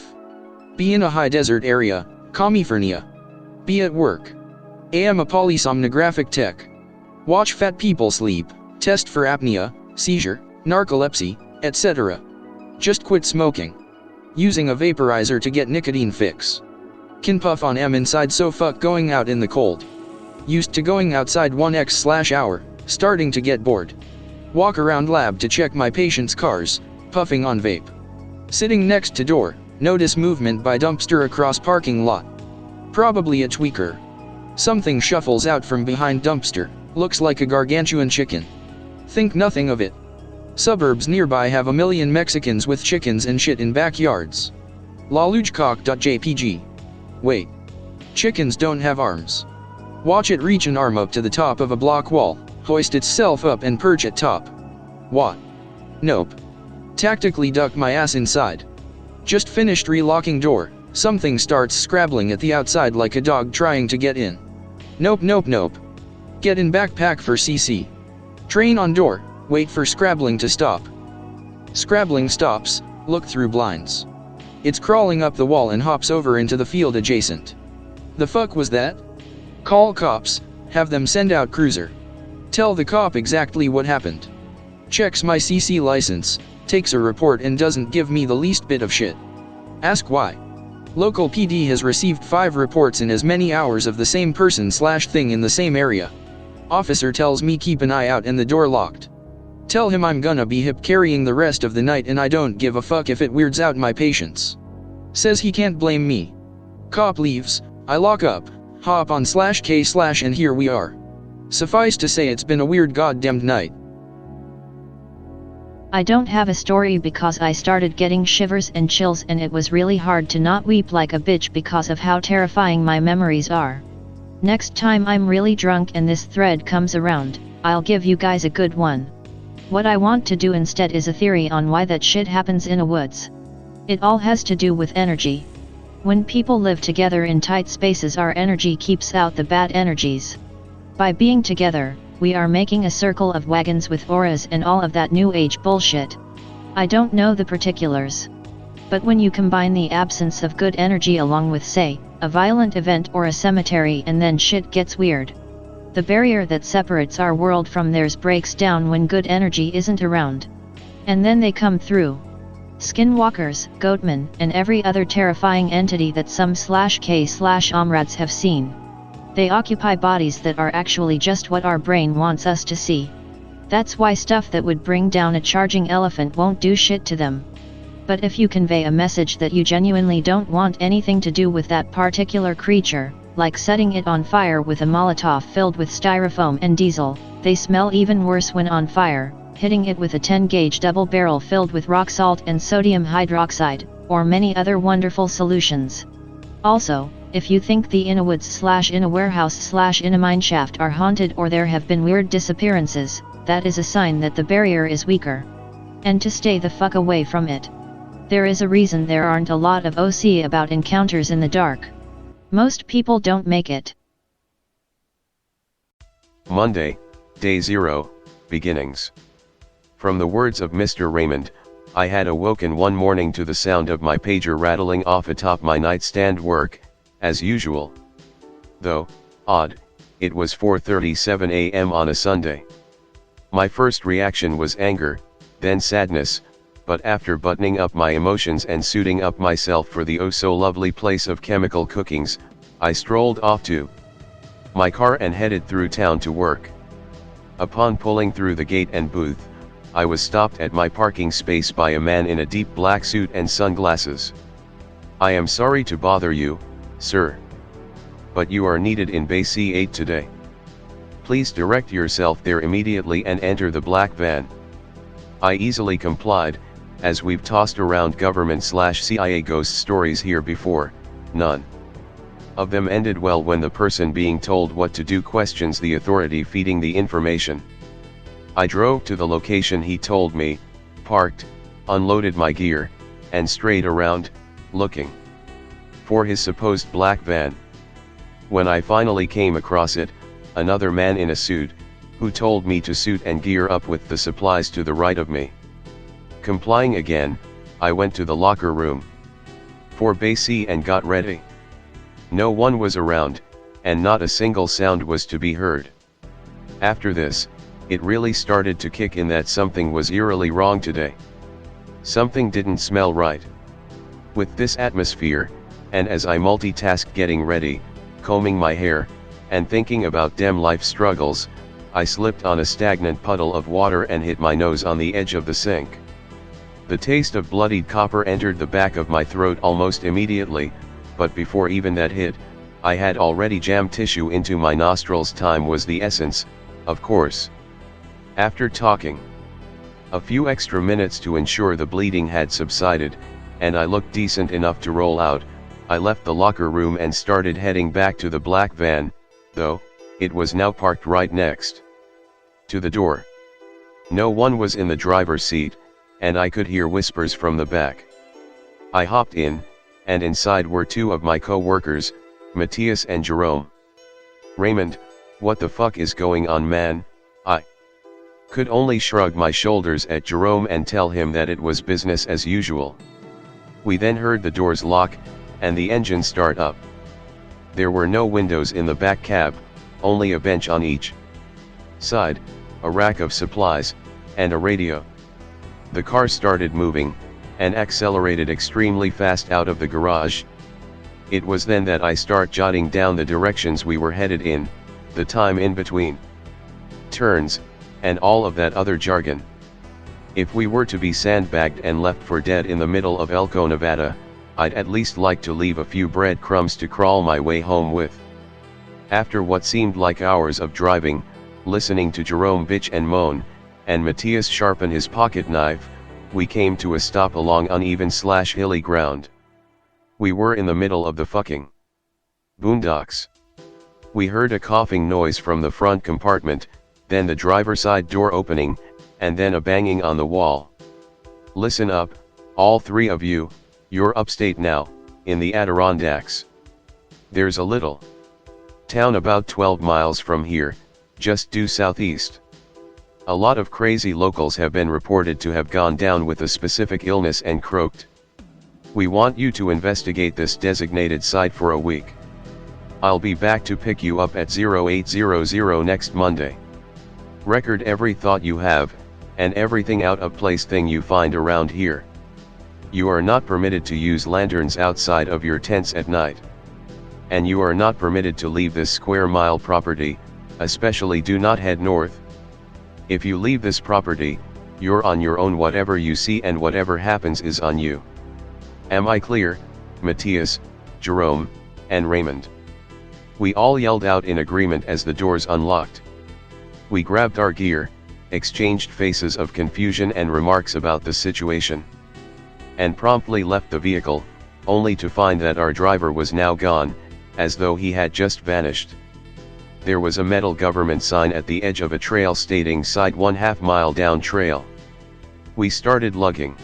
Speaker 2: Be in a high desert area, California. Be at work. Am a polysomnographic tech. Watch fat people sleep, test for apnea, seizure, narcolepsy, etc. Just quit smoking. Using a vaporizer to get nicotine fix. Can puff on am inside, so fuck going out in the cold. Used to going outside 1x/hour, starting to get bored. Walk around lab to check my patient's cars, puffing on vape. Sitting next to door, notice movement by dumpster across parking lot. Probably a tweaker. Something shuffles out from behind dumpster, looks like a gargantuan chicken. Think nothing of it. Suburbs nearby have a million Mexicans with chickens and shit in backyards. Lalujcock.jpg. Wait. Chickens don't have arms. Watch it reach an arm up to the top of a block wall, hoist itself up and perch at top. What? Nope. Tactically duck my ass inside. Just finished relocking door, something starts scrabbling at the outside like a dog trying to get in. Nope. Get in backpack for CC. Train on door, wait for scrabbling to stop. Scrabbling stops, look through blinds. It's crawling up the wall and hops over into the field adjacent. The fuck was that? Call cops, have them send out cruiser. Tell the cop exactly what happened. Checks my CC license, takes a report and doesn't give me the least bit of shit. Ask why. Local PD has received 5 reports in as many hours of the same person/thing in the same area. Officer tells me keep an eye out and the door locked. Tell him I'm gonna be hip carrying the rest of the night and I don't give a fuck if it weirds out my patients. Says he can't blame me. Cop leaves, I lock up, hop on /k/ and here we are. Suffice to say it's been a weird goddamned night.
Speaker 4: I don't have a story because I started getting shivers and chills and it was really hard to not weep like a bitch because of how terrifying my memories are. Next time I'm really drunk and this thread comes around, I'll give you guys a good one. What I want to do instead is a theory on why that shit happens in a woods. It all has to do with energy. When people live together in tight spaces, our energy keeps out the bad energies. By being together, we are making a circle of wagons with auras and all of that new age bullshit. I don't know the particulars. But when you combine the absence of good energy along with, say, a violent event or a cemetery, and then shit gets weird. The barrier that separates our world from theirs breaks down when good energy isn't around. And then they come through. Skinwalkers, Goatman, and every other terrifying entity that some /k/omrads have seen. They occupy bodies that are actually just what our brain wants us to see. That's why stuff that would bring down a charging elephant won't do shit to them. But if you convey a message that you genuinely don't want anything to do with that particular creature, like setting it on fire with a Molotov filled with styrofoam and diesel, they smell even worse when on fire, hitting it with a 10-gauge double barrel filled with rock salt and sodium hydroxide, or many other wonderful solutions. Also, if you think the inna woods /inna warehouse /inna mineshaft are haunted or there have been weird disappearances, that is a sign that the barrier is weaker. And to stay the fuck away from it. There is a reason there aren't a lot of OC about encounters in the dark. Most people don't make it.
Speaker 1: Monday, Day 0, Beginnings. From the words of Mr. Raymond, I had awoken one morning to the sound of my pager rattling off atop my nightstand work, as usual. Though, odd, it was 4:37 a.m. on a Sunday. My first reaction was anger, then sadness, but after buttoning up my emotions and suiting up myself for the oh-so-lovely place of chemical cookings, I strolled off to my car and headed through town to work. Upon pulling through the gate and booth, I was stopped at my parking space by a man in a deep black suit and sunglasses. "I am sorry to bother you, sir. But you are needed in Bay C8 today. Please direct yourself there immediately and enter the black van. I easily complied, as we've tossed around government/CIA ghost stories here before. None of them ended well when the person being told what to do questions the authority feeding the information. I drove to the location he told me, parked, unloaded my gear, and strayed around, looking for his supposed black van. When I finally came across it, another man in a suit, who told me to suit and gear up with the supplies to the right of me. Complying again, I went to the locker room for base and got ready. No one was around, and not a single sound was to be heard. After this, it really started to kick in that something was eerily wrong today. Something didn't smell right. With this atmosphere, and as I multitasked getting ready, combing my hair, and thinking about dem life struggles, I slipped on a stagnant puddle of water and hit my nose on the edge of the sink. The taste of bloodied copper entered the back of my throat almost immediately, but before even that hit, I had already jammed tissue into my nostrils. Time was the essence, of course. After talking a few extra minutes to ensure the bleeding had subsided, and I looked decent enough to roll out, I left the locker room and started heading back to the black van, though it was now parked right next to the door. No one was in the driver's seat, and I could hear whispers from the back. I hopped in, and inside were two of my co-workers, Matthias and Jerome. "Raymond, what the fuck is going on, man?" I could only shrug my shoulders at Jerome and tell him that it was business as usual. We then heard the doors lock, and the engine start up. There were no windows in the back cab, only a bench on each side, a rack of supplies, and a radio. The car started moving, and accelerated extremely fast out of the garage. It was then that I start jotting down the directions we were headed in, the time in between turns, and all of that other jargon. If we were to be sandbagged and left for dead in the middle of Elko, Nevada, I'd at least like to leave a few breadcrumbs to crawl my way home with. After what seemed like hours of driving, listening to Jerome bitch and moan, and Matthias sharpen his pocket knife, we came to a stop along uneven/hilly ground. We were in the middle of the fucking boondocks. We heard a coughing noise from the front compartment, then the driver's side door opening, and then a banging on the wall. "Listen up, all three of you, you're upstate now, in the Adirondacks. There's a little town about 12 miles from here, just due southeast. A lot of crazy locals have been reported to have gone down with a specific illness and croaked. We want you to investigate this designated site for a week. I'll be back to pick you up at 0800 next Monday. Record every thought you have, and everything out of place thing you find around here. You are not permitted to use lanterns outside of your tents at night. And you are not permitted to leave this square mile property, especially do not head north. If you leave this property, you're on your own. Whatever you see and whatever happens is on you. Am I clear, Matthias, Jerome, and Raymond?" We all yelled out in agreement as the doors unlocked. We grabbed our gear, exchanged faces of confusion and remarks about the situation, and promptly left the vehicle, only to find that our driver was now gone, as though he had just vanished. There was a metal government sign at the edge of a trail stating side 1/2 mile down trail. We started lugging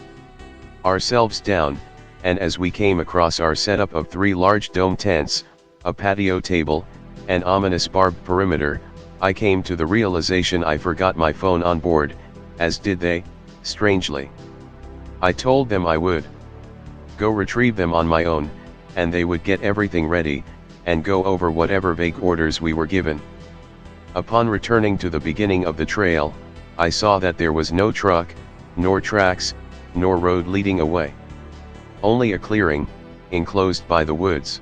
Speaker 1: ourselves down, and as we came across our setup of 3 large dome tents, a patio table, and ominous barbed perimeter, I came to the realization I forgot my phone on board, as did they, strangely. I told them I would go retrieve them on my own, and they would get everything ready, and go over whatever vague orders we were given. Upon returning to the beginning of the trail, I saw that there was no truck, nor tracks, nor road leading away. Only a clearing, enclosed by the woods.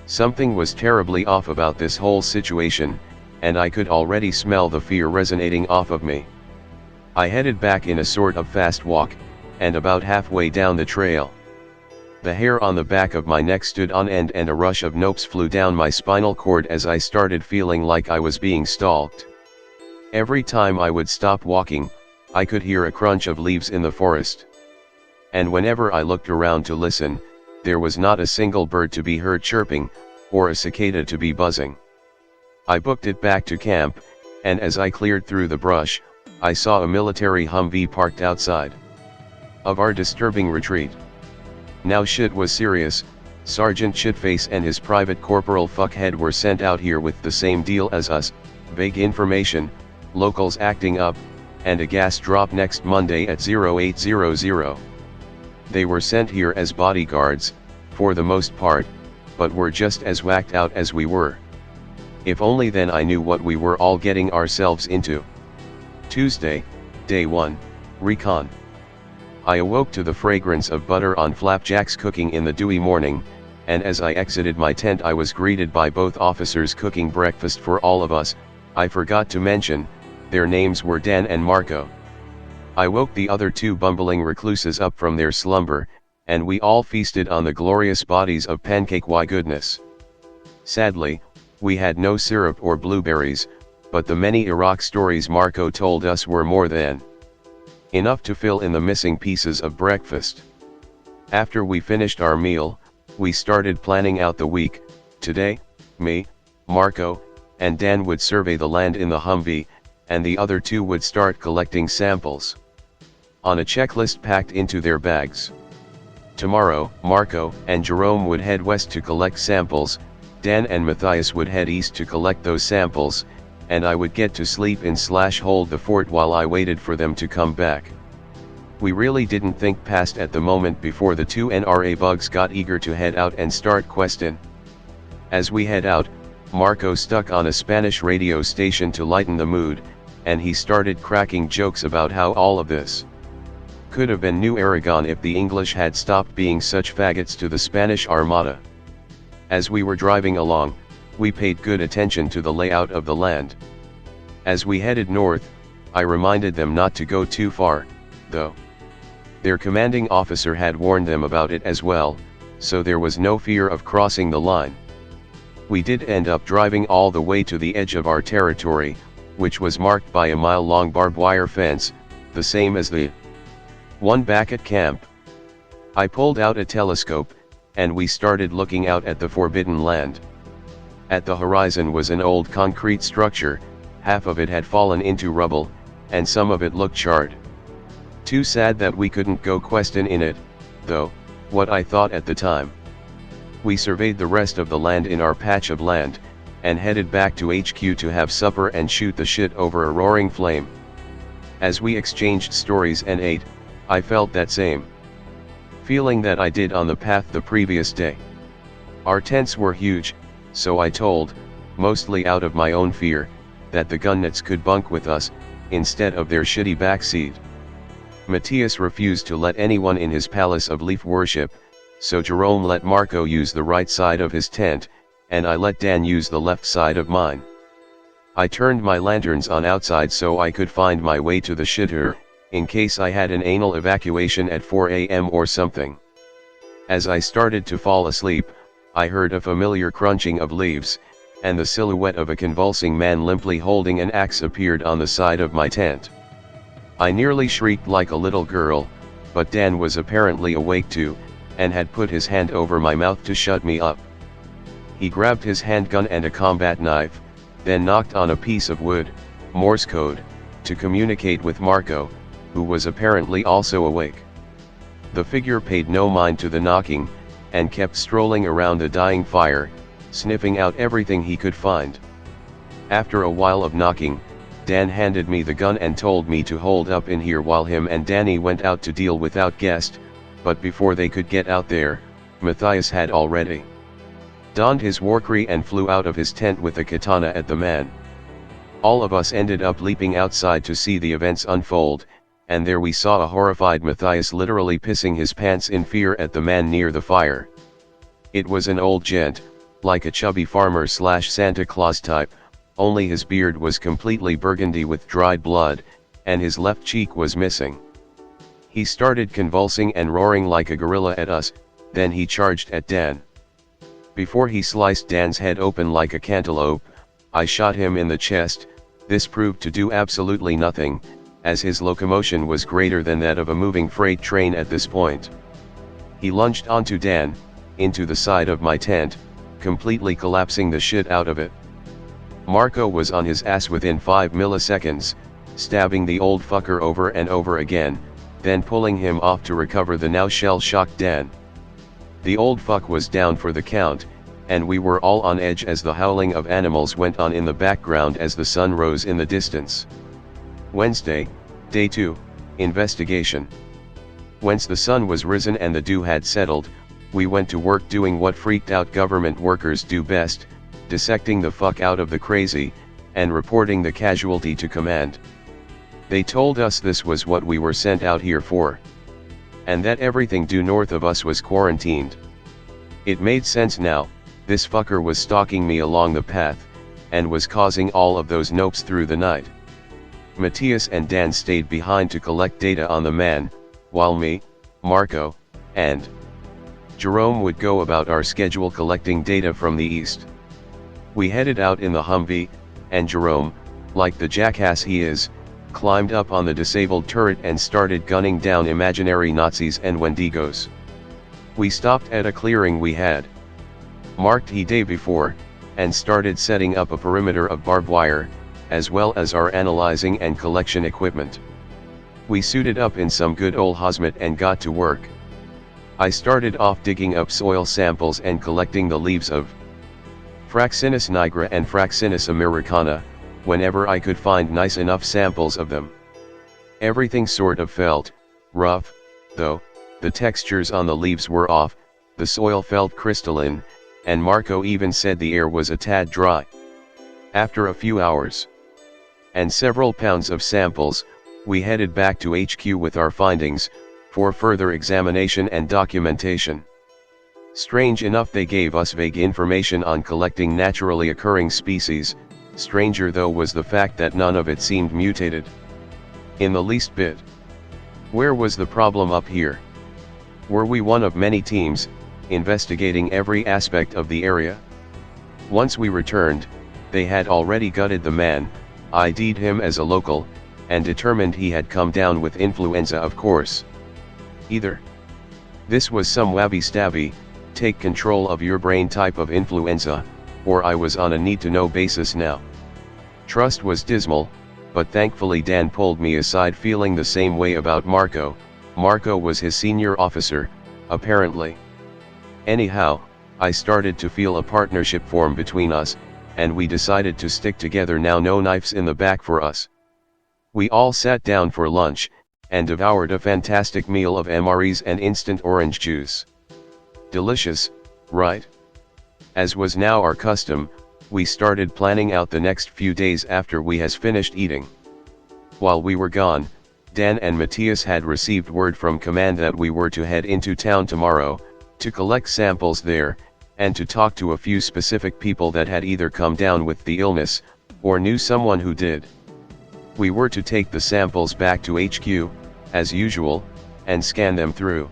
Speaker 1: Something was terribly off about this whole situation, and I could already smell the fear resonating off of me. I headed back in a sort of fast walk, and about halfway down the trail, The hair on the back of my neck stood on end and a rush of nopes flew down my spinal cord as I started feeling like I was being stalked. Every time I would stop walking, I could hear a crunch of leaves in the forest. And whenever I looked around to listen, there was not a single bird to be heard chirping, or a cicada to be buzzing. I booked it back to camp, and as I cleared through the brush, I saw a military Humvee parked outside of our disturbing retreat. Now shit was serious. Sergeant Shitface and his private corporal fuckhead were sent out here with the same deal as us, vague information, locals acting up, and a gas drop next Monday at 0800. They were sent here as bodyguards, for the most part, but were just as whacked out as we were. If only then I knew what we were all getting ourselves into. Tuesday, Day 1, Recon. I awoke to the fragrance of butter on flapjacks cooking in the dewy morning, and as I exited my tent I was greeted by both officers cooking breakfast for all of us. I forgot to mention, their names were Dan and Marco. I woke the other two bumbling recluses up from their slumber, and we all feasted on the glorious bodies of pancake. Why goodness. Sadly, we had no syrup or blueberries, but the many Iraq stories Marco told us were more than enough to fill in the missing pieces of breakfast. After we finished our meal, we started planning out the week. Today, me, Marco, and Dan would survey the land in the Humvee, and the other two would start collecting samples on a checklist packed into their bags. Tomorrow, Marco and Jerome would head west to collect samples, Dan and Matthias would head east to collect those samples, and I would get to sleep in / hold the fort while I waited for them to come back. We really didn't think past at the moment before the two NRA bugs got eager to head out and start questing. As we head out, Marco stuck on a Spanish radio station to lighten the mood, and he started cracking jokes about how all of this could have been New Aragon if the English had stopped being such faggots to the Spanish Armada. As we were driving along, we paid good attention to the layout of the land. As we headed north, I reminded them not to go too far, though. Their commanding officer had warned them about it as well, so there was no fear of crossing the line. We did end up driving all the way to the edge of our territory, which was marked by a mile-long barbed wire fence, the same as the one back at camp. I pulled out a telescope, and we started looking out at the forbidden land. At the horizon was an old concrete structure, half of it had fallen into rubble, and some of it looked charred. Too sad that we couldn't go questing in it, though, what I thought at the time. We surveyed the rest of the land in our patch of land, and headed back to HQ to have supper and shoot the shit over a roaring flame. As we exchanged stories and ate, I felt that same feeling that I did on the path the previous day. Our tents were huge, so I told, mostly out of my own fear, that the gunnuts could bunk with us, instead of their shitty backseat. Matthias refused to let anyone in his palace of leaf worship, so Jerome let Marco use the right side of his tent, and I let Dan use the left side of mine. I turned my lanterns on outside so I could find my way to the shitter, in case I had an anal evacuation at 4 AM or something. As I started to fall asleep, I heard a familiar crunching of leaves, and the silhouette of a convulsing man limply holding an axe appeared on the side of my tent. I nearly shrieked like a little girl, but Dan was apparently awake too, and had put his hand over my mouth to shut me up. He grabbed his handgun and a combat knife, then knocked on a piece of wood, Morse code, to communicate with Marco, who was apparently also awake. The figure paid no mind to the knocking, and kept strolling around the dying fire, sniffing out everything he could find. After a while of knocking, Dan handed me the gun and told me to hold up in here while him and Danny went out to deal without guest, but before they could get out there, Matthias had already donned his warkree and flew out of his tent with a katana at the man. All of us ended up leaping outside to see the events unfold, and there we saw a horrified Matthias literally pissing his pants in fear at the man near the fire. It was an old gent, like a chubby farmer / Santa Claus type, only his beard was completely burgundy with dried blood, and his left cheek was missing. He started convulsing and roaring like a gorilla at us, then he charged at Dan. Before he sliced Dan's head open like a cantaloupe, I shot him in the chest. This proved to do absolutely nothing, as his locomotion was greater than that of a moving freight train at this point. He lunged onto Dan, into the side of my tent, completely collapsing the shit out of it. Marco was on his ass within 5 milliseconds, stabbing the old fucker over and over again, then pulling him off to recover the now shell-shocked Dan. The old fuck was down for the count, and we were all on edge as the howling of animals went on in the background as the sun rose in the distance. Wednesday, Day 2, Investigation. Once the sun was risen and the dew had settled, we went to work doing what freaked out government workers do best, dissecting the fuck out of the crazy, and reporting the casualty to command. They told us this was what we were sent out here for. And that everything due north of us was quarantined. It made sense now. This fucker was stalking me along the path, and was causing all of those nopes through the night. Matthias and Dan stayed behind to collect data on the man, while me, Marco, and Jerome would go about our schedule collecting data from the east. We headed out in the Humvee, and Jerome, like the jackass he is, climbed up on the disabled turret and started gunning down imaginary Nazis and Wendigos. We stopped at a clearing we had marked the day before, and started setting up a perimeter of barbed wire, as well as our analyzing and collection equipment. We suited up in some good old hazmat and got to work. I started off digging up soil samples and collecting the leaves of Fraxinus nigra and Fraxinus americana, whenever I could find nice enough samples of them. Everything sort of felt rough, though. The textures on the leaves were off, the soil felt crystalline, and Marco even said the air was a tad dry. After a few hours and several pounds of samples, we headed back to HQ with our findings, for further examination and documentation. Strange enough, they gave us vague information on collecting naturally occurring species. Stranger though was the fact that none of it seemed mutated in the least bit. Where was the problem up here? Were we one of many teams, investigating every aspect of the area? Once we returned, they had already gutted the man, ID'd him as a local, and determined he had come down with influenza, of course. Either this was some wabby-stabby, take control of your brain type of influenza, or I was on a need-to-know basis now. Trust was dismal, but thankfully Dan pulled me aside feeling the same way about Marco. Marco was his senior officer, apparently. Anyhow, I started to feel a partnership form between us, and we decided to stick together now, no knives in the back for us. We all sat down for lunch, and devoured a fantastic meal of MREs and instant orange juice. Delicious, right? As was now our custom, we started planning out the next few days after we has finished eating. While we were gone, Dan and Matthias had received word from command that we were to head into town tomorrow, to collect samples there, and to talk to a few specific people that had either come down with the illness, or knew someone who did. We were to take the samples back to HQ, as usual, and scan them through.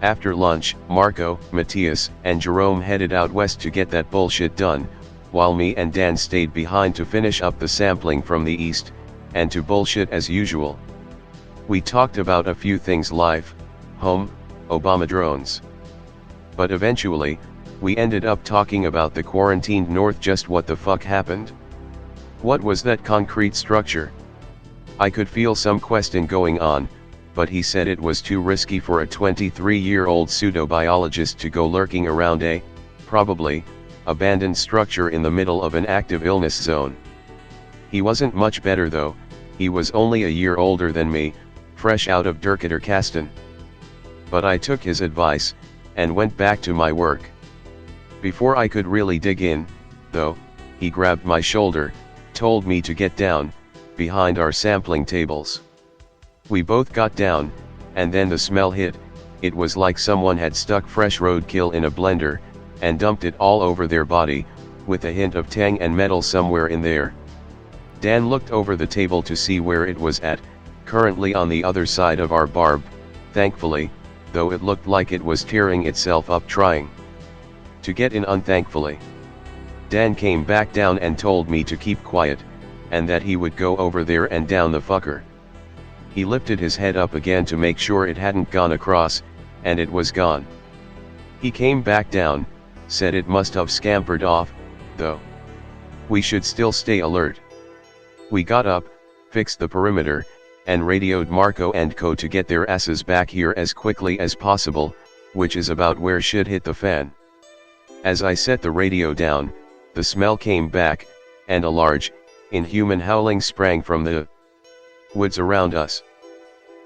Speaker 1: After lunch, Marco, Matthias, and Jerome headed out west to get that bullshit done, while me and Dan stayed behind to finish up the sampling from the east, and to bullshit as usual. We talked about a few things: life, home, Obama drones. But eventually, we ended up talking about the quarantined north. Just what the fuck happened? What was that concrete structure? I could feel some question going on, but he said it was too risky for a 23-year-old pseudobiologist to go lurking around a, probably, abandoned structure in the middle of an active illness zone. He wasn't much better though. He was only a year older than me, fresh out of Derketerkasten. But I took his advice, and went back to my work. Before I could really dig in, though, he grabbed my shoulder, told me to get down, behind our sampling tables. We both got down, and then the smell hit. It was like someone had stuck fresh roadkill in a blender, and dumped it all over their body, with a hint of tang and metal somewhere in there. Dan looked over the table to see where it was at, currently on the other side of our barb. Thankfully, though it looked like it was tearing itself up trying to get in unthankfully. Dan came back down and told me to keep quiet, and that he would go over there and down the fucker. He lifted his head up again to make sure it hadn't gone across, and it was gone. He came back down, said it must have scampered off, though we should still stay alert. We got up, fixed the perimeter, and radioed Marco and Co to get their asses back here as quickly as possible, which is about where shit hit the fan. As I set the radio down, the smell came back, and a large, inhuman howling sprang from the woods around us.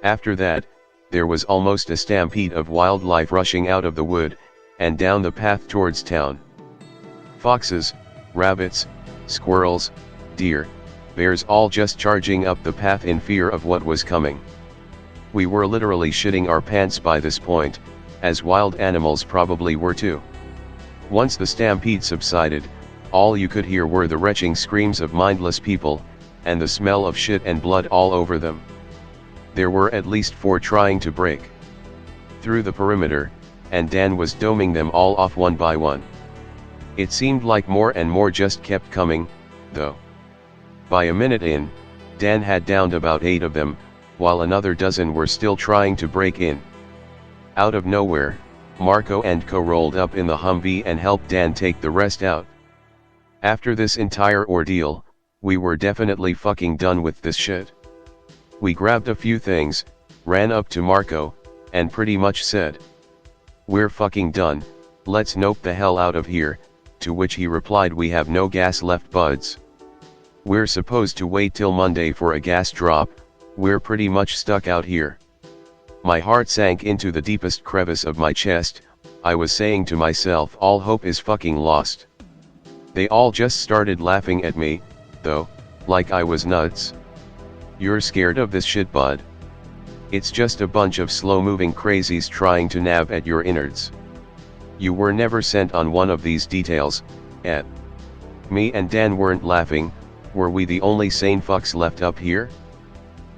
Speaker 1: After that, there was almost a stampede of wildlife rushing out of the wood, and down the path towards town. Foxes, rabbits, squirrels, deer, bears all just charging up the path in fear of what was coming. We were literally shitting our pants by this point, as wild animals probably were too. Once the stampede subsided, all you could hear were the retching screams of mindless people, and the smell of shit and blood all over them. There were at least 4 trying to break through the perimeter, and Dan was doming them all off one by one. It seemed like more and more just kept coming, though. By a minute in, Dan had downed about 8 of them, while another dozen were still trying to break in. Out of nowhere, Marco and Co rolled up in the Humvee and helped Dan take the rest out. After this entire ordeal, we were definitely fucking done with this shit. We grabbed a few things, ran up to Marco, and pretty much said, "We're fucking done, let's nope the hell out of here," to which he replied, "We have no gas left, buds. We're supposed to wait till Monday for a gas drop, we're pretty much stuck out here." My heart sank into the deepest crevice of my chest. I was saying to myself, all hope is fucking lost. They all just started laughing at me, though, like I was nuts. "You're scared of this shit, bud? It's just a bunch of slow-moving crazies trying to nab at your innards. You were never sent on one of these details, eh?" Me and Dan weren't laughing. Were we the only sane fucks left up here?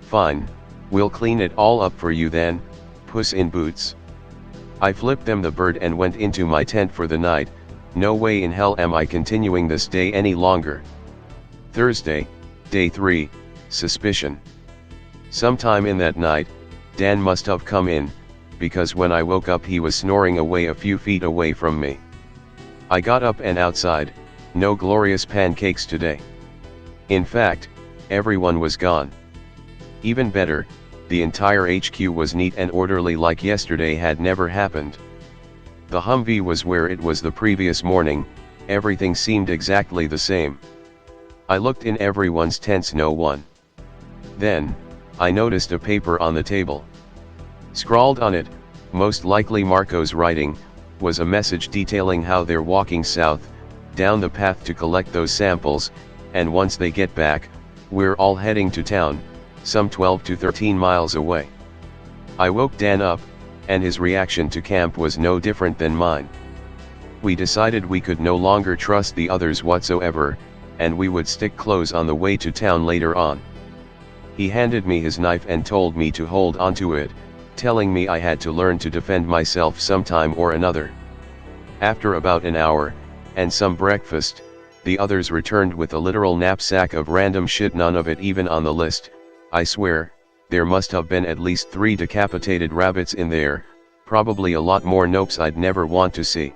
Speaker 1: "Fine, we'll clean it all up for you then, Puss in Boots." I flipped them the bird and went into my tent for the night. No way in hell am I continuing this day any longer. Thursday, day 3, suspicion. Sometime in that night, Dan must have come in, because when I woke up he was snoring away a few feet away from me. I got up and outside. No glorious pancakes today. In fact, everyone was gone. Even better, the entire HQ was neat and orderly like yesterday had never happened. The Humvee was where it was the previous morning, everything seemed exactly the same. I looked in everyone's tents, no one. Then, I noticed a paper on the table. Scrawled on it, most likely Marco's writing, was a message detailing how they're walking south, down the path to collect those samples, and once they get back, we're all heading to town, some 12 to 13 miles away. I woke Dan up, and his reaction to camp was no different than mine. We decided we could no longer trust the others whatsoever, and we would stick close on the way to town later on. He handed me his knife and told me to hold onto it, telling me I had to learn to defend myself sometime or another. After about an hour, and some breakfast, the others returned with a literal knapsack of random shit, none of it even on the list. I swear, there must have been at least 3 decapitated rabbits in there, probably a lot more nopes I'd never want to see.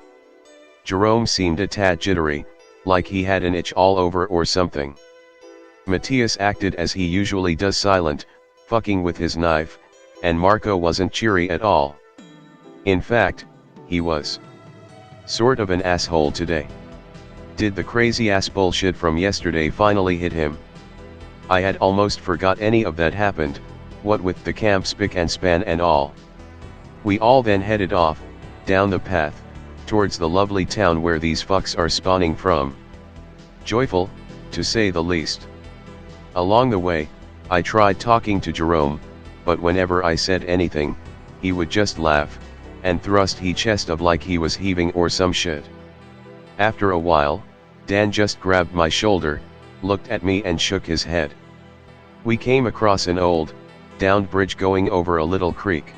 Speaker 1: Jerome seemed a tad jittery, like he had an itch all over or something. Matthias acted as he usually does, silent, fucking with his knife, and Marco wasn't cheery at all. In fact, he was sort of an asshole today. Did the crazy ass bullshit from yesterday finally hit him? I had almost forgot any of that happened, what with the camp spick and span and all. We all then headed off, down the path, towards the lovely town where these fucks are spawning from. Joyful, to say the least. Along the way, I tried talking to Jerome, but whenever I said anything, he would just laugh, and thrust his chest up like he was heaving or some shit. After a while, Dan just grabbed my shoulder, looked at me and shook his head. We came across an old, downed bridge going over a little creek.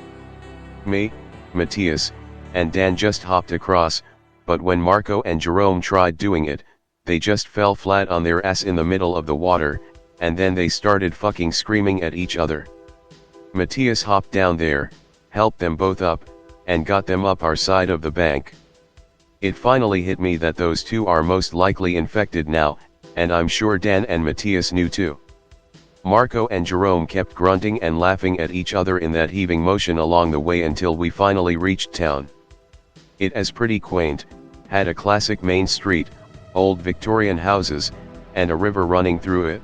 Speaker 1: Me, Matthias, and Dan just hopped across, but when Marco and Jerome tried doing it, they just fell flat on their ass in the middle of the water, and then they started fucking screaming at each other. Matthias hopped down there, helped them both up, and got them up our side of the bank. It finally hit me that those two are most likely infected now, and I'm sure Dan and Matthias knew too. Marco and Jerome kept grunting and laughing at each other in that heaving motion along the way until we finally reached town. It is pretty quaint, had a classic main street, old Victorian houses, and a river running through it.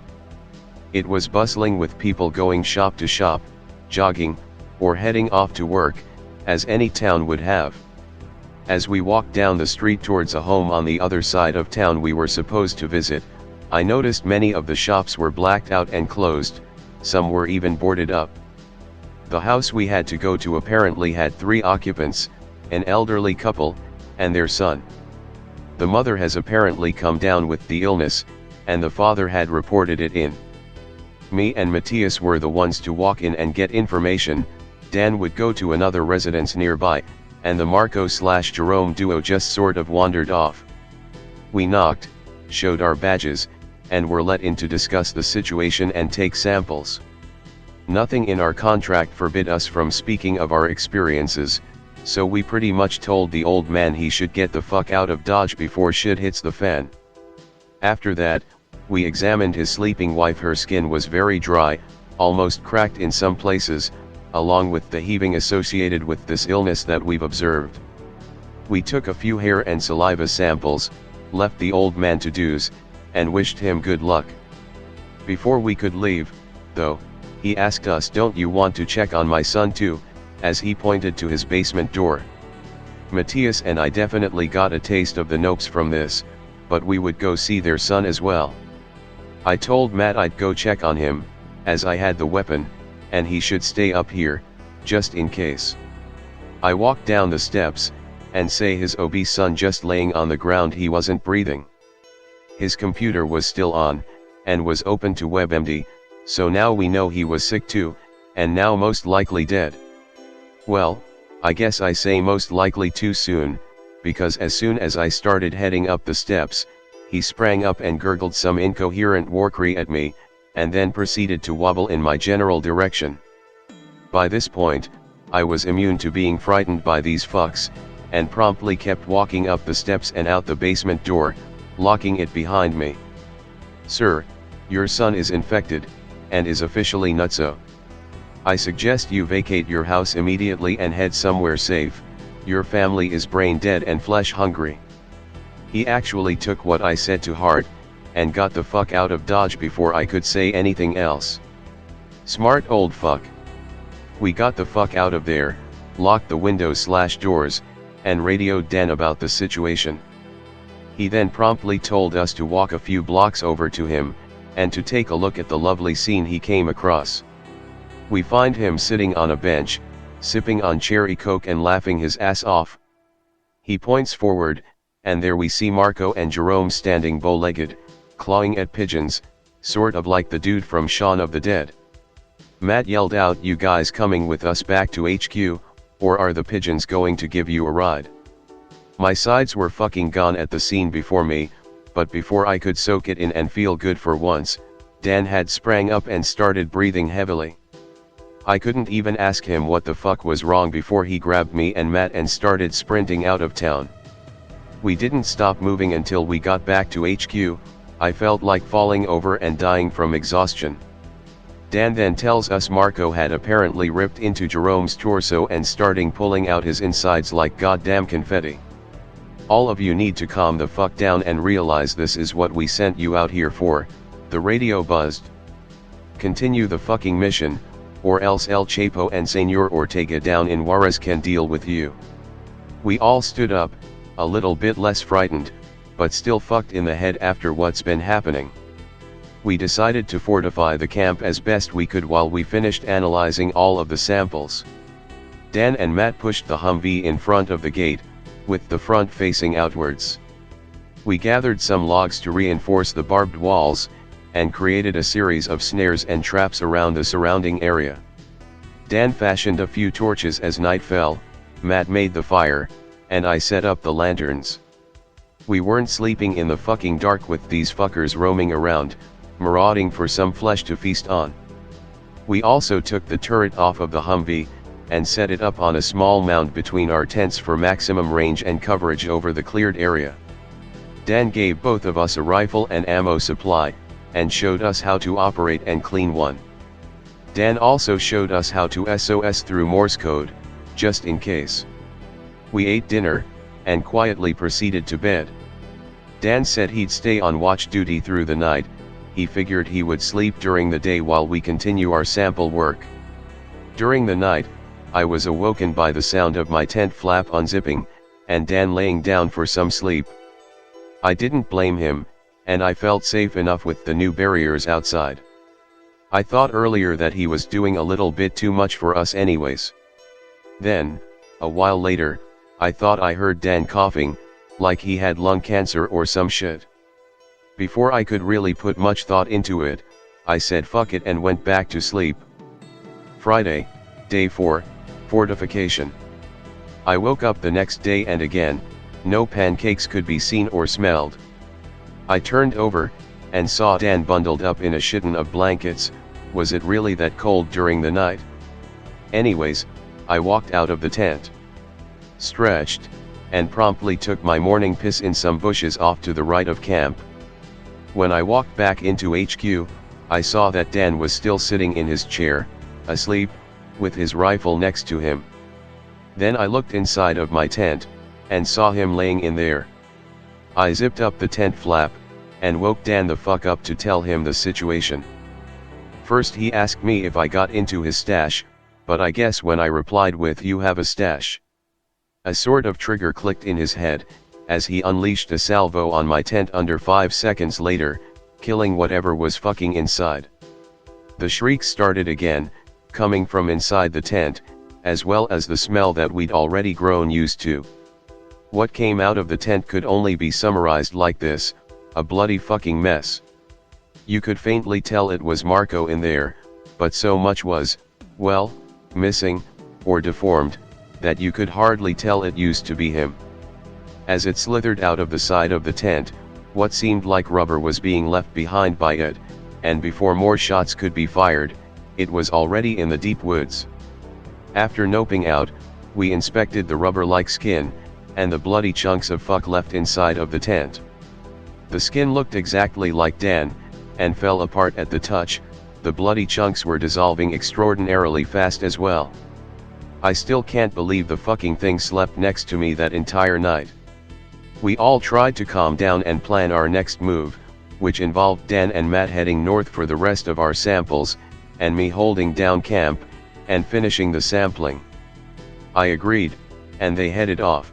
Speaker 1: It was bustling with people going shop to shop, jogging, or heading off to work, as any town would have. As we walked down the street towards a home on the other side of town we were supposed to visit, I noticed many of the shops were blacked out and closed, some were even boarded up. The house we had to go to apparently had 3 occupants, an elderly couple, and their son. The mother has apparently come down with the illness, and the father had reported it in. Me and Matthias were the ones to walk in and get information. Dan would go to another residence nearby, and the Marco/Jerome duo just sort of wandered off. We knocked, showed our badges, and were let in to discuss the situation and take samples. Nothing in our contract forbid us from speaking of our experiences, so we pretty much told the old man he should get the fuck out of Dodge before shit hits the fan. After that, we examined his sleeping wife. Her skin was very dry, almost cracked in some places, along with the heaving associated with this illness that we've observed. We took a few hair and saliva samples, left the old man to do's, and wished him good luck. Before we could leave, though, he asked us, "Don't you want to check on my son too?" as he pointed to his basement door. Matthias and I definitely got a taste of the nopes from this, but we would go see their son as well. I told Matt I'd go check on him, as I had the weapon, and he should stay up here, just in case. I walked down the steps, and say his obese son just laying on the ground, he wasn't breathing. His computer was still on, and was open to WebMD, so now we know he was sick too, and now most likely dead. Well, I guess I say most likely too soon, because as soon as I started heading up the steps, he sprang up and gurgled some incoherent warcry at me, and then proceeded to wobble in my general direction. By this point, I was immune to being frightened by these fucks, and promptly kept walking up the steps and out the basement door, locking it behind me. "Sir, your son is infected, and is officially nutso. I suggest you vacate your house immediately and head somewhere safe. Your family is brain dead and flesh hungry." He actually took what I said to heart, and got the fuck out of Dodge before I could say anything else. Smart old fuck. We got the fuck out of there, locked the windows/doors, and radioed Dan about the situation. He then promptly told us to walk a few blocks over to him, and to take a look at the lovely scene he came across. We find him sitting on a bench, sipping on cherry coke and laughing his ass off. He points forward, and there we see Marco and Jerome standing bow-legged, clawing at pigeons, sort of like the dude from Shaun of the Dead. Matt yelled out, "You guys coming with us back to HQ, or are the pigeons going to give you a ride?" My sides were fucking gone at the scene before me, but before I could soak it in and feel good for once, Dan had sprang up and started breathing heavily. I couldn't even ask him what the fuck was wrong before he grabbed me and Matt and started sprinting out of town. We didn't stop moving until we got back to HQ. I felt like falling over and dying from exhaustion. Dan then tells us Marco had apparently ripped into Jerome's torso and starting pulling out his insides like goddamn confetti. "All of you need to calm the fuck down and realize this is what we sent you out here for," the radio buzzed. "Continue the fucking mission, or else El Chapo and Senor Ortega down in Juarez can deal with you." We all stood up, a little bit less frightened, but still fucked in the head after what's been happening. We decided to fortify the camp as best we could while we finished analyzing all of the samples. Dan and Matt pushed the Humvee in front of the gate, with the front facing outwards. We gathered some logs to reinforce the barbed walls, and created a series of snares and traps around the surrounding area. Dan fashioned a few torches as night fell, Matt made the fire, and I set up the lanterns. We weren't sleeping in the fucking dark with these fuckers roaming around, marauding for some flesh to feast on. We also took the turret off of the Humvee, and set it up on a small mound between our tents for maximum range and coverage over the cleared area. Dan gave both of us a rifle and ammo supply, and showed us how to operate and clean one. Dan also showed us how to SOS through Morse code, just in case. We ate dinner, and quietly proceeded to bed. Dan said he'd stay on watch duty through the night. He figured he would sleep during the day while we continue our sample work. During the night, I was awoken by the sound of my tent flap unzipping, and Dan laying down for some sleep. I didn't blame him, and I felt safe enough with the new barriers outside. I thought earlier that he was doing a little bit too much for us anyways. Then, a while later, I thought I heard Dan coughing, like he had lung cancer or some shit. Before I could really put much thought into it, I said fuck it and went back to sleep. Friday, day 4, fortification. I woke up the next day and again, no pancakes could be seen or smelled. I turned over, and saw Dan bundled up in a shitton of blankets. Was it really that cold during the night? Anyways, I walked out of the tent, stretched, and promptly took my morning piss in some bushes off to the right of camp. When I walked back into HQ, I saw that Dan was still sitting in his chair, asleep, with his rifle next to him. Then I looked inside of my tent, and saw him laying in there. I zipped up the tent flap, and woke Dan the fuck up to tell him the situation. First he asked me if I got into his stash, but I guess when I replied with "You have a stash," a sort of trigger clicked in his head, as he unleashed a salvo on my tent under 5 seconds later, killing whatever was fucking inside. The shrieks started again, coming from inside the tent, as well as the smell that we'd already grown used to. What came out of the tent could only be summarized like this: a bloody fucking mess. You could faintly tell it was Marco in there, but so much was, well, missing, or deformed, that you could hardly tell it used to be him. As it slithered out of the side of the tent, what seemed like rubber was being left behind by it, and before more shots could be fired, it was already in the deep woods. After noping out, we inspected the rubber-like skin, and the bloody chunks of fuck left inside of the tent. The skin looked exactly like Dan, and fell apart at the touch. The bloody chunks were dissolving extraordinarily fast as well. I still can't believe the fucking thing slept next to me that entire night. We all tried to calm down and plan our next move, which involved Dan and Matt heading north for the rest of our samples, and me holding down camp, and finishing the sampling. I agreed, and they headed off.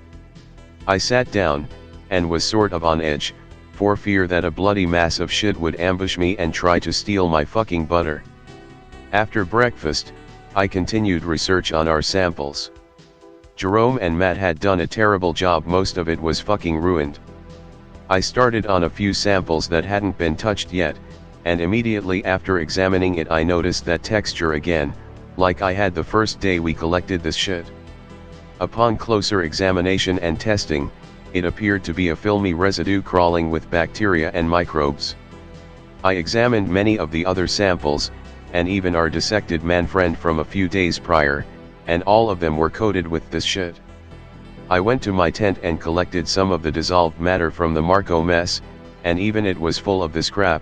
Speaker 1: I sat down, and was sort of on edge, for fear that a bloody mass of shit would ambush me and try to steal my fucking butter. After breakfast, I continued research on our samples. Jerome and Matt had done a terrible job, most of it was fucking ruined. I started on a few samples that hadn't been touched yet, and immediately after examining it I noticed that texture again, like I had the first day we collected this shit. Upon closer examination and testing, it appeared to be a filmy residue crawling with bacteria and microbes. I examined many of the other samples, and even our dissected man friend from a few days prior, and all of them were coated with this shit. I went to my tent and collected some of the dissolved matter from the Marco mess, and even it was full of this crap.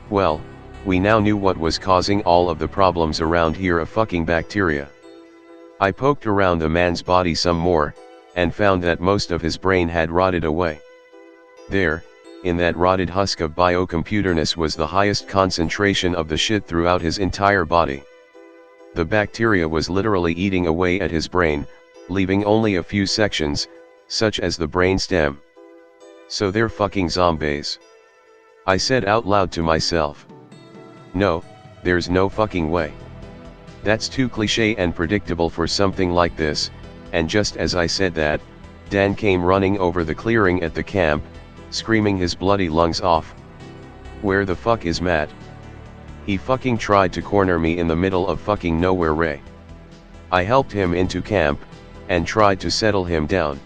Speaker 1: Well, we now knew what was causing all of the problems around here of fucking bacteria. I poked around the man's body some more, and found that most of his brain had rotted away. There, in that rotted husk of biocomputerness was the highest concentration of the shit throughout his entire body. The bacteria was literally eating away at his brain, leaving only a few sections, such as the brain stem. So they're fucking zombies. I said out loud to myself. No, there's no fucking way. That's too cliché and predictable for something like this, and just as I said that, Dan came running over the clearing at the camp, screaming his bloody lungs off. Where the fuck is Matt? He fucking tried to corner me in the middle of fucking nowhere, Ray. I helped him into camp, and tried to settle him down.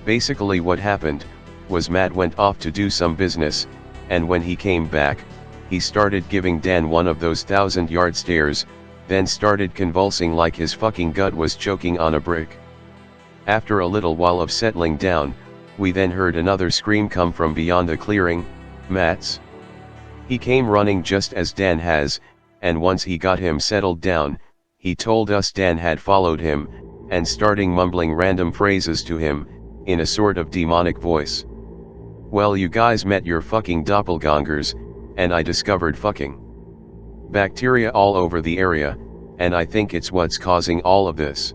Speaker 1: Basically what happened was Matt went off to do some business, and when he came back, he started giving Dan one of those 1,000-yard stares, then started convulsing like his fucking gut was choking on a brick. After a little while of settling down, we then heard another scream come from beyond the clearing. Matt's. He came running just as Dan has, and once he got him settled down, he told us Dan had followed him, and starting mumbling random phrases to him, in a sort of demonic voice. Well, you guys met your fucking doppelgangers, and I discovered fucking bacteria all over the area, and I think it's what's causing all of this.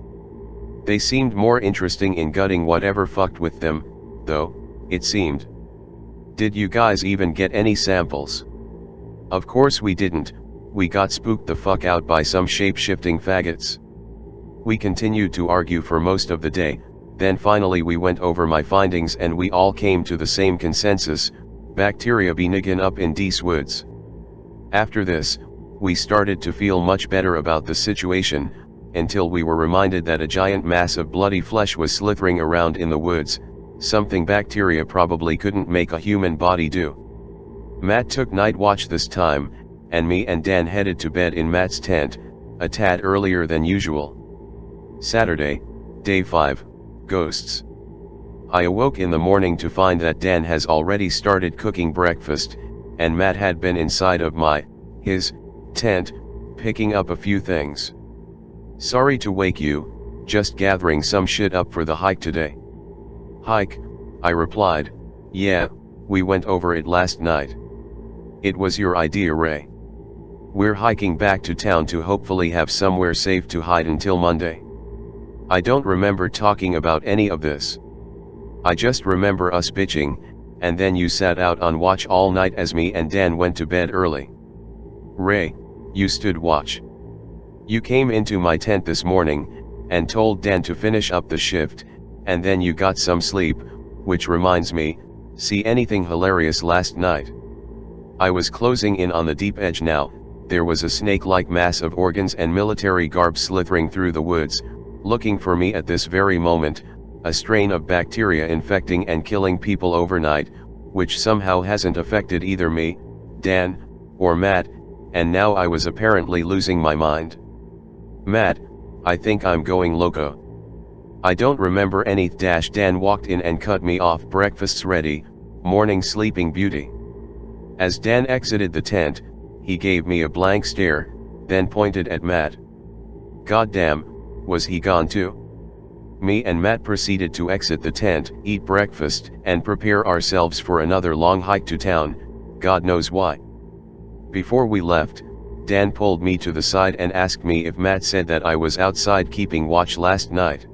Speaker 1: They seemed more interesting in gutting whatever fucked with them, though, it seemed. Did you guys even get any samples? Of course we didn't, we got spooked the fuck out by some shape-shifting faggots. We continued to argue for most of the day, then finally we went over my findings and we all came to the same consensus: bacteria be niggin' up in these woods. After this, we started to feel much better about the situation, until we were reminded that a giant mass of bloody flesh was slithering around in the woods, something bacteria probably couldn't make a human body do. Matt took night watch this time, and me and Dan headed to bed in Matt's tent, a tad earlier than usual. Saturday, Day 5, Ghosts. I awoke in the morning to find that Dan has already started cooking breakfast, and Matt had been inside of his tent, picking up a few things. Sorry to wake you, just gathering some shit up for the hike today. Hike? I replied. Yeah, we went over it last night. It was your idea, Ray. We're hiking back to town to hopefully have somewhere safe to hide until Monday. I don't remember talking about any of this. I just remember us bitching, and then you sat out on watch all night as me and Dan went to bed early. Ray, you stood watch. You came into my tent this morning, and told Dan to finish up the shift, and then you got some sleep, which reminds me, see anything hilarious last night? I was closing in on the deep edge now. There was a snake-like mass of organs and military garb slithering through the woods, looking for me at this very moment, a strain of bacteria infecting and killing people overnight, which somehow hasn't affected either me, Dan, or Matt, and now I was apparently losing my mind. Matt, I think I'm going loco. I don't remember any. Dan walked in and cut me off. Breakfast's ready, morning sleeping beauty. As Dan exited the tent, he gave me a blank stare, then pointed at Matt. Goddamn, was he gone too? Me and Matt proceeded to exit the tent, eat breakfast, and prepare ourselves for another long hike to town, God knows why. Before we left, Dan pulled me to the side and asked me if Matt said that I was outside keeping watch last night.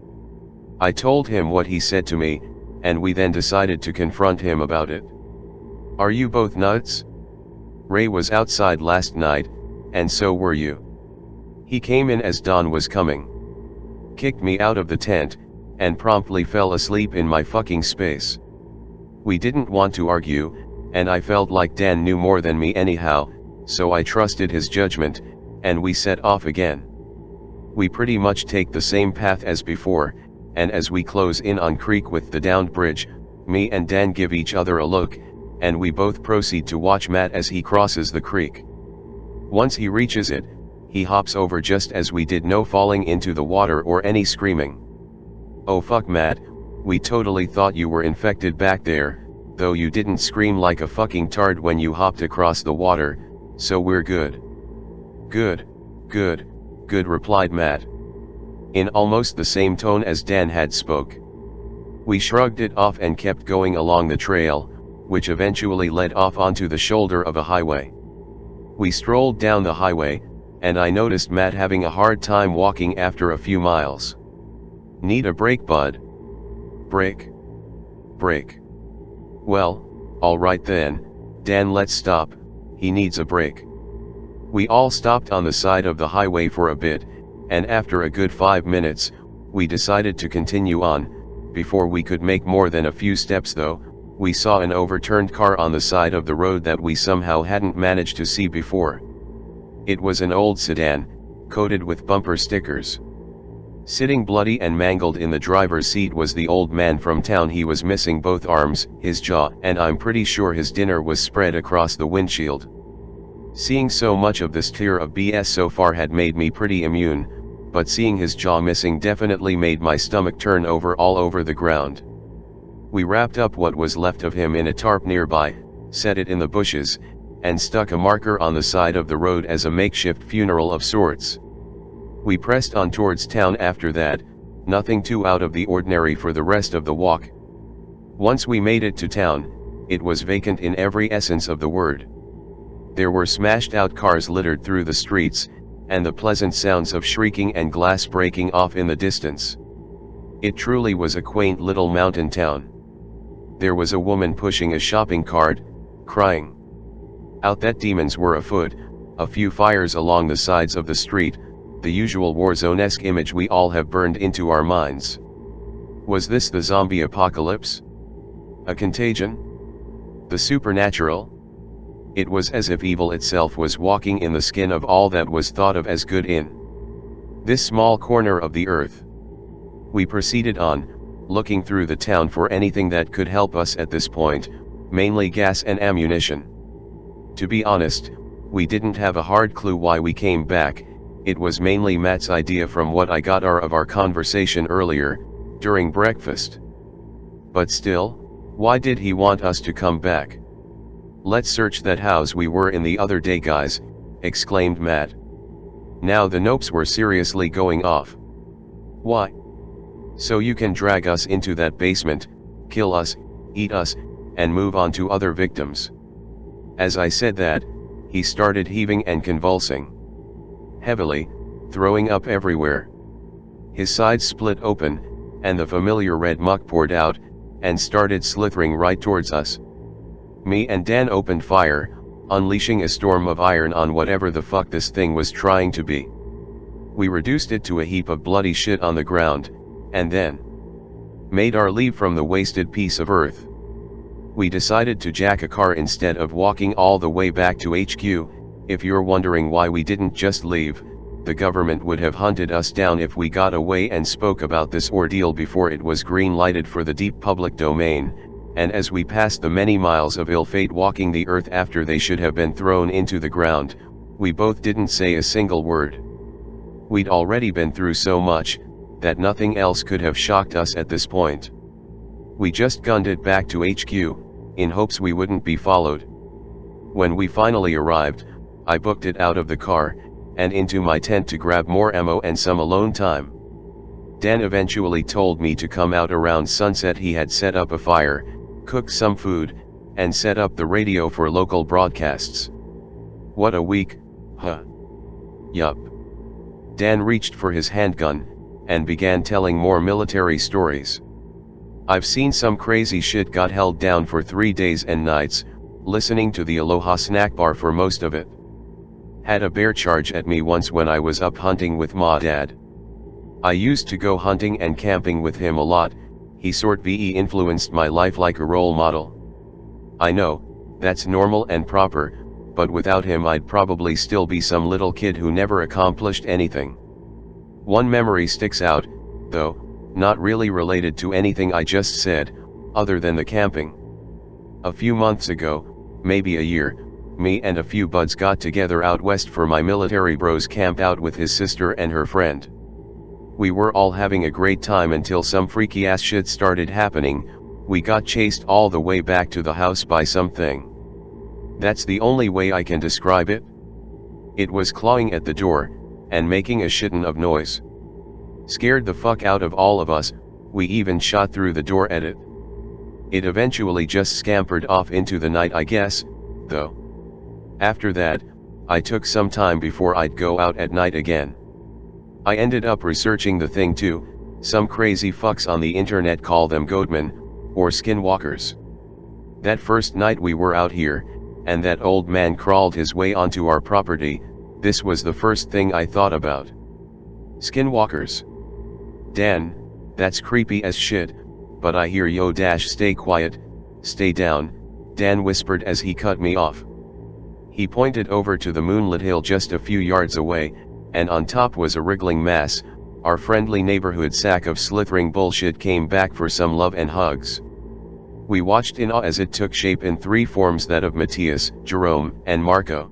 Speaker 1: I told him what he said to me, and we then decided to confront him about it. Are you both nuts? Ray was outside last night, and so were you. He came in as dawn was coming. Kicked me out of the tent, and promptly fell asleep in my fucking space. We didn't want to argue, and I felt like Dan knew more than me anyhow, so I trusted his judgment, and we set off again. We pretty much take the same path as before, and as we close in on creek with the downed bridge, me and Dan give each other a look, and we both proceed to watch Matt as he crosses the creek. Once he reaches it, he hops over just as we did. No falling into the water or any screaming. Oh fuck Matt, we totally thought you were infected back there, though you didn't scream like a fucking tard when you hopped across the water, so we're good. Good, good, good, replied Matt, in almost the same tone as Dan had spoke. We shrugged it off and kept going along the trail, which eventually led off onto the shoulder of a highway. We strolled down the highway, and I noticed Matt having a hard time walking after a few miles. Need a break, bud? Break? Break. Well, alright then, Dan, let's stop, he needs a break. We all stopped on the side of the highway for a bit, and after a good 5 minutes, we decided to continue on. Before we could make more than a few steps though, we saw an overturned car on the side of the road that we somehow hadn't managed to see before. It was an old sedan, coated with bumper stickers. Sitting bloody and mangled in the driver's seat was the old man from town. He was missing both arms, his jaw, and I'm pretty sure his dinner was spread across the windshield. Seeing so much of this tier of BS so far had made me pretty immune, but seeing his jaw missing definitely made my stomach turn over all over the ground. We wrapped up what was left of him in a tarp nearby, set it in the bushes, and stuck a marker on the side of the road as a makeshift funeral of sorts. We pressed on towards town after that, nothing too out of the ordinary for the rest of the walk. Once we made it to town, it was vacant in every essence of the word. There were smashed out cars littered through the streets, and the pleasant sounds of shrieking and glass breaking off in the distance. It truly was a quaint little mountain town. There was a woman pushing a shopping cart, crying out that demons were afoot, a few fires along the sides of the street, the usual war-zone-esque image we all have burned into our minds. Was this the zombie apocalypse? A contagion? The supernatural? It was as if evil itself was walking in the skin of all that was thought of as good in this small corner of the earth. We proceeded on, looking through the town for anything that could help us at this point, mainly gas and ammunition. To be honest, we didn't have a hard clue why we came back. It was mainly Matt's idea from what I got of our conversation earlier, during breakfast. But still, why did he want us to come back? "Let's search that house we were in the other day, guys," exclaimed Matt. Now the nopes were seriously going off. "Why?" "So you can drag us into that basement, kill us, eat us, and move on to other victims." As I said that, he started heaving and convulsing heavily, throwing up everywhere. His sides split open, and the familiar red muck poured out, and started slithering right towards us. Me and Dan opened fire, unleashing a storm of iron on whatever the fuck this thing was trying to be. We reduced it to a heap of bloody shit on the ground, and then made our leave from the wasted piece of earth. We decided to jack a car instead of walking all the way back to HQ. If you're wondering why we didn't just leave, the government would have hunted us down if we got away and spoke about this ordeal before it was green-lighted for the deep public domain, and as we passed the many miles of ill fate walking the earth after they should have been thrown into the ground, we both didn't say a single word. We'd already been through so much, that nothing else could have shocked us at this point. We just gunned it back to HQ, in hopes we wouldn't be followed. When we finally arrived, I booked it out of the car, and into my tent to grab more ammo and some alone time. Dan eventually told me to come out around sunset. He had set up a fire, cooked some food, and set up the radio for local broadcasts. What a week, huh? Yup. Dan reached for his handgun, and began telling more military stories. "I've seen some crazy shit. Got held down for 3 days and nights, listening to the Aloha snack bar for most of it. Had a bear charge at me once when I was up hunting with Ma Dad. I used to go hunting and camping with him a lot. He sort of influenced my life like a role model. I know, that's normal and proper, but without him I'd probably still be some little kid who never accomplished anything. One memory sticks out, though, not really related to anything I just said, other than the camping. A few months ago, maybe a year, me and a few buds got together out west for my military bro's camp out with his sister and her friend. We were all having a great time until some freaky ass shit started happening. We got chased all the way back to the house by something. That's the only way I can describe it. It was clawing at the door, and making a shitton of noise. Scared the fuck out of all of us. We even shot through the door at it. It eventually just scampered off into the night, I guess, though. After that, I took some time before I'd go out at night again. I ended up researching the thing too. Some crazy fucks on the internet call them Goatman, or Skinwalkers. That first night we were out here, and that old man crawled his way onto our property, this was the first thing I thought about. Skinwalkers. Dan, that's creepy as shit, but I hear yo dash stay quiet, stay down, Dan whispered as he cut me off. He pointed over to the moonlit hill just a few yards away, and on top was a wriggling mass, our friendly neighborhood sack of slithering bullshit came back for some love and hugs. We watched in awe as it took shape in three forms, that of Matthias, Jerome, and Marco.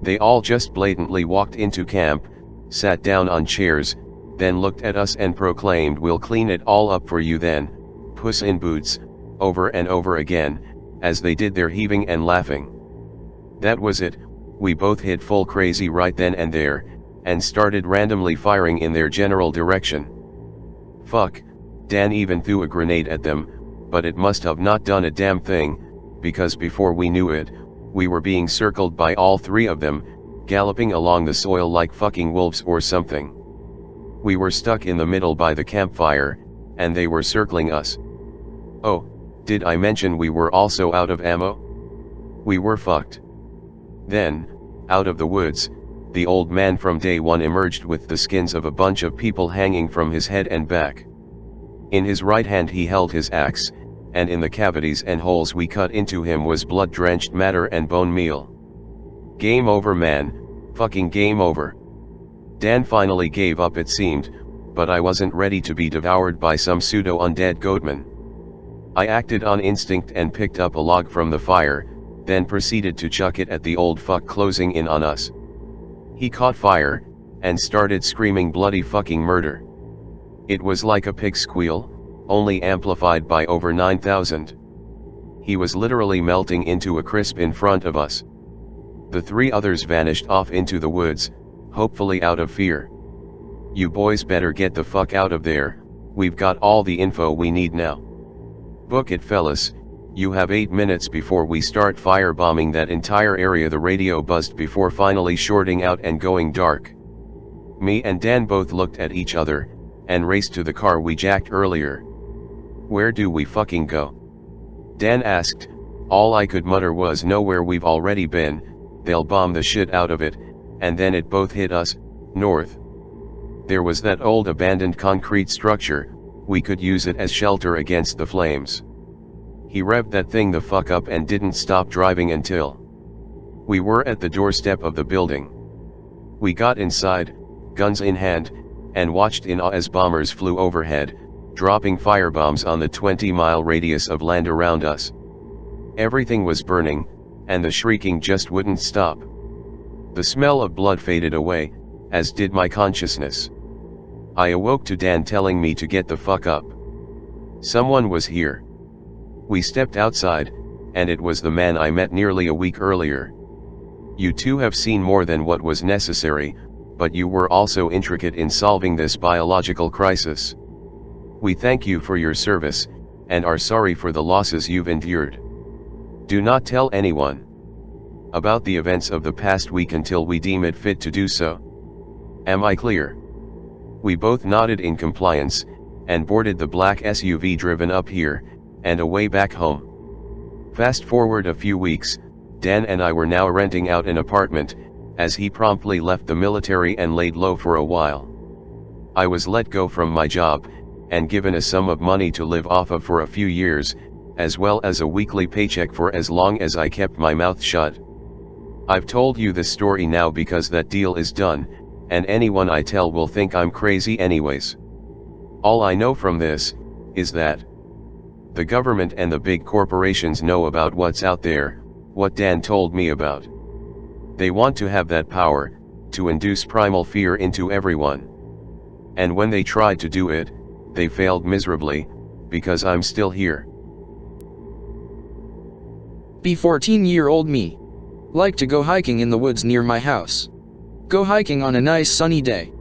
Speaker 1: They all just blatantly walked into camp, sat down on chairs, then looked at us and proclaimed, "We'll clean it all up for you then, Puss in Boots," over and over again, as they did their heaving and laughing. That was it, we both hit full crazy right then and there, and started randomly firing in their general direction. Fuck, Dan even threw a grenade at them, but it must have not done a damn thing, because before we knew it, we were being circled by all three of them, galloping along the soil like fucking wolves or something. We were stuck in the middle by the campfire, and they were circling us. Oh, did I mention we were also out of ammo? We were fucked. Then, out of the woods, the old man from day one emerged with the skins of a bunch of people hanging from his head and back. In his right hand he held his axe, and in the cavities and holes we cut into him was blood-drenched matter and bone meal. Game over, man, fucking game over. Dan finally gave up, it seemed, but I wasn't ready to be devoured by some pseudo-undead goatman. I acted on instinct and picked up a log from the fire, then proceeded to chuck it at the old fuck closing in on us. He caught fire, and started screaming bloody fucking murder. It was like a pig squeal, only amplified by over 9,000. He was literally melting into a crisp in front of us. The three others vanished off into the woods, hopefully out of fear. "You boys better get the fuck out of there, we've got all the info we need now. Book it, fellas, you have 8 minutes before we start firebombing that entire area," the radio buzzed before finally shorting out and going dark. Me and Dan both looked at each other, and raced to the car we jacked earlier. "Where do we fucking go?" Dan asked. All I could mutter was, "Nowhere, we've already been, they'll bomb the shit out of it," and then it both hit us, north. There was that old abandoned concrete structure, we could use it as shelter against the flames. He revved that thing the fuck up and didn't stop driving until we were at the doorstep of the building. We got inside, guns in hand, and watched in awe as bombers flew overhead, dropping firebombs on the 20-mile radius of land around us. Everything was burning, and the shrieking just wouldn't stop. The smell of blood faded away, as did my consciousness. I awoke to Dan telling me to get the fuck up. Someone was here. We stepped outside, and it was the man I met nearly a week earlier. "You two have seen more than what was necessary, but you were also intricate in solving this biological crisis. We thank you for your service, and are sorry for the losses you've endured. Do not tell anyone about the events of the past week until we deem it fit to do so. Am I clear?" We both nodded in compliance, and boarded the black SUV driven up here, and away back home. Fast forward a few weeks, Dan and I were now renting out an apartment, as he promptly left the military and laid low for a while. I was let go from my job, and given a sum of money to live off of for a few years, as well as a weekly paycheck for as long as I kept my mouth shut. I've told you this story now because that deal is done, and anyone I tell will think I'm crazy anyways. All I know from this is that the government and the big corporations know about what's out there, what Dan told me about. They want to have that power, to induce primal fear into everyone. And when they tried to do it, they failed miserably, because I'm still here.
Speaker 2: Be 14-year-old me. Like to go hiking in the woods near my house. Go hiking on a nice sunny day.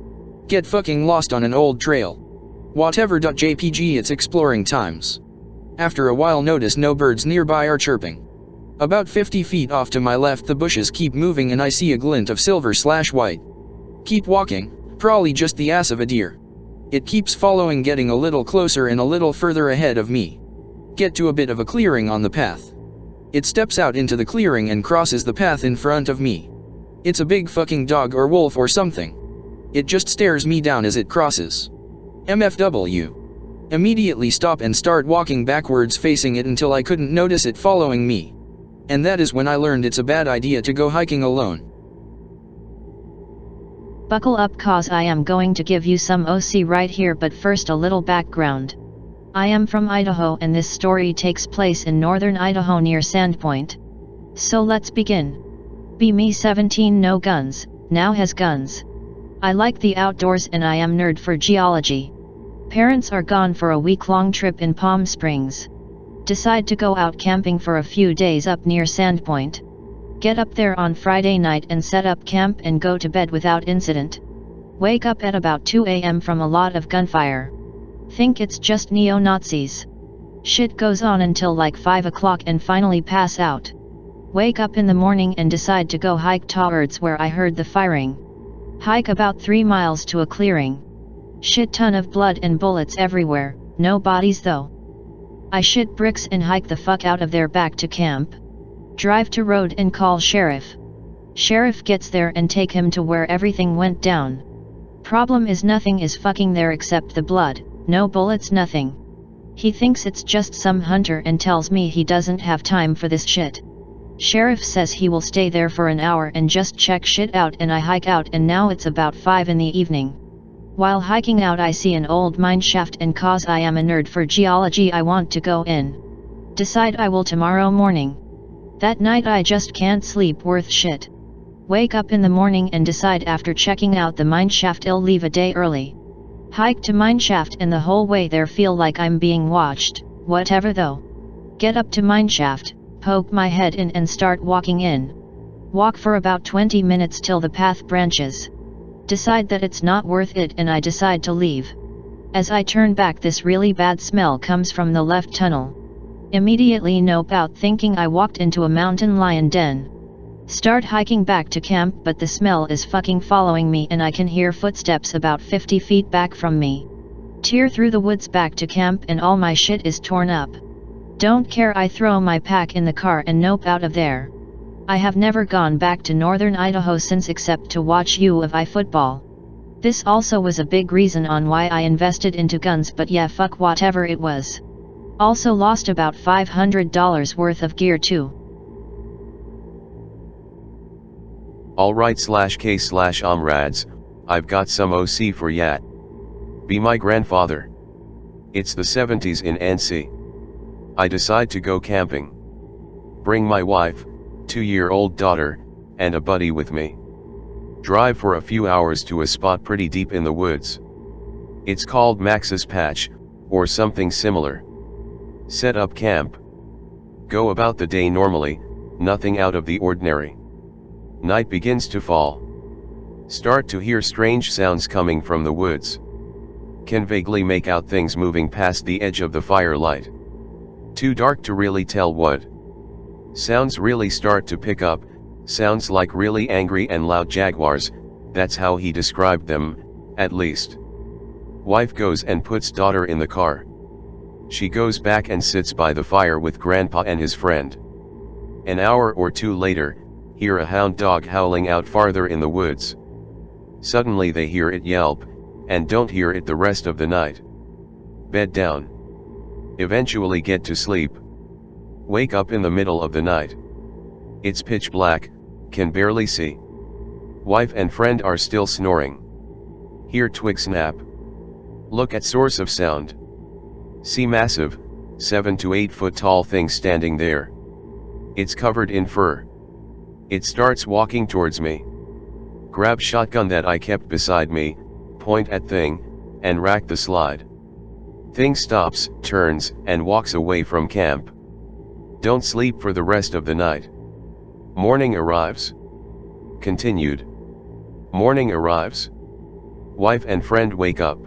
Speaker 2: Get fucking lost on an old trail. Whatever.jpg, it's exploring times. After a while notice no birds nearby are chirping. About 50 feet off to my left the bushes keep moving and I see a glint of silver/white. Keep walking, probably just the ass of a deer. It keeps following, getting a little closer and a little further ahead of me. Get to a bit of a clearing on the path. It steps out into the clearing and crosses the path in front of me. It's a big fucking dog or wolf or something. It just stares me down as it crosses. MFW. Immediately stop and start walking backwards facing it until I couldn't notice it following me. And that is when I learned it's a bad idea to go hiking alone.
Speaker 4: Buckle up cause I am going to give you some OC right here, but first a little background. I am from Idaho and this story takes place in northern Idaho near Sandpoint. So let's begin. Be me 17, no guns, now has guns. I like the outdoors and I am nerd for geology. Parents are gone for a week-long trip in Palm Springs. Decide to go out camping for a few days up near Sandpoint. Get up there on Friday night and set up camp and go to bed without incident. Wake up at about 2 a.m. from a lot of gunfire. Think it's just neo-Nazis. Shit goes on until like 5 o'clock and finally pass out. Wake up in the morning and decide to go hike towards where I heard the firing. Hike about 3 miles to a clearing. Shit ton of blood and bullets everywhere, no bodies though. I shit bricks and hike the fuck out of there back to camp. Drive to road and call sheriff. Sheriff gets there and take him to where everything went down. Problem is nothing is fucking there except the blood, no bullets, nothing. He thinks it's just some hunter and tells me he doesn't have time for this shit. Sheriff says he will stay there for an hour and just check shit out, and I hike out and now it's about 5 in the evening. While hiking out I see an old mine shaft and cause I am a nerd for geology I want to go in. Decide I will tomorrow morning. That night I just can't sleep worth shit. Wake up in the morning and decide after checking out the mine shaft I'll leave a day early. Hike to mine shaft and the whole way there feel like I'm being watched, whatever though. Get up to mine shaft, poke my head in and start walking in. Walk for about 20 minutes till the path branches. Decide that it's not worth it and I decide to leave. As I turn back this really bad smell comes from the left tunnel. Immediately nope out thinking I walked into a mountain lion den. Start hiking back to camp but the smell is fucking following me and I can hear footsteps about 50 feet back from me. Tear through the woods back to camp and all my shit is torn up. Don't care, I throw my pack in the car and nope out of there. I have never gone back to northern Idaho since except to watch U of I football. This also was a big reason on why I invested into guns, but yeah, fuck whatever it was. Also lost about $500 worth of gear too.
Speaker 1: Alright/K/Omrads, I've got some OC for yat. Be my grandfather. It's the 70s in NC. I decide to go camping. Bring my wife, 2-year-old daughter, and a buddy with me. Drive for a few hours to a spot pretty deep in the woods. It's called Max's Patch, or something similar. Set up camp. Go about the day normally, nothing out of the ordinary. Night begins to fall. Start to hear strange sounds coming from the woods. Can vaguely make out things moving past the edge of the firelight. Too dark to really tell what. Sounds really start to pick up, sounds like really angry and loud jaguars, that's how he described them, at least. Wife goes and puts daughter in the car. She goes back and sits by the fire with grandpa and his friend. An hour or two later, hear a hound dog howling out farther in the woods. Suddenly they hear it yelp, and don't hear it the rest of the night. Bed down. Eventually get to sleep. Wake up in the middle of the night. It's pitch black, can barely see. Wife and friend are still snoring. Hear twig snap. Look at source of sound. See massive, 7 to 8 foot tall thing standing there. It's covered in fur. It starts walking towards me. Grab shotgun that I kept beside me, point at thing, and rack the slide. Thing stops, turns, and walks away from camp. Don't sleep for the rest of the night. Morning arrives. Continued. Morning arrives. Wife and friend wake up.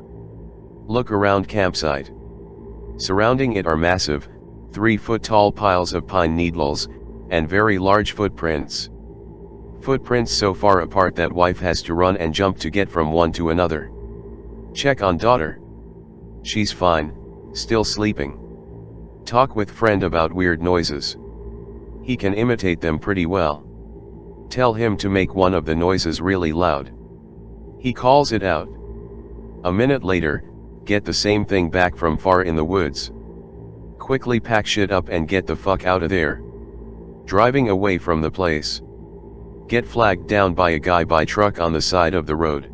Speaker 1: Look around campsite. Surrounding it are massive, 3-foot tall piles of pine needles, and very large footprints. Footprints so far apart that wife has to run and jump to get from one to another. Check on daughter. She's fine, still sleeping. Talk with friend about weird noises. He can imitate them pretty well. Tell him to make one of the noises really loud. He calls it out. A minute later, get the same thing back from far in the woods. Quickly pack shit up and get the fuck out of there. Driving away from the place. Get flagged down by a guy by truck on the side of the road.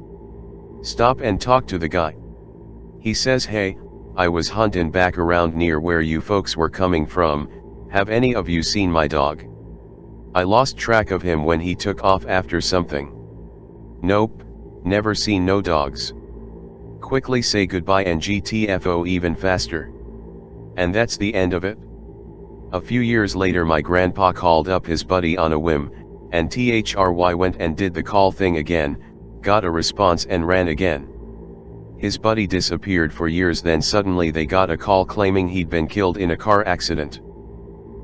Speaker 1: Stop and talk to the guy. He says, hey, I was hunting back around near where you folks were coming from, have any of you seen my dog? I lost track of him when he took off after something. Nope, never seen no dogs. Quickly say goodbye and GTFO even faster. And that's the end of it. A few years later my grandpa called up his buddy on a whim, and THRY went and did the call thing again, got a response and ran again. His buddy disappeared for years, then suddenly they got a call claiming he'd been killed in a car accident.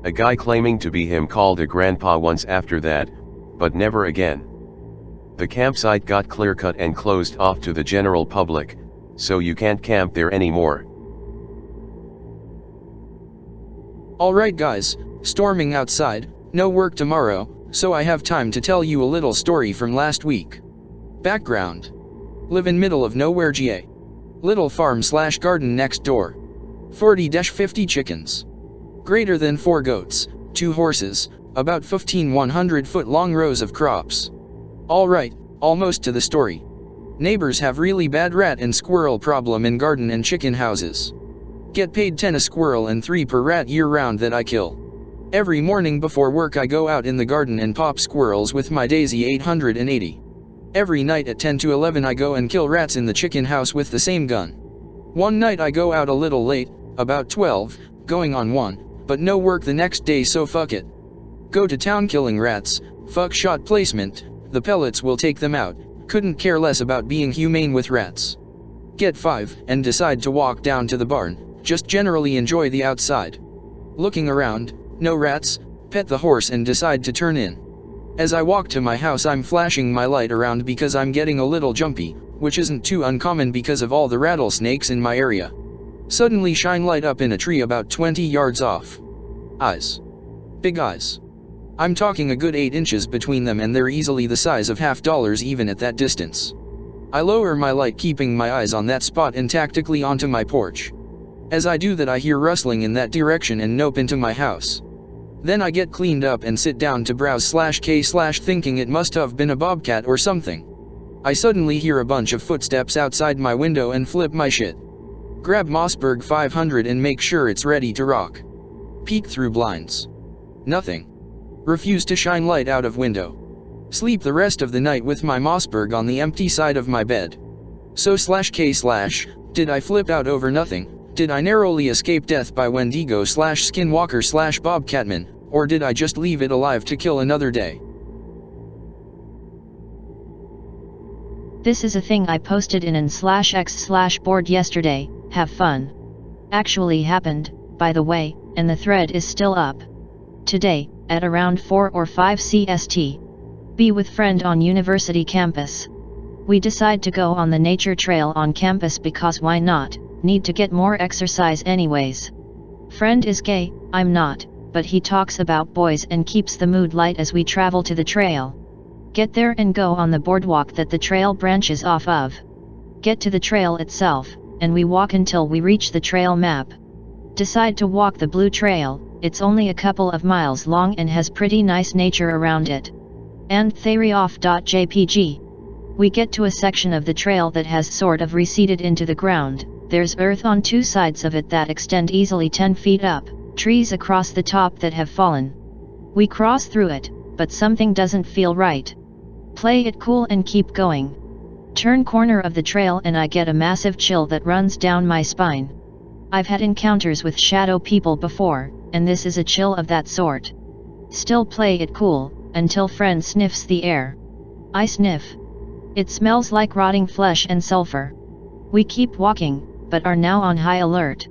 Speaker 1: A guy claiming to be him called a grandpa once after that, but never again. The campsite got clear-cut and closed off to the general public, so you can't camp there anymore.
Speaker 2: Alright guys, storming outside, no work tomorrow, so I have time to tell you a little story from last week. Background. Live in middle of nowhere GA. Little farm/garden next door. 40-50 chickens. Greater than 4 goats, 2 horses, about 15 100-foot long rows of crops. Alright, almost to the story. Neighbors have really bad rat and squirrel problem in garden and chicken houses. Get paid 10 a squirrel and 3 per rat year round that I kill. Every morning before work I go out in the garden and pop squirrels with my Daisy 880. Every night at 10 to 11 I go and kill rats in the chicken house with the same gun. One night I go out a little late, about 12, going on 1, but no work the next day, so fuck it. Go to town killing rats, fuck shot placement, the pellets will take them out, couldn't care less about being humane with rats. Get 5, and decide to walk down to the barn, just generally enjoy the outside. Looking around, no rats, pet the horse and decide to turn in. As I walk to my house I'm flashing my light around because I'm getting a little jumpy, which isn't too uncommon because of all the rattlesnakes in my area. Suddenly shine light up in a tree about 20 yards off. Eyes. Big eyes. I'm talking a good 8 inches between them and they're easily the size of $50 even at that distance. I lower my light keeping my eyes on that spot and tactically onto my porch. As I do that I hear rustling in that direction and nope into my house. Then I get cleaned up and sit down to browse/thinking it must have been a bobcat or something. I suddenly hear a bunch of footsteps outside my window and flip my shit. Grab Mossberg 500 and make sure it's ready to rock. Peek through blinds. Nothing. Refuse to shine light out of window. Sleep the rest of the night with my Mossberg on the empty side of my bed. So did I flip out over nothing? Did I narrowly escape death by wendigo/skinwalker/bobcatman, or did I just leave it alive to kill another day?
Speaker 4: This is a thing I posted in an/x/board yesterday, have fun. Actually happened, by the way, and the thread is still up. Today, at around 4 or 5 CST. Be with friend on university campus. We decide to go on the nature trail on campus because why not? Need to get more exercise anyways. Friend is gay, I'm not, but he talks about boys and keeps the mood light as we travel to the trail. Get there and go on the boardwalk that the trail branches off of. Get to the trail itself, and we walk until we reach the trail map. Decide to walk the blue trail, it's only a couple of miles long and has pretty nice nature around it. And theory-off.jpg. We get to a section of the trail that has sort of receded into the ground. There's earth on 2 sides of it that extend easily 10 feet up, trees across the top that have fallen. We cross through it, but something doesn't feel right. Play it cool and keep going. Turn corner of the trail and I get a massive chill that runs down my spine. I've had encounters with shadow people before, and this is a chill of that sort. Still play it cool, until friend sniffs the air. I sniff. It smells like rotting flesh and sulfur. We keep walking, but are now on high alert.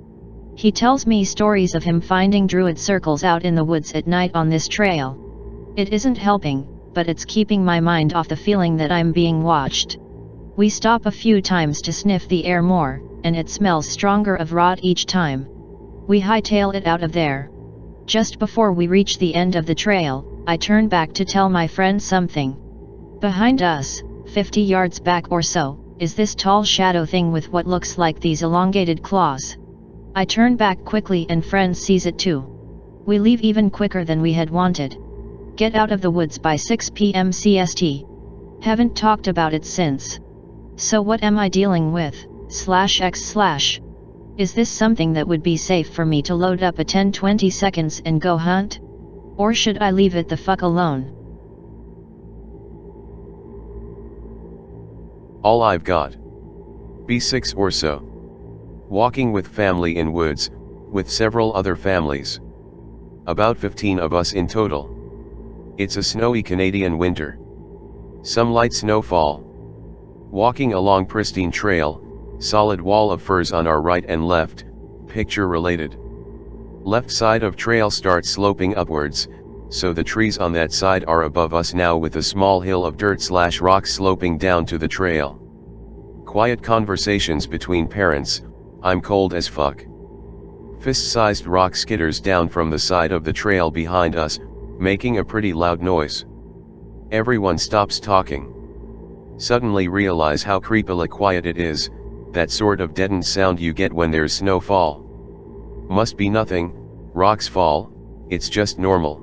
Speaker 4: He tells me stories of him finding druid circles out in the woods at night on this trail. It isn't helping, but it's keeping my mind off the feeling that I'm being watched. We stop a few times to sniff the air more, and it smells stronger of rot each time. We hightail it out of there. Just before we reach the end of the trail, I turn back to tell my friend something. Behind us, 50 yards back or so, is this tall shadow thing with what looks like these elongated claws. I turn back quickly and friend sees it too. We leave even quicker than we had wanted. Get out of the woods by 6 p.m. CST. Haven't talked about it since. So what am I dealing with, /x/? Is this something that would be safe for me to load up a 10-20 seconds and go hunt? Or should I leave it the fuck alone?
Speaker 1: All I've got. B6 or so. Walking with family in woods, with several other families. About 15 of us in total. It's a snowy Canadian winter. Some light snowfall. Walking along pristine trail, solid wall of firs on our right and left, picture related. Left side of trail starts sloping upwards, so the trees on that side are above us now with a small hill of dirt/rocks sloping down to the trail. Quiet conversations between parents, I'm cold as fuck. Fist-sized rock skitters down from the side of the trail behind us, making a pretty loud noise. Everyone stops talking. Suddenly realize how creepily quiet it is, that sort of deadened sound you get when there's snowfall. Must be nothing, rocks fall, it's just normal.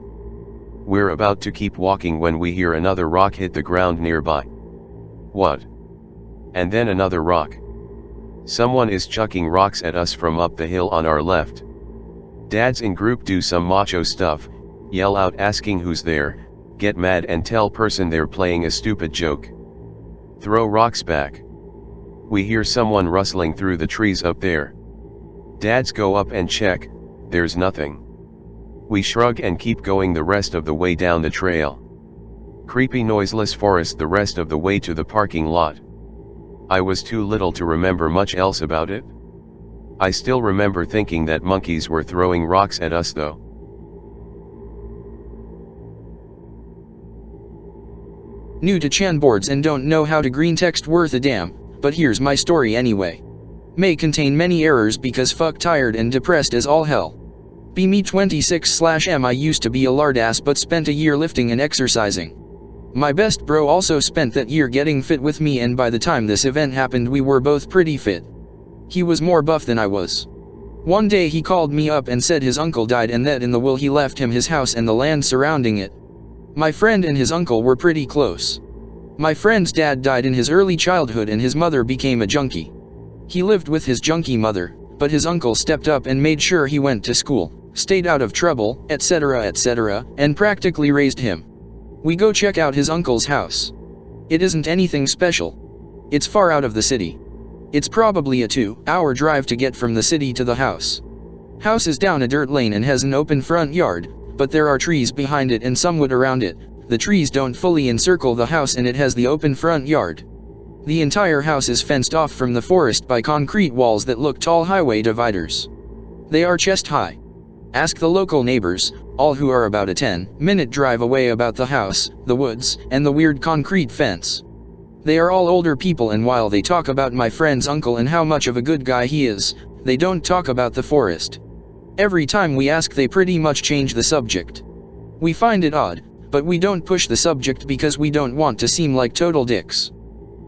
Speaker 1: We're about to keep walking when we hear another rock hit the ground nearby. What? And then another rock. Someone is chucking rocks at us from up the hill on our left. Dads in group do some macho stuff, yell out asking who's there, get mad and tell person they're playing a stupid joke. Throw rocks back. We hear someone rustling through the trees up there. Dads go up and check, there's nothing. We shrug and keep going the rest of the way down the trail. Creepy noiseless forest the rest of the way to the parking lot. I was too little to remember much else about it. I still remember thinking that monkeys were throwing rocks at us though.
Speaker 2: New to Chanboards and don't know how to Greentext worth a damn, but here's my story anyway. May contain many errors because fuck tired and depressed as all hell. Be me 26/M. I used to be a lard ass but spent a year lifting and exercising. My best bro also spent that year getting fit with me, and by the time this event happened we were both pretty fit. He was more buff than I was. One day he called me up and said his uncle died and that in the will he left him his house and the land surrounding it. My friend and his uncle were pretty close. My friend's dad died in his early childhood and his mother became a junkie. He lived with his junkie mother, but his uncle stepped up and made sure he went to school, stayed out of trouble, etc., and practically raised him. We go check out his uncle's house. It isn't anything special. It's far out of the city. It's probably a 2-hour drive to get from the city to the house. House is down a dirt lane and has an open front yard, but there are trees behind it and some wood around it. The trees don't fully encircle the house and it has the open front yard. The entire house is fenced off from the forest by concrete walls that look tall highway dividers. They are chest high. Ask the local neighbors, all who are about a 10-minute drive away, about the house, the woods, and the weird concrete fence. They are all older people, and while they talk about my friend's uncle and how much of a good guy he is, they don't talk about the forest. Every time we ask they pretty much change the subject. We find it odd, but we don't push the subject because we don't want to seem like total dicks.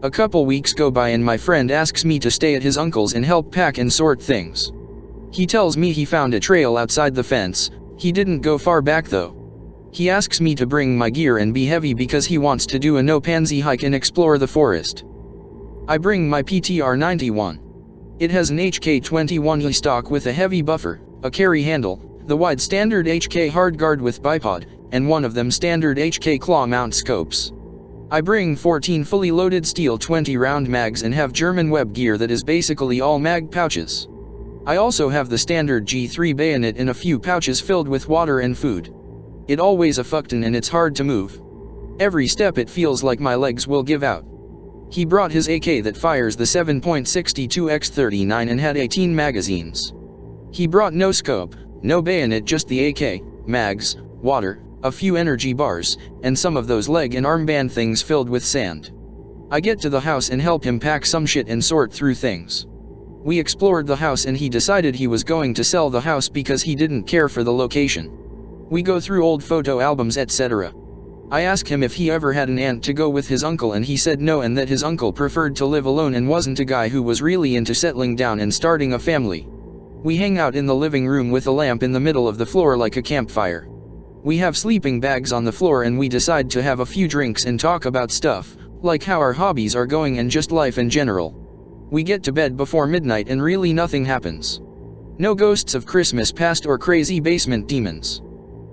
Speaker 2: A couple weeks go by and my friend asks me to stay at his uncle's and help pack and sort things. He tells me he found a trail outside the fence. He didn't go far back though. He asks me to bring my gear and be heavy because he wants to do a no-pansy hike and explore the forest. I bring my PTR 91. It has an HK21 stock with a heavy buffer, a carry handle, the wide standard HK hardguard with bipod, and one of them standard HK claw mount scopes. I bring 14 fully loaded steel 20 round mags and have German web gear that is basically all mag pouches. I also have the standard G3 bayonet in a few pouches filled with water and food. It all weighs a fuckton and it's hard to move. Every step it feels like my legs will give out. He brought his AK that fires the 7.62x39 and had 18 magazines. He brought no scope, no bayonet, just the AK, mags, water, a few energy bars, and some of those leg and armband things filled with sand. I get to the house and help him pack some shit and sort through things. We explored the house and he decided he was going to sell the house because he didn't care for the location. We go through old photo albums, etc. I ask him if he ever had an aunt to go with his uncle and he said no, and that his uncle preferred to live alone and wasn't a guy who was really into settling down and starting a family. We hang out in the living room with a lamp in the middle of the floor like a campfire. We have sleeping bags on the floor and we decide to have a few drinks and talk about stuff, Like how our hobbies are going and just life in general. We get to bed before midnight and really nothing happens. No ghosts of Christmas past or crazy basement demons.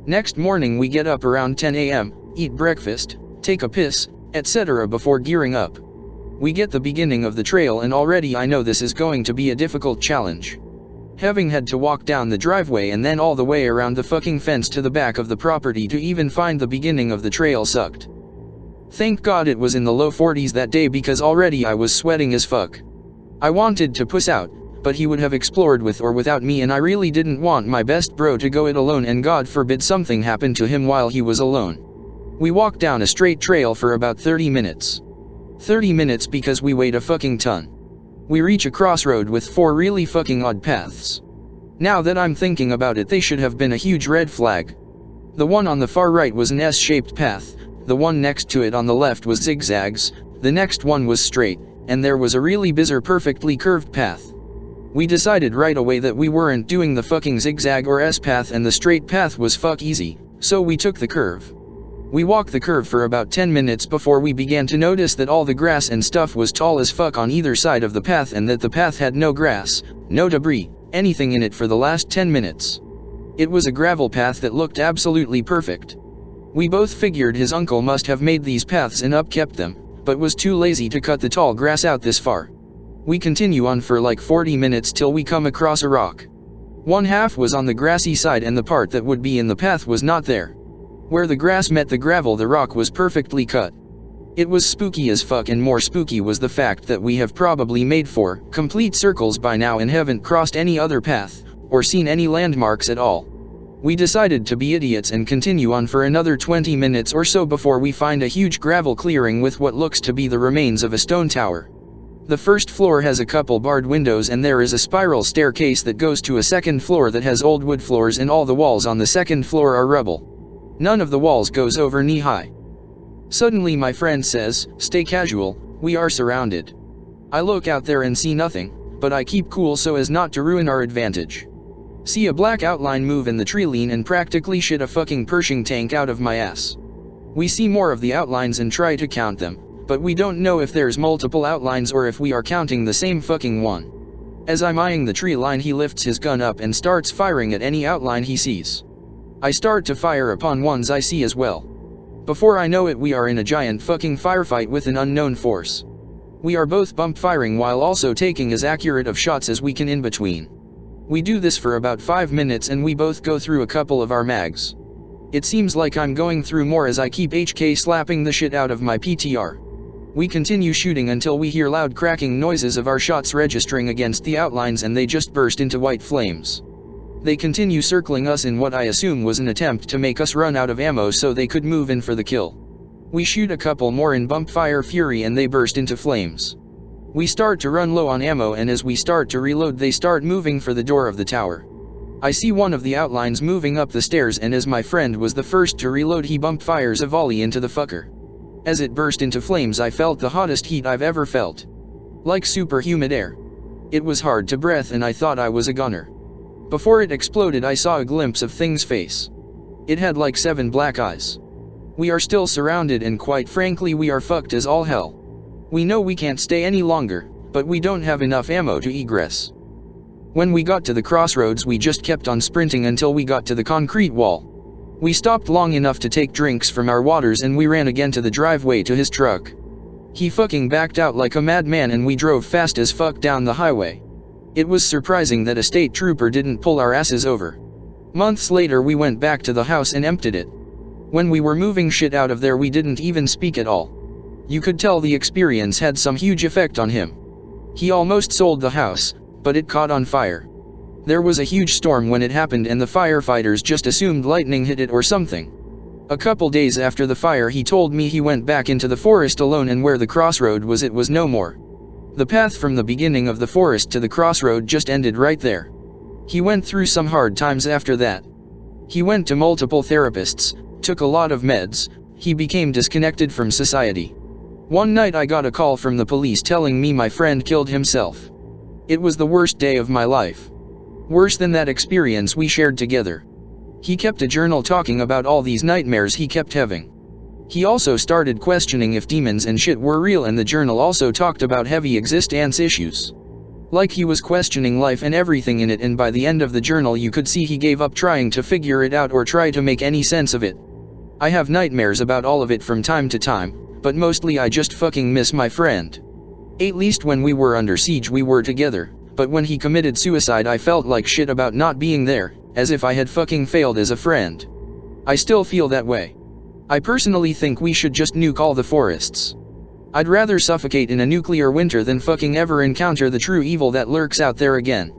Speaker 2: Next morning we get up around 10 a.m., eat breakfast, take a piss, etc. before gearing up. We get the beginning of the trail and already I know this is going to be a difficult challenge. Having had to walk down the driveway and then all the way around the fucking fence to the back of the property to even find the beginning of the trail sucked. Thank God it was in the low 40s that day because already I was sweating as fuck. I wanted to puss out, but he would have explored with or without me and I really didn't want my best bro to go it alone and God forbid something happened to him while he was alone. We walked down a straight trail for about 30 minutes. 30 minutes because we weighed a fucking ton. We reach a crossroad with 4 really fucking odd paths. Now that I'm thinking about it, they should have been a huge red flag. The one on the far right was an S-shaped path, the one next to it on the left was zigzags, the next one was straight, and there was a really bizarre perfectly curved path. We decided right away that we weren't doing the fucking zigzag or S-path and the straight path was fuck easy, so we took the curve. We walked the curve for about 10 minutes before we began to notice that all the grass and stuff was tall as fuck on either side of the path and that the path had no grass, no debris, anything in it for the last 10 minutes. It was a gravel path that looked absolutely perfect. We both figured his uncle must have made these paths and upkept them, but was too lazy to cut the tall grass out this far. We continue on for like 40 minutes till we come across a rock. One half was on the grassy side and the part that would be in the path was not there. Where the grass met the gravel, the rock was perfectly cut. It was spooky as fuck, and more spooky was the fact that we have probably made 4 complete circles by now and haven't crossed any other path, or seen any landmarks at all. We decided to be idiots and continue on for another 20 minutes or so before we find a huge gravel clearing with what looks to be the remains of a stone tower. The first floor has a couple barred windows and there is a spiral staircase that goes to a second floor that has old wood floors, and all the walls on the second floor are rubble. None of the walls goes over knee high. Suddenly my friend says, "Stay casual, we are surrounded." I look out there and see nothing, but I keep cool so as not to ruin our advantage. See a black outline move in the tree, lean and practically shit a fucking Pershing tank out of my ass. We see more of the outlines and try to count them, but we don't know if there's multiple outlines or if we are counting the same fucking one. As I'm eyeing the tree line, he lifts his gun up and starts firing at any outline he sees. I start to fire upon ones I see as well. Before I know it, we are in a giant fucking firefight with an unknown force. We are both bump firing while also taking as accurate of shots as we can in between. We do this for about 5 minutes and we both go through a couple of our mags. It seems like I'm going through more as I keep HK slapping the shit out of my PTR. We continue shooting until we hear loud cracking noises of our shots registering against the outlines and they just burst into white flames. They continue circling us in what I assume was an attempt to make us run out of ammo so they could move in for the kill. We shoot a couple more in bump fire fury and they burst into flames. We start to run low on ammo and as we start to reload they start moving for the door of the tower. I see one of the outlines moving up the stairs and as my friend was the first to reload he bump fires a volley into the fucker. As it burst into flames I felt the hottest heat I've ever felt. Like super humid air. It was hard to breathe and I thought I was a gunner. Before it exploded I saw a glimpse of Thing's face. It had like 7 black eyes. We are still surrounded and quite frankly we are fucked as all hell. We know we can't stay any longer, but we don't have enough ammo to egress. When we got to the crossroads we just kept on sprinting until we got to the concrete wall. We stopped long enough to take drinks from our waters and we ran again to the driveway to his truck. He fucking backed out like a madman and we drove fast as fuck down the highway. It was surprising that a state trooper didn't pull our asses over. Months later we went back to the house and emptied it. When we were moving shit out of there we didn't even speak at all. You could tell the experience had some huge effect on him. He almost sold the house, but it caught on fire. There was a huge storm when it happened and the firefighters just assumed lightning hit it or something. A couple days after the fire he told me he went back into the forest alone and where the crossroad was it was no more. The path from the beginning of the forest to the crossroad just ended right there. He went through some hard times after that. He went to multiple therapists, took a lot of meds, he became disconnected from society. One night I got a call from the police telling me my friend killed himself. It was the worst day of my life. Worse than that experience we shared together. He kept a journal talking about all these nightmares he kept having. He also started questioning if demons and shit were real, and the journal also talked about heavy existence issues. Like he was questioning life and everything in it, and by the end of the journal you could see he gave up trying to figure it out or try to make any sense of it. I have nightmares about all of it from time to time, but mostly I just fucking miss my friend. At least when we were under siege we were together, but when he committed suicide I felt like shit about not being there, as if I had fucking failed as a friend. I still feel that way. I personally think we should just nuke all the forests. I'd rather suffocate in a nuclear winter than fucking ever encounter the true evil that lurks out there again.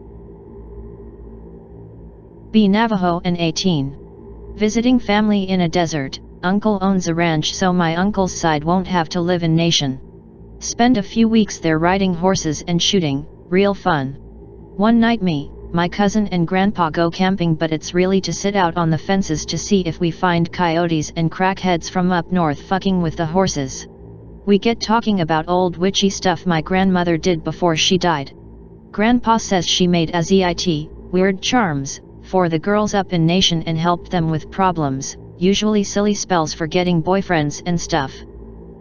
Speaker 4: B. Navajo and 18. Visiting family in a desert. Uncle owns a ranch, so my uncle's side won't have to live in nation. Spend a few weeks there riding horses and shooting, real fun. One night me, my cousin and grandpa go camping, but it's really to sit out on the fences to see if we find coyotes and crackheads from up north fucking with the horses. We get talking about old witchy stuff my grandmother did before she died. Grandpa says she made as it weird charms for the girls up in nation and helped them with problems, usually silly spells for getting boyfriends and stuff.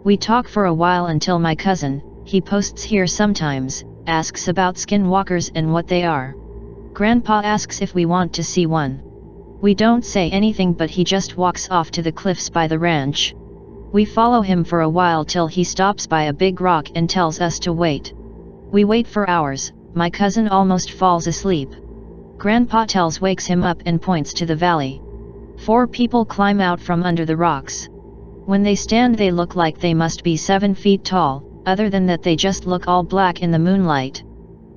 Speaker 4: We talk for a while until my cousin, he posts here sometimes, asks about skinwalkers and what they are. Grandpa asks if we want to see one. We don't say anything, but he just walks off to the cliffs by the ranch. We follow him for a while till he stops by a big rock and tells us to wait. We wait for hours, my cousin almost falls asleep. Grandpa wakes him up and points to the valley. 4 people climb out from under the rocks. When they stand they look like they must be 7 feet tall, other than that they just look all black in the moonlight.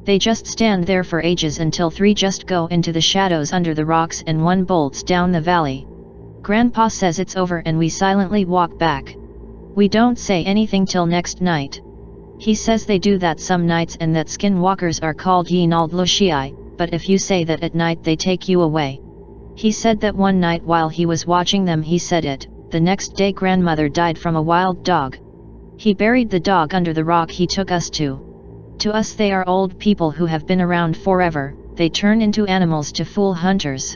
Speaker 4: They just stand there for ages until 3 just go into the shadows under the rocks and 1 bolts down the valley. Grandpa says it's over and we silently walk back. We don't say anything till next night. He says they do that some nights and that skinwalkers are called Yinald Loshii, but if you say that at night they take you away. He said that one night while he was watching them he said it, the next day grandmother died from a wild dog. He buried the dog under the rock he took us to. To us they are old people who have been around forever, they turn into animals to fool hunters.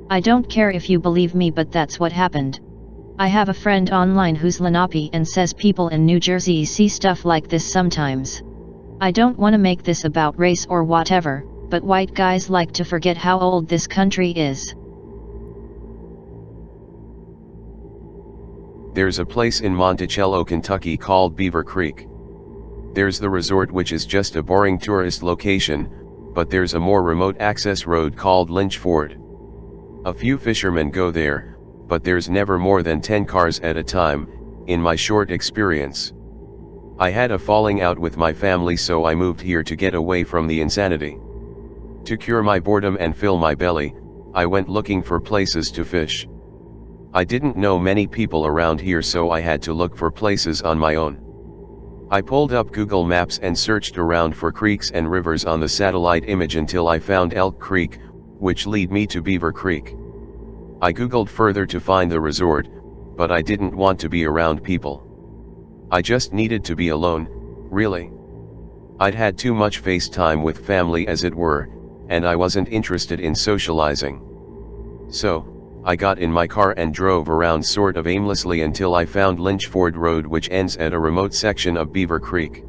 Speaker 4: I don't care if you believe me, but that's what happened. I have a friend online who's Lenape and says people in New Jersey see stuff like this sometimes. I don't want to make this about race or whatever, but white guys like to forget how old this country is.
Speaker 1: There's a place in Monticello, Kentucky called Beaver Creek. There's the resort, which is just a boring tourist location, but there's a more remote access road called Lynch Ford. A few fishermen go there, but there's never more than 10 cars at a time, in my short experience. I had a falling out with my family, so I moved here to get away from the insanity. To cure my boredom and fill my belly, I went looking for places to fish. I didn't know many people around here, so I had to look for places on my own. I pulled up Google Maps and searched around for creeks and rivers on the satellite image until I found Elk Creek, which lead me to Beaver Creek. I googled further to find the resort, but I didn't want to be around people. I just needed to be alone, really. I'd had too much FaceTime with family, as it were, and I wasn't interested in socializing. So, I got in my car and drove around sort of aimlessly until I found Lynch Ford Road, which ends at a remote section of Beaver Creek.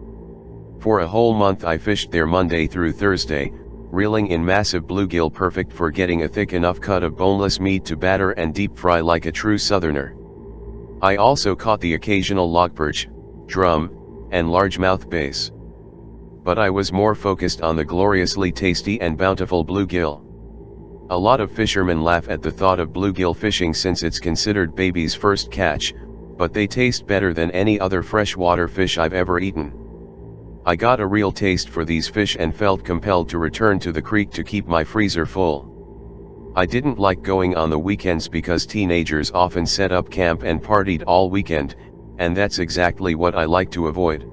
Speaker 1: For a whole month I fished there Monday through Thursday, reeling in massive bluegill perfect for getting a thick enough cut of boneless meat to batter and deep fry like a true southerner. I also caught the occasional logperch, drum, and largemouth bass. But I was more focused on the gloriously tasty and bountiful bluegill. A lot of fishermen laugh at the thought of bluegill fishing since it's considered baby's first catch, but they taste better than any other freshwater fish I've ever eaten. I got a real taste for these fish and felt compelled to return to the creek to keep my freezer full. I didn't like going on the weekends because teenagers often set up camp and partied all weekend, and that's exactly what I like to avoid.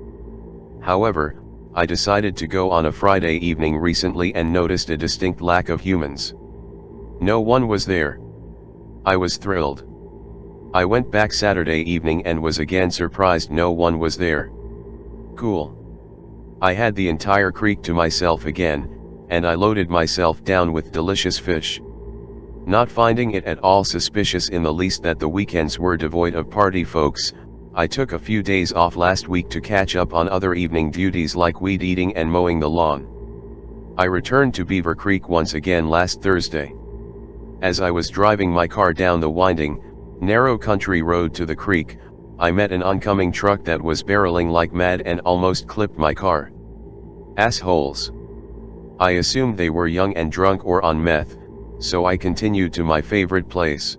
Speaker 1: However, I decided to go on a Friday evening recently and noticed a distinct lack of humans. No one was there. I was thrilled. I went back Saturday evening and was again surprised no one was there. Cool. I had the entire creek to myself again, and I loaded myself down with delicious fish. Not finding it at all suspicious in the least that the weekends were devoid of party folks, I took a few days off last week to catch up on other evening duties like weed eating and mowing the lawn. I returned to Beaver Creek once again last Thursday. As I was driving my car down the winding, narrow country road to the creek, I met an oncoming truck that was barreling like mad and almost clipped my car. Assholes. I assumed they were young and drunk or on meth, so I continued to my favorite place.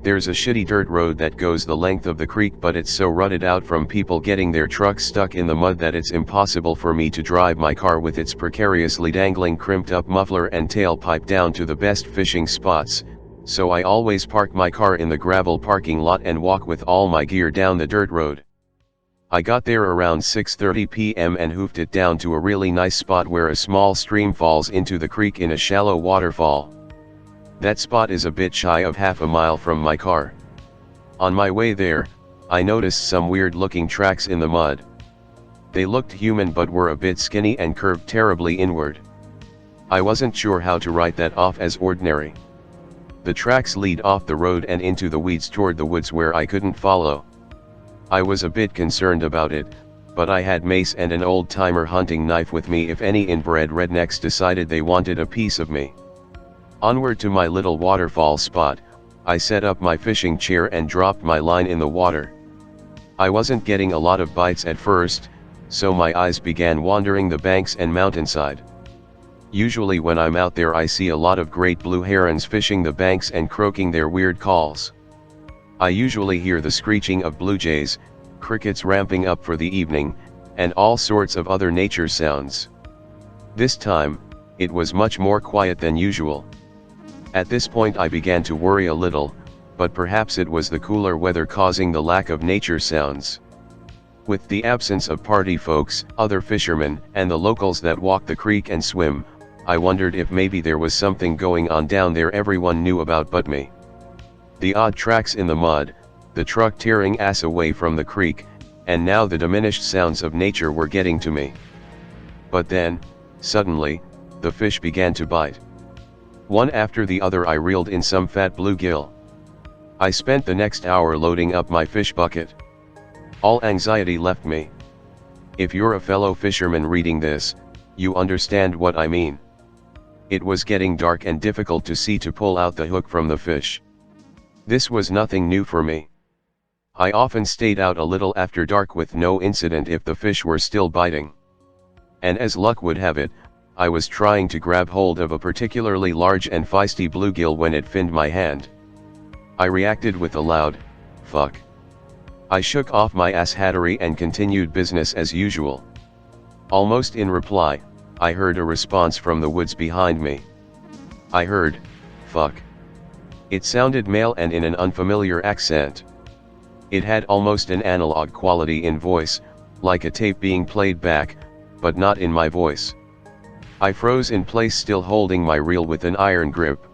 Speaker 1: There's a shitty dirt road that goes the length of the creek, but it's so rutted out from people getting their trucks stuck in the mud that it's impossible for me to drive my car with its precariously dangling crimped up muffler and tailpipe down to the best fishing spots, so I always park my car in the gravel parking lot and walk with all my gear down the dirt road. I got there around 6:30 p.m. and hoofed it down to a really nice spot where a small stream falls into the creek in a shallow waterfall. That spot is a bit shy of half a mile from my car. On my way there, I noticed some weird looking tracks in the mud. They looked human but were a bit skinny and curved terribly inward. I wasn't sure how to write that off as ordinary. The tracks lead off the road and into the weeds toward the woods where I couldn't follow. I was a bit concerned about it, but I had mace and an old-timer hunting knife with me if any inbred rednecks decided they wanted a piece of me. Onward to my little waterfall spot, I set up my fishing chair and dropped my line in the water. I wasn't getting a lot of bites at first, so my eyes began wandering the banks and mountainside. Usually when I'm out there I see a lot of great blue herons fishing the banks and croaking their weird calls. I usually hear the screeching of blue jays, crickets ramping up for the evening, and all sorts of other nature sounds. This time, it was much more quiet than usual. At this point I began to worry a little, but perhaps it was the cooler weather causing the lack of nature sounds. With the absence of party folks, other fishermen, and the locals that walk the creek and swim, I wondered if maybe there was something going on down there everyone knew about but me. The odd tracks in the mud, the truck tearing ass away from the creek, and now the diminished sounds of nature were getting to me. But then, suddenly, the fish began to bite. One after the other I reeled in some fat bluegill. I spent the next hour loading up my fish bucket. All anxiety left me. If you're a fellow fisherman reading this, you understand what I mean. It was getting dark and difficult to see to pull out the hook from the fish. This was nothing new for me. I often stayed out a little after dark with no incident if the fish were still biting. And as luck would have it, I was trying to grab hold of a particularly large and feisty bluegill when it finned my hand. I reacted with a loud, "Fuck." I shook off my asshattery and continued business as usual. Almost in reply, I heard a response from the woods behind me. I heard, "Fuck." It sounded male and in an unfamiliar accent. It had almost an analog quality in voice, like a tape being played back, but not in my voice. I froze in place, still holding my reel with an iron grip.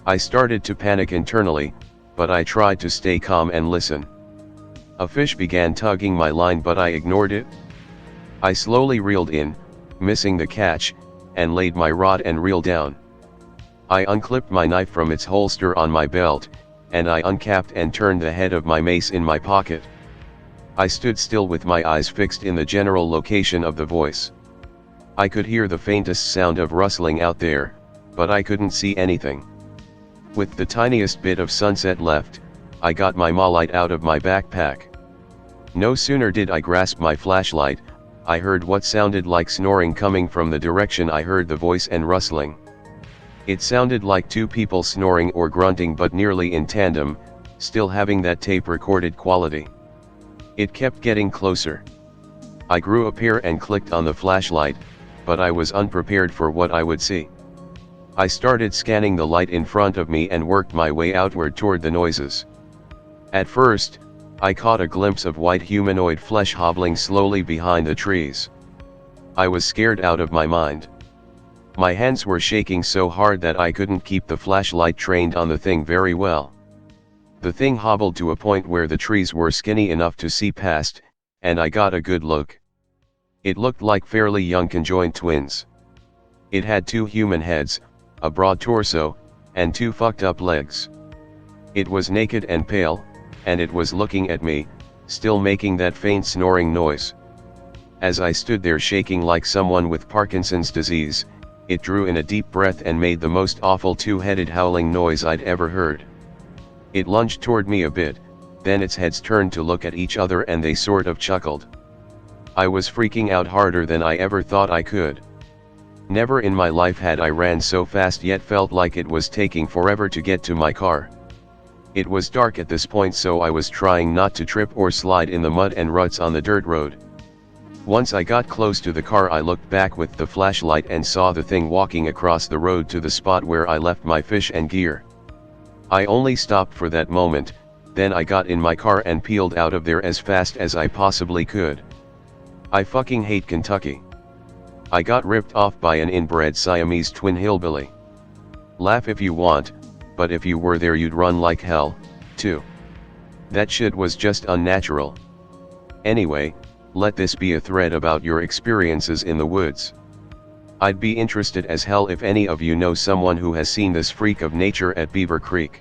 Speaker 1: I started to panic internally, but I tried to stay calm and listen. A fish began tugging my line but I ignored it. I slowly reeled in, missing the catch, and laid my rod and reel down. I unclipped my knife from its holster on my belt, and I uncapped and turned the head of my mace in my pocket. I stood still with my eyes fixed in the general location of the voice. I could hear the faintest sound of rustling out there, but I couldn't see anything. With the tiniest bit of sunset left, I got my mawlight out of my backpack. No sooner did I grasp my flashlight, I heard what sounded like snoring coming from the direction I heard the voice and rustling. It sounded like two people snoring or grunting but nearly in tandem, still having that tape-recorded quality. It kept getting closer. I grew a pair and clicked on the flashlight, but I was unprepared for what I would see. I started scanning the light in front of me and worked my way outward toward the noises. At first, I caught a glimpse of white humanoid flesh hobbling slowly behind the trees. I was scared out of my mind. My hands were shaking so hard that I couldn't keep the flashlight trained on the thing very well. The thing hobbled to a point where the trees were skinny enough to see past, and I got a good look. It looked like fairly young conjoined twins. It had two human heads, a broad torso, and 2 fucked up legs. It was naked and pale, and it was looking at me, still making that faint snoring noise. As I stood there shaking like someone with Parkinson's disease, it drew in a deep breath and made the most awful 2-headed howling noise I'd ever heard. It lunged toward me a bit, then its heads turned to look at each other and they sort of chuckled. I was freaking out harder than I ever thought I could. Never in my life had I ran so fast yet felt like it was taking forever to get to my car. It was dark at this point, so I was trying not to trip or slide in the mud and ruts on the dirt road. Once I got close to the car, I looked back with the flashlight and saw the thing walking across the road to the spot where I left my fish and gear. I only stopped for that moment, then I got in my car and peeled out of there as fast as I possibly could. I fucking hate Kentucky. I got ripped off by an inbred Siamese twin hillbilly. Laugh if you want, but if you were there you'd run like hell, too. That shit was just unnatural. Anyway, let this be a thread about your experiences in the woods. I'd be interested as hell if any of you know someone who has seen this freak of nature at Beaver Creek.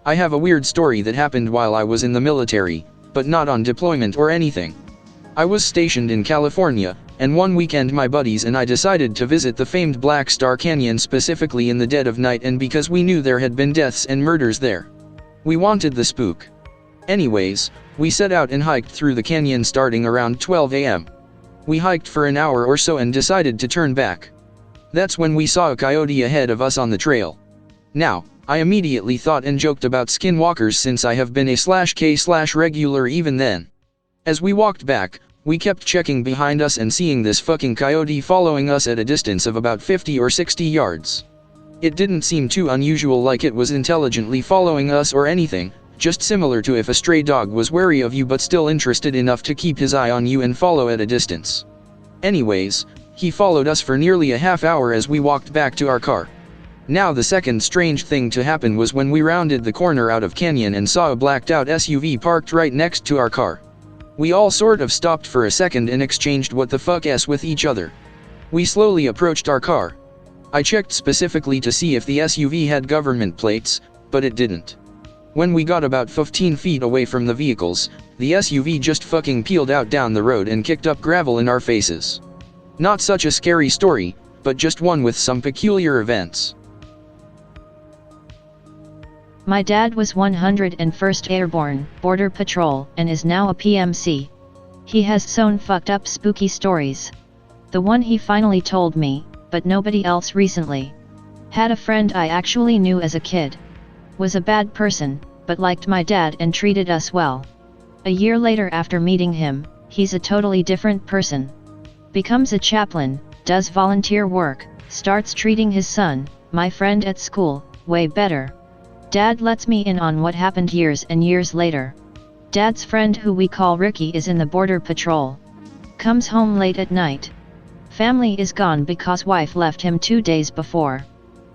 Speaker 2: I have a weird story that happened while I was in the military, but not on deployment or anything. I was stationed in California, and one weekend my buddies and I decided to visit the famed Black Star Canyon, specifically in the dead of night, and because we knew there had been deaths and murders there. We wanted the spook. Anyways, we set out and hiked through the canyon starting around 12 a.m. We hiked for an hour or so and decided to turn back. That's when we saw a coyote ahead of us on the trail. Now, I immediately thought and joked about skinwalkers since I have been a/k/regular even then. As we walked back, we kept checking behind us and seeing this fucking coyote following us at a distance of about 50 or 60 yards. It didn't seem too unusual, like it was intelligently following us or anything, just similar to if a stray dog was wary of you but still interested enough to keep his eye on you and follow at a distance. Anyways, he followed us for nearly a half hour as we walked back to our car. Now the second strange thing to happen was when we rounded the corner out of canyon and saw a blacked out SUV parked right next to our car. We all sort of stopped for a second and exchanged what the fuck-s with each other. We slowly approached our car. I checked specifically to see if the SUV had government plates, but it didn't. When we got about 15 feet away from the vehicles, the SUV just fucking peeled out down the road and kicked up gravel in our faces. Not such a scary story, but just one with some peculiar events.
Speaker 4: My dad was 101st Airborne, Border Patrol, and is now a PMC. He has some fucked up spooky stories. The one he finally told me, but nobody else recently. Had a friend I actually knew as a kid. Was a bad person, but liked my dad and treated us well. A year later after meeting him, he's a totally different person. Becomes a chaplain, does volunteer work, starts treating his son, my friend at school, way better. Dad lets me in on what happened years and years later. Dad's friend, who we call Ricky, is in the Border Patrol. Comes home late at night. Family is gone because wife left him 2 days before.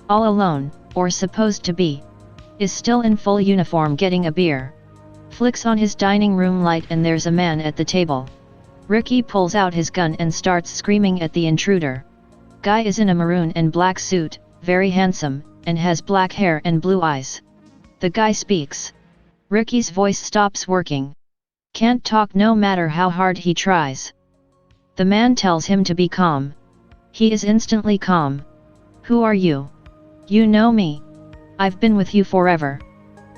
Speaker 4: All alone, or supposed to be. Is still in full uniform getting a beer. Flicks on his dining room light and there's a man at the table. Ricky pulls out his gun and starts screaming at the intruder. Guy is in a maroon and black suit, very handsome, and has black hair and blue eyes. The guy speaks. Ricky's voice stops working. Can't talk no matter how hard he tries. The man tells him to be calm. He is instantly calm. Who are you? You know me. I've been with you forever.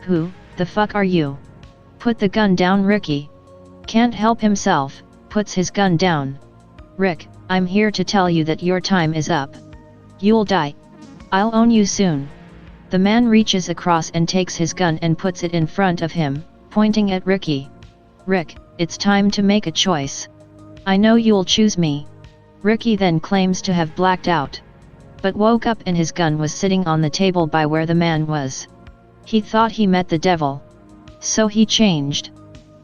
Speaker 4: Who the fuck are you? Put the gun down. Ricky can't help himself, puts his gun down. Rick, I'm here to tell you that your time is up. You'll die. I'll own you soon. The man reaches across and takes his gun and puts it in front of him, pointing at Ricky. Rick, it's time to make a choice. I know you'll choose me. Ricky then claims to have blacked out, but woke up and his gun was sitting on the table by where the man was. He thought he met the devil. So he changed.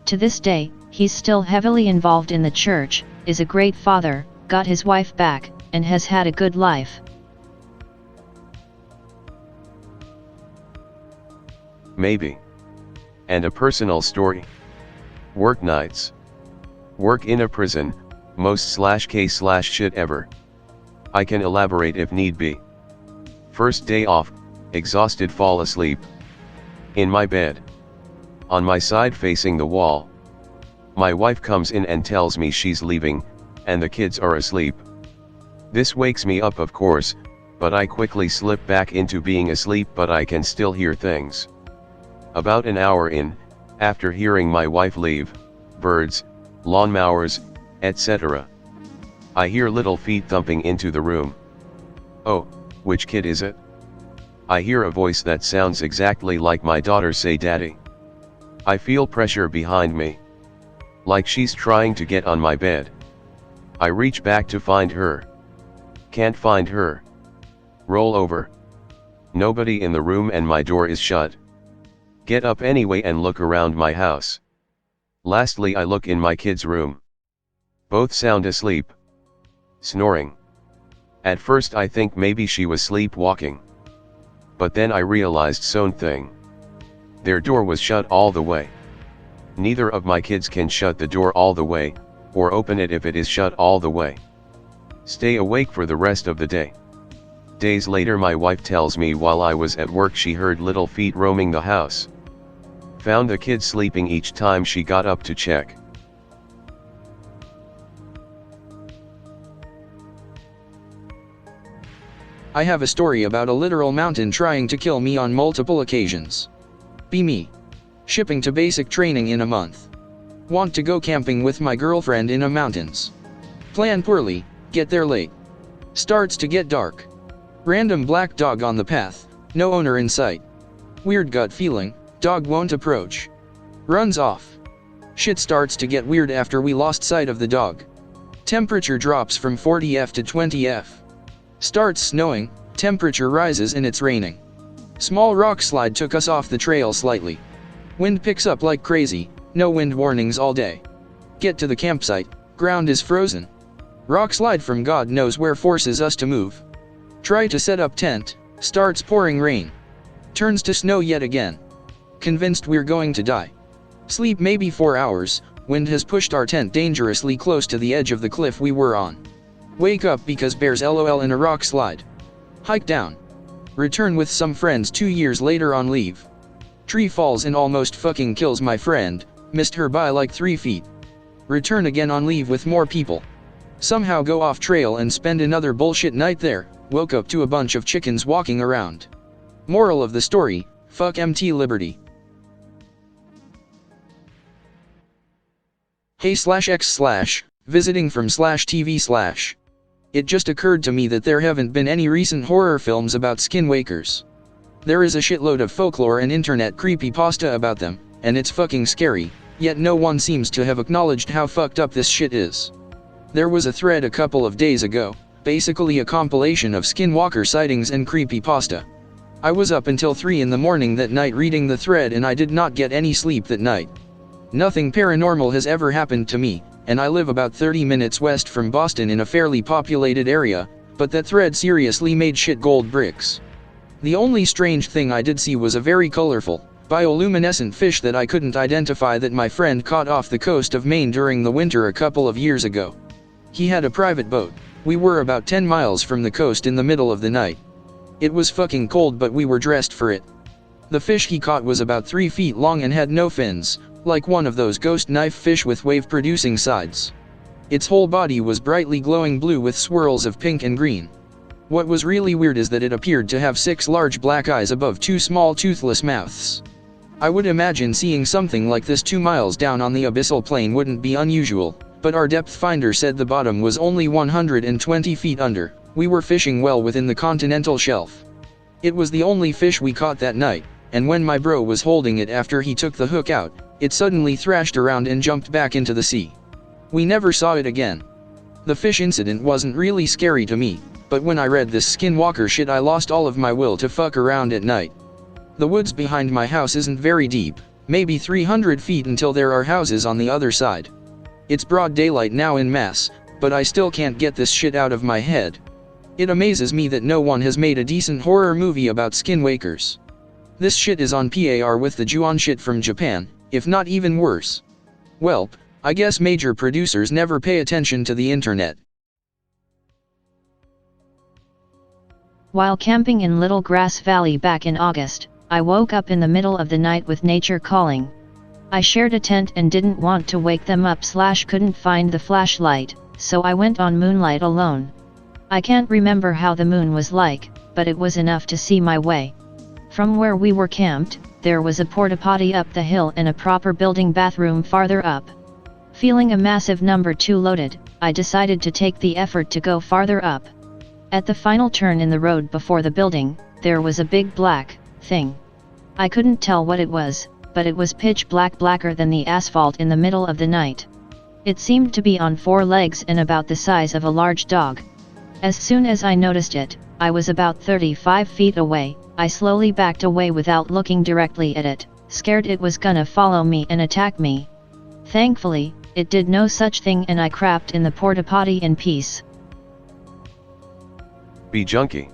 Speaker 4: To this day, he's still heavily involved in the church, is a great father, got his wife back, and has had a good life.
Speaker 1: Maybe. And a personal story. Work nights. Work in a prison, most/k/shit ever. I can elaborate if need be. First day off, exhausted, fall asleep. In my bed. On my side facing the wall. My wife comes in and tells me she's leaving, and the kids are asleep. This wakes me up, of course, but I quickly slip back into being asleep, but I can still hear things. About an hour in, after hearing my wife leave, birds, lawnmowers, etc. I hear little feet thumping into the room. Oh, which kid is it? I hear a voice that sounds exactly like my daughter say daddy. I feel pressure behind me. Like she's trying to get on my bed. I reach back to find her. Can't find her. Roll over. Nobody in the room and my door is shut. Get up anyway and look around my house. Lastly, I look in my kids' room. Both sound asleep. Snoring. At first I think maybe she was sleepwalking. But then I realized something. Their door was shut all the way. Neither of my kids can shut the door all the way, or open it if it is shut all the way. Stay awake for the rest of the day. Days later, my wife tells me while I was at work she heard little feet roaming the house. Found the kids sleeping each time she got up to check.
Speaker 2: I have a story about a literal mountain trying to kill me on multiple occasions. Be me. Shipping to basic training in a month. Want to go camping with my girlfriend in a mountains. Plan poorly, get there late. Starts to get dark. Random black dog on the path, no owner in sight. Weird gut feeling, dog won't approach. Runs off. Shit starts to get weird after we lost sight of the dog. Temperature drops from 40°F to 20°F. Starts snowing, temperature rises and it's raining. Small rock slide took us off the trail slightly. Wind picks up like crazy, no wind warnings all day. Get to the campsite, ground is frozen. Rock slide from God knows where forces us to move. Try to set up tent, starts pouring rain. Turns to snow yet again. Convinced we're going to die. Sleep maybe 4 hours, wind has pushed our tent dangerously close to the edge of the cliff we were on. Wake up because bears LOL in a rock slide. Hike down. Return with some friends 2 years later on leave. Tree falls and almost fucking kills my friend, missed her by like 3 feet. Return again on leave with more people. Somehow go off trail and spend another bullshit night there, woke up to a bunch of chickens walking around. Moral of the story, fuck MT Liberty. Hey/x/ visiting from /TV/. It just occurred to me that there haven't been any recent horror films about skinwalkers. There is a shitload of folklore and internet creepypasta about them, and it's fucking scary, yet no one seems to have acknowledged how fucked up this shit is. There was a thread a couple of days ago, basically a compilation of skinwalker sightings and creepypasta. I was up until 3 in the morning that night reading the thread and I did not get any sleep that night. Nothing paranormal has ever happened to me, and I live about 30 minutes west from Boston in a fairly populated area, but that thread seriously made shit gold bricks. The only strange thing I did see was a very colorful, bioluminescent fish that I couldn't identify that my friend caught off the coast of Maine during the winter a couple of years ago. He had a private boat. We were about 10 miles from the coast in the middle of the night. It was fucking cold but we were dressed for it. The fish he caught was about 3 feet long and had no fins, like one of those ghost knife fish with wave-producing sides. Its whole body was brightly glowing blue with swirls of pink and green. What was really weird is that it appeared to have 6 large black eyes above 2 small toothless mouths. I would imagine seeing something like this 2 miles down on the abyssal plain wouldn't be unusual, but our depth finder said the bottom was only 120 feet under. We were fishing well within the continental shelf. It was the only fish we caught that night, and when my bro was holding it after he took the hook out, it suddenly thrashed around and jumped back into the sea. We never saw it again. The fish incident wasn't really scary to me, but when I read this skinwalker shit I lost all of my will to fuck around at night. The woods behind my house isn't very deep, maybe 300 feet until there are houses on the other side. It's broad daylight now en masse, but I still can't get this shit out of my head. It amazes me that no one has made a decent horror movie about skinwalkers. This shit is on par with the Ju-on shit from Japan, if not even worse. Welp, I guess major producers never pay attention to the internet.
Speaker 4: While camping in Little Grass Valley back in August, I woke up in the middle of the night with nature calling. I shared a tent and didn't want to wake them up / couldn't find the flashlight, so I went on moonlight alone. I can't remember how the moon was like, but it was enough to see my way. From where we were camped, there was a porta potty up the hill and a proper building bathroom farther up. Feeling a massive number 2 loaded, I decided to take the effort to go farther up. At the final turn in the road before the building, there was a big black thing. I couldn't tell what it was, but it was pitch black, blacker than the asphalt in the middle of the night. It seemed to be on 4 legs and about the size of a large dog. As soon as I noticed it, I was about 35 feet away. I slowly backed away without looking directly at it, scared it was gonna follow me and attack me. Thankfully, it did no such thing and I crapped in the porta potty in peace.
Speaker 1: Be junkie.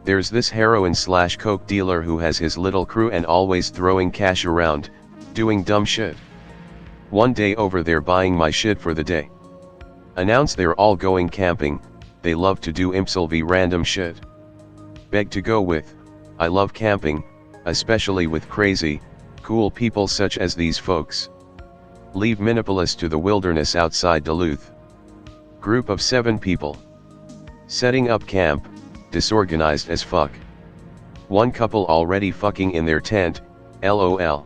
Speaker 1: There's this heroin/coke dealer who has his little crew and always throwing cash around, doing dumb shit. One day over there buying my shit for the day. Announce they're all going camping, they love to do impulsive random shit. Beg to go with, I love camping, especially with crazy, cool people such as these folks. Leave Minneapolis to the wilderness outside Duluth. Group of 7 people. Setting up camp, disorganized as fuck. One couple already fucking in their tent, lol.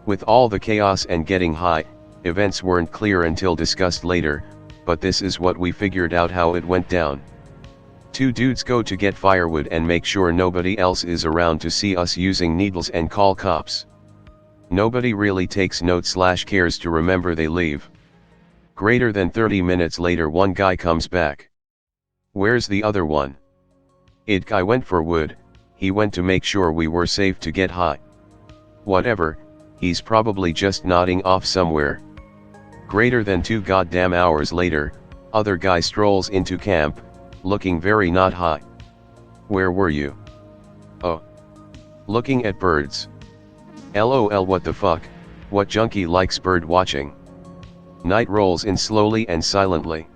Speaker 1: With all the chaos and getting high, events weren't clear until discussed later, but this is what we figured out how it went down. 2 dudes go to get firewood and make sure nobody else is around to see us using needles and call cops. Nobody really takes note/cares to remember they leave. Greater than 30 minutes later one guy comes back. Where's the other one? It guy went for wood, he went to make sure we were safe to get high. Whatever, he's probably just nodding off somewhere. Greater than 2 goddamn hours later, other guy strolls into camp, looking very not high. Where were you? Oh. Looking at birds. LOL, what the fuck, what junkie likes bird watching? Night rolls in slowly and silently.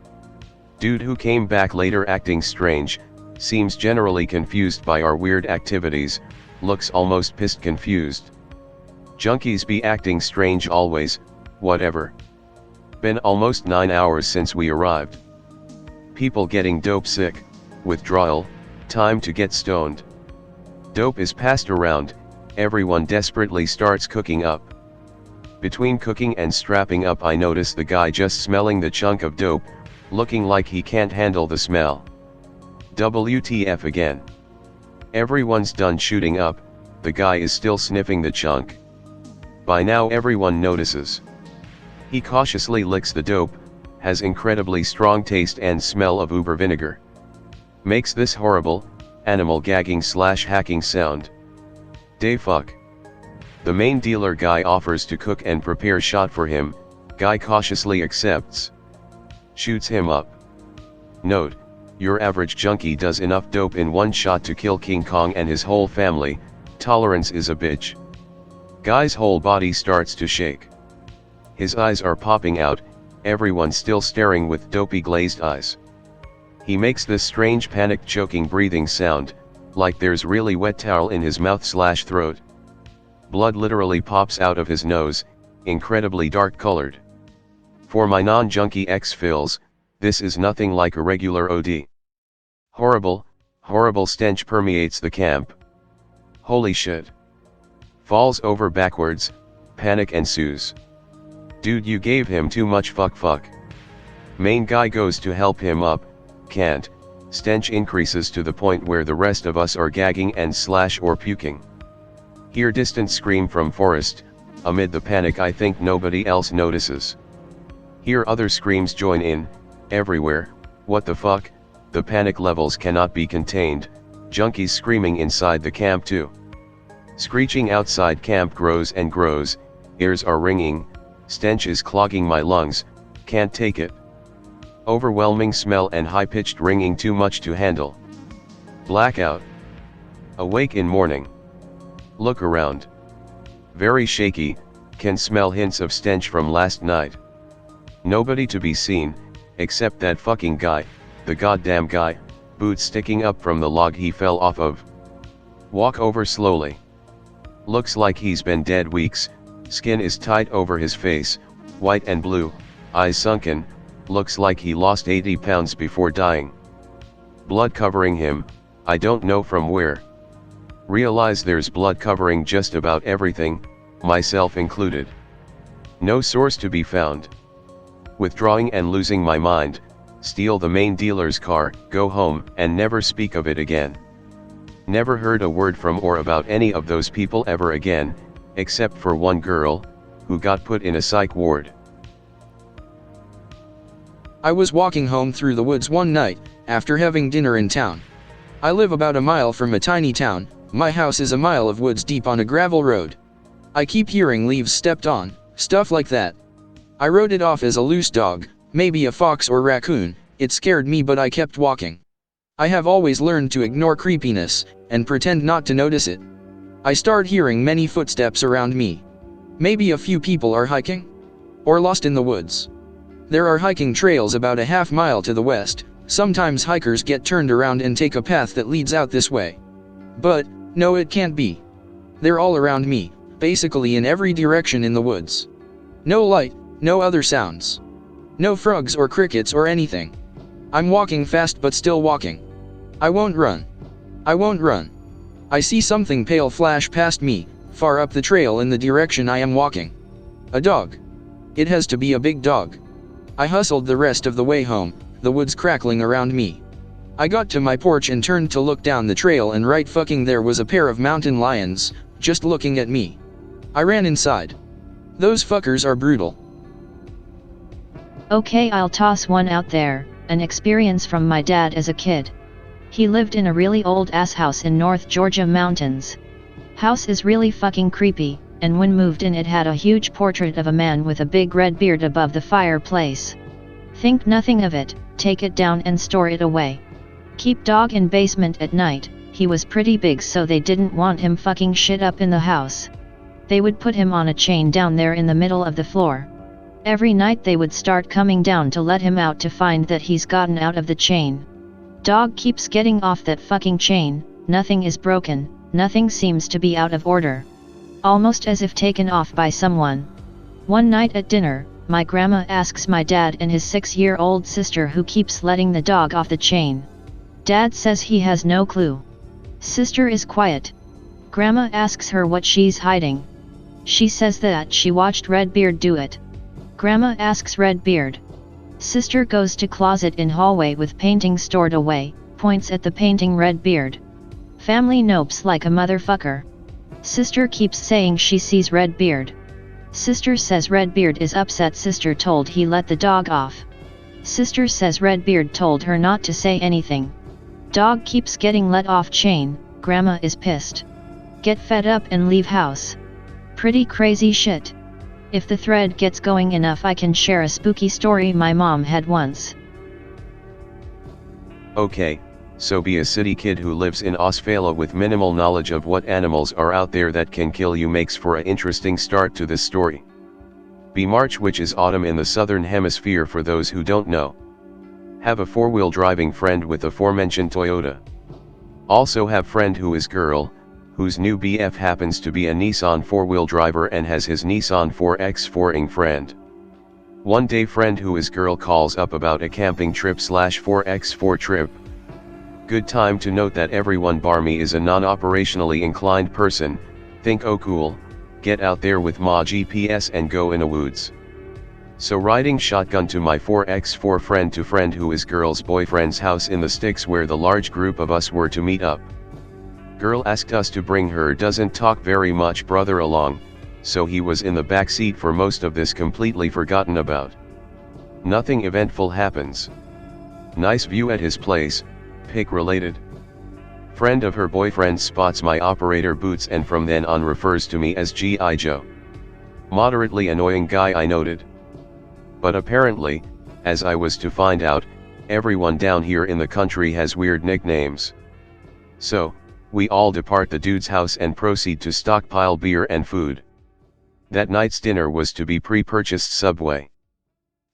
Speaker 1: Dude who came back later acting strange, seems generally confused by our weird activities, looks almost pissed confused. Junkies be acting strange always, whatever. Been almost 9 hours since we arrived. People getting dope sick, withdrawal, time to get stoned. Dope is passed around, everyone desperately starts cooking up. Between cooking and strapping up I notice the guy just smelling the chunk of dope, looking like he can't handle the smell. WTF again. Everyone's done shooting up, the guy is still sniffing the chunk. By now everyone notices. He cautiously licks the dope, has incredibly strong taste and smell of uber vinegar. Makes this horrible, animal gagging/hacking sound. Day fuck. The main dealer guy offers to cook and prepare shot for him, guy cautiously accepts. Shoots him up. Note, your average junkie does enough dope in one shot to kill King Kong and his whole family, tolerance is a bitch. Guy's whole body starts to shake. His eyes are popping out, everyone still staring with dopey glazed eyes. He makes this strange panicked choking breathing sound, like there's really wet towel in his mouth/throat. Blood literally pops out of his nose, incredibly dark colored. For my non-junkie ex-fills, this is nothing like a regular OD. Horrible, horrible stench permeates the camp. Holy shit. Falls over backwards, panic ensues. Dude, you gave him too much fuck. Main guy goes to help him up, can't, stench increases to the point where the rest of us are gagging and/or puking. Hear distant scream from forest, amid the panic I think nobody else notices. Hear other screams join in, everywhere, what the fuck, the panic levels cannot be contained, junkies screaming inside the camp too. Screeching outside camp grows and grows, ears are ringing, stench is clogging my lungs, can't take it. Overwhelming smell and high-pitched ringing too much to handle. Blackout. Awake in morning. Look around. Very shaky, can smell hints of stench from last night. Nobody to be seen, except that fucking guy, the goddamn guy, boots sticking up from the log he fell off of. Walk over slowly. Looks like he's been dead weeks, skin is tight over his face, white and blue, eyes sunken, looks like he lost 80 pounds before dying. Blood covering him, I don't know from where. Realize there's blood covering just about everything, myself included. No source to be found. Withdrawing and losing my mind, steal the main dealer's car, go home, and never speak of it again. Never heard a word from or about any of those people ever again, except for one girl, who got put in a psych ward.
Speaker 2: I was walking home through the woods one night, after having dinner in town. I live about a mile from a tiny town, my house is a mile of woods deep on a gravel road. I keep hearing leaves stepped on, stuff like that. I wrote it off as a loose dog, maybe a fox or raccoon, it scared me but I kept walking. I have always learned to ignore creepiness, and pretend not to notice it. I start hearing many footsteps around me. Maybe a few people are hiking? Or lost in the woods. There are hiking trails about a half mile to the west, sometimes hikers get turned around and take a path that leads out this way. But, no it can't be. They're all around me, basically in every direction in the woods. No light, no other sounds. No frogs or crickets or anything. I'm walking fast but still walking. I won't run. I won't run. I see something pale flash past me, far up the trail in the direction I am walking. A dog. It has to be a big dog. I hustled the rest of the way home, the woods crackling around me. I got to my porch and turned to look down the trail and right fucking there was a pair of mountain lions, just looking at me. I ran inside. Those fuckers are brutal.
Speaker 4: Okay, I'll toss one out there, an experience from my dad as a kid. He lived in a really old ass house in North Georgia mountains. House is really fucking creepy, and when moved in it had a huge portrait of a man with a big red beard above the fireplace. Think nothing of it, take it down and store it away. Keep dog in basement at night, he was pretty big so they didn't want him fucking shit up in the house. They would put him on a chain down there in the middle of the floor. Every night they would start coming down to let him out to find that he's gotten out of the chain. Dog keeps getting off that fucking chain, nothing is broken, nothing seems to be out of order. Almost as if taken off by someone. One night at dinner, my grandma asks my dad and his 6-year-old sister who keeps letting the dog off the chain. Dad says he has no clue. Sister is quiet. Grandma asks her what she's hiding. She says that she watched Redbeard do it. Grandma asks Redbeard. Sister goes to closet in hallway with painting stored away, points at the painting Redbeard. Family nopes like a motherfucker. Sister keeps saying she sees Redbeard. Sister says Redbeard is upset sister told he let the dog off. Sister says Redbeard told her not to say anything. Dog keeps getting let off chain, grandma is pissed. Get fed up and leave house. Pretty crazy shit. If the thread gets going enough I can share a spooky story my mom had once.
Speaker 1: Okay, so be a city kid who lives in Australia with minimal knowledge of what animals are out there that can kill you makes for a interesting start to this story. Be March, which is autumn in the southern hemisphere for those who don't know. Have a 4-wheel driving friend with aforementioned Toyota. Also have friend who is girl, whose new BF happens to be a Nissan 4-wheel driver and has his Nissan 4X4ing friend. One day friend who is girl calls up about a camping trip / 4X4 trip. Good time to note that everyone barmy is a non-operationally inclined person, think oh cool, get out there with ma GPS and go in a woods. So riding shotgun to my 4X4 friend who is girl's boyfriend's house in the sticks where the large group of us were to meet up. Girl asked us to bring her doesn't talk very much brother along, so he was in the back seat for most of this completely forgotten about. Nothing eventful happens. Nice view at his place, pic related. Friend of her boyfriend spots my operator boots and from then on refers to me as G.I. Joe. Moderately annoying guy I noted. But apparently, as I was to find out, everyone down here in the country has weird nicknames. So, we all depart the dude's house and proceed to stockpile beer and food. That night's dinner was to be pre-purchased Subway.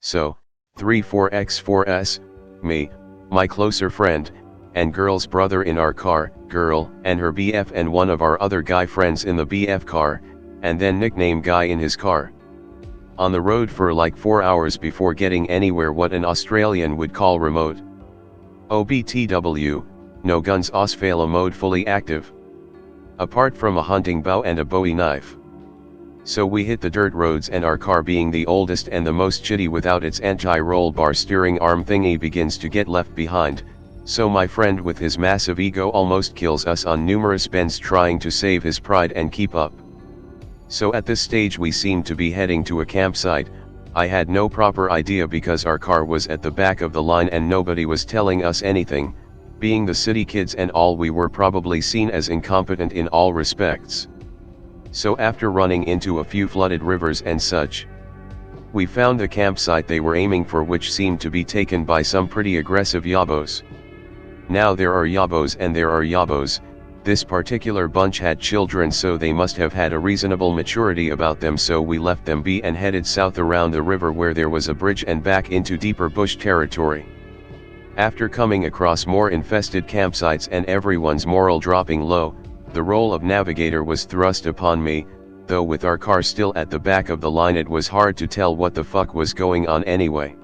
Speaker 1: So, 4X4S, me, my closer friend, and girl's brother in our car, girl, and her BF and one of our other guy friends in the BF car, and then nickname guy in his car. On the road for like 4 hours before getting anywhere what an Australian would call remote. OBTW, no guns Osfala mode fully active. Apart from a hunting bow and a Bowie knife. So we hit the dirt roads and our car being the oldest and the most shitty without its anti-roll bar steering arm thingy begins to get left behind, so my friend with his massive ego almost kills us on numerous bends trying to save his pride and keep up. So at this stage we seemed to be heading to a campsite. I had no proper idea because our car was at the back of the line and nobody was telling us anything, being the city kids and all we were probably seen as incompetent in all respects. So after running into a few flooded rivers and such, we found the campsite they were aiming for, which seemed to be taken by some pretty aggressive yabos. Now there are yabos and there are yabos. This particular bunch had children, so they must have had a reasonable maturity about them, so we left them be and headed south around the river where there was a bridge and back into deeper bush territory. After coming across more infested campsites and everyone's morale dropping low, the role of navigator was thrust upon me, though with our car still at the back of the line it was hard to tell what the fuck was going on anyway.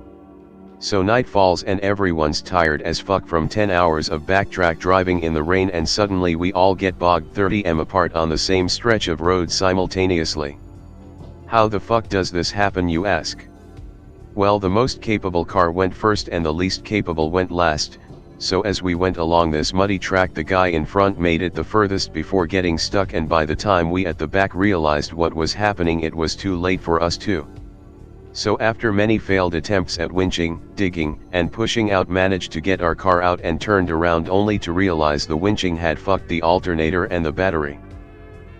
Speaker 1: So night falls and everyone's tired as fuck from 10 hours of backtrack driving in the rain, and suddenly we all get bogged 30 m apart on the same stretch of road simultaneously. How the fuck does this happen, you ask? Well, the most capable car went first and the least capable went last, so as we went along this muddy track the guy in front made it the furthest before getting stuck, and by the time we at the back realized what was happening it was too late for us too. So after many failed attempts at winching, digging, and pushing out managed to get our car out and turned around only to realize the winching had fucked the alternator and the battery.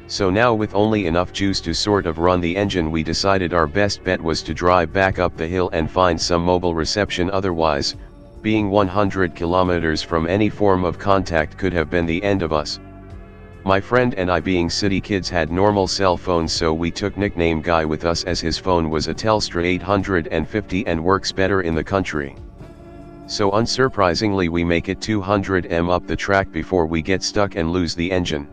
Speaker 1: So now with only enough juice to sort of run the engine we decided our best bet was to drive back up the hill and find some mobile reception, otherwise, being 100 kilometers from any form of contact could have been the end of us. My friend and I, being city kids, had normal cell phones, so we took nickname Guy with us as his phone was a Telstra 850 and works better in the country. So unsurprisingly we make it 200 m up the track before we get stuck and lose the engine.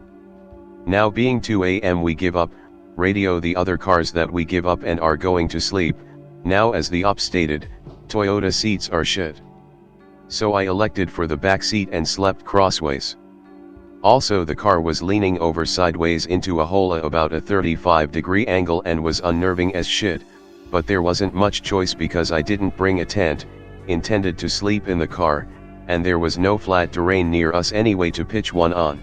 Speaker 1: Now being 2 a.m. we give up, radio the other cars that we give up and are going to sleep. Now as the op stated, Toyota seats are shit. So I elected for the back seat and slept crossways. Also the car was leaning over sideways into a hole at about a 35-degree angle and was unnerving as shit, but there wasn't much choice because I didn't bring a tent, intended to sleep in the car, and there was no flat terrain near us anyway to pitch one on.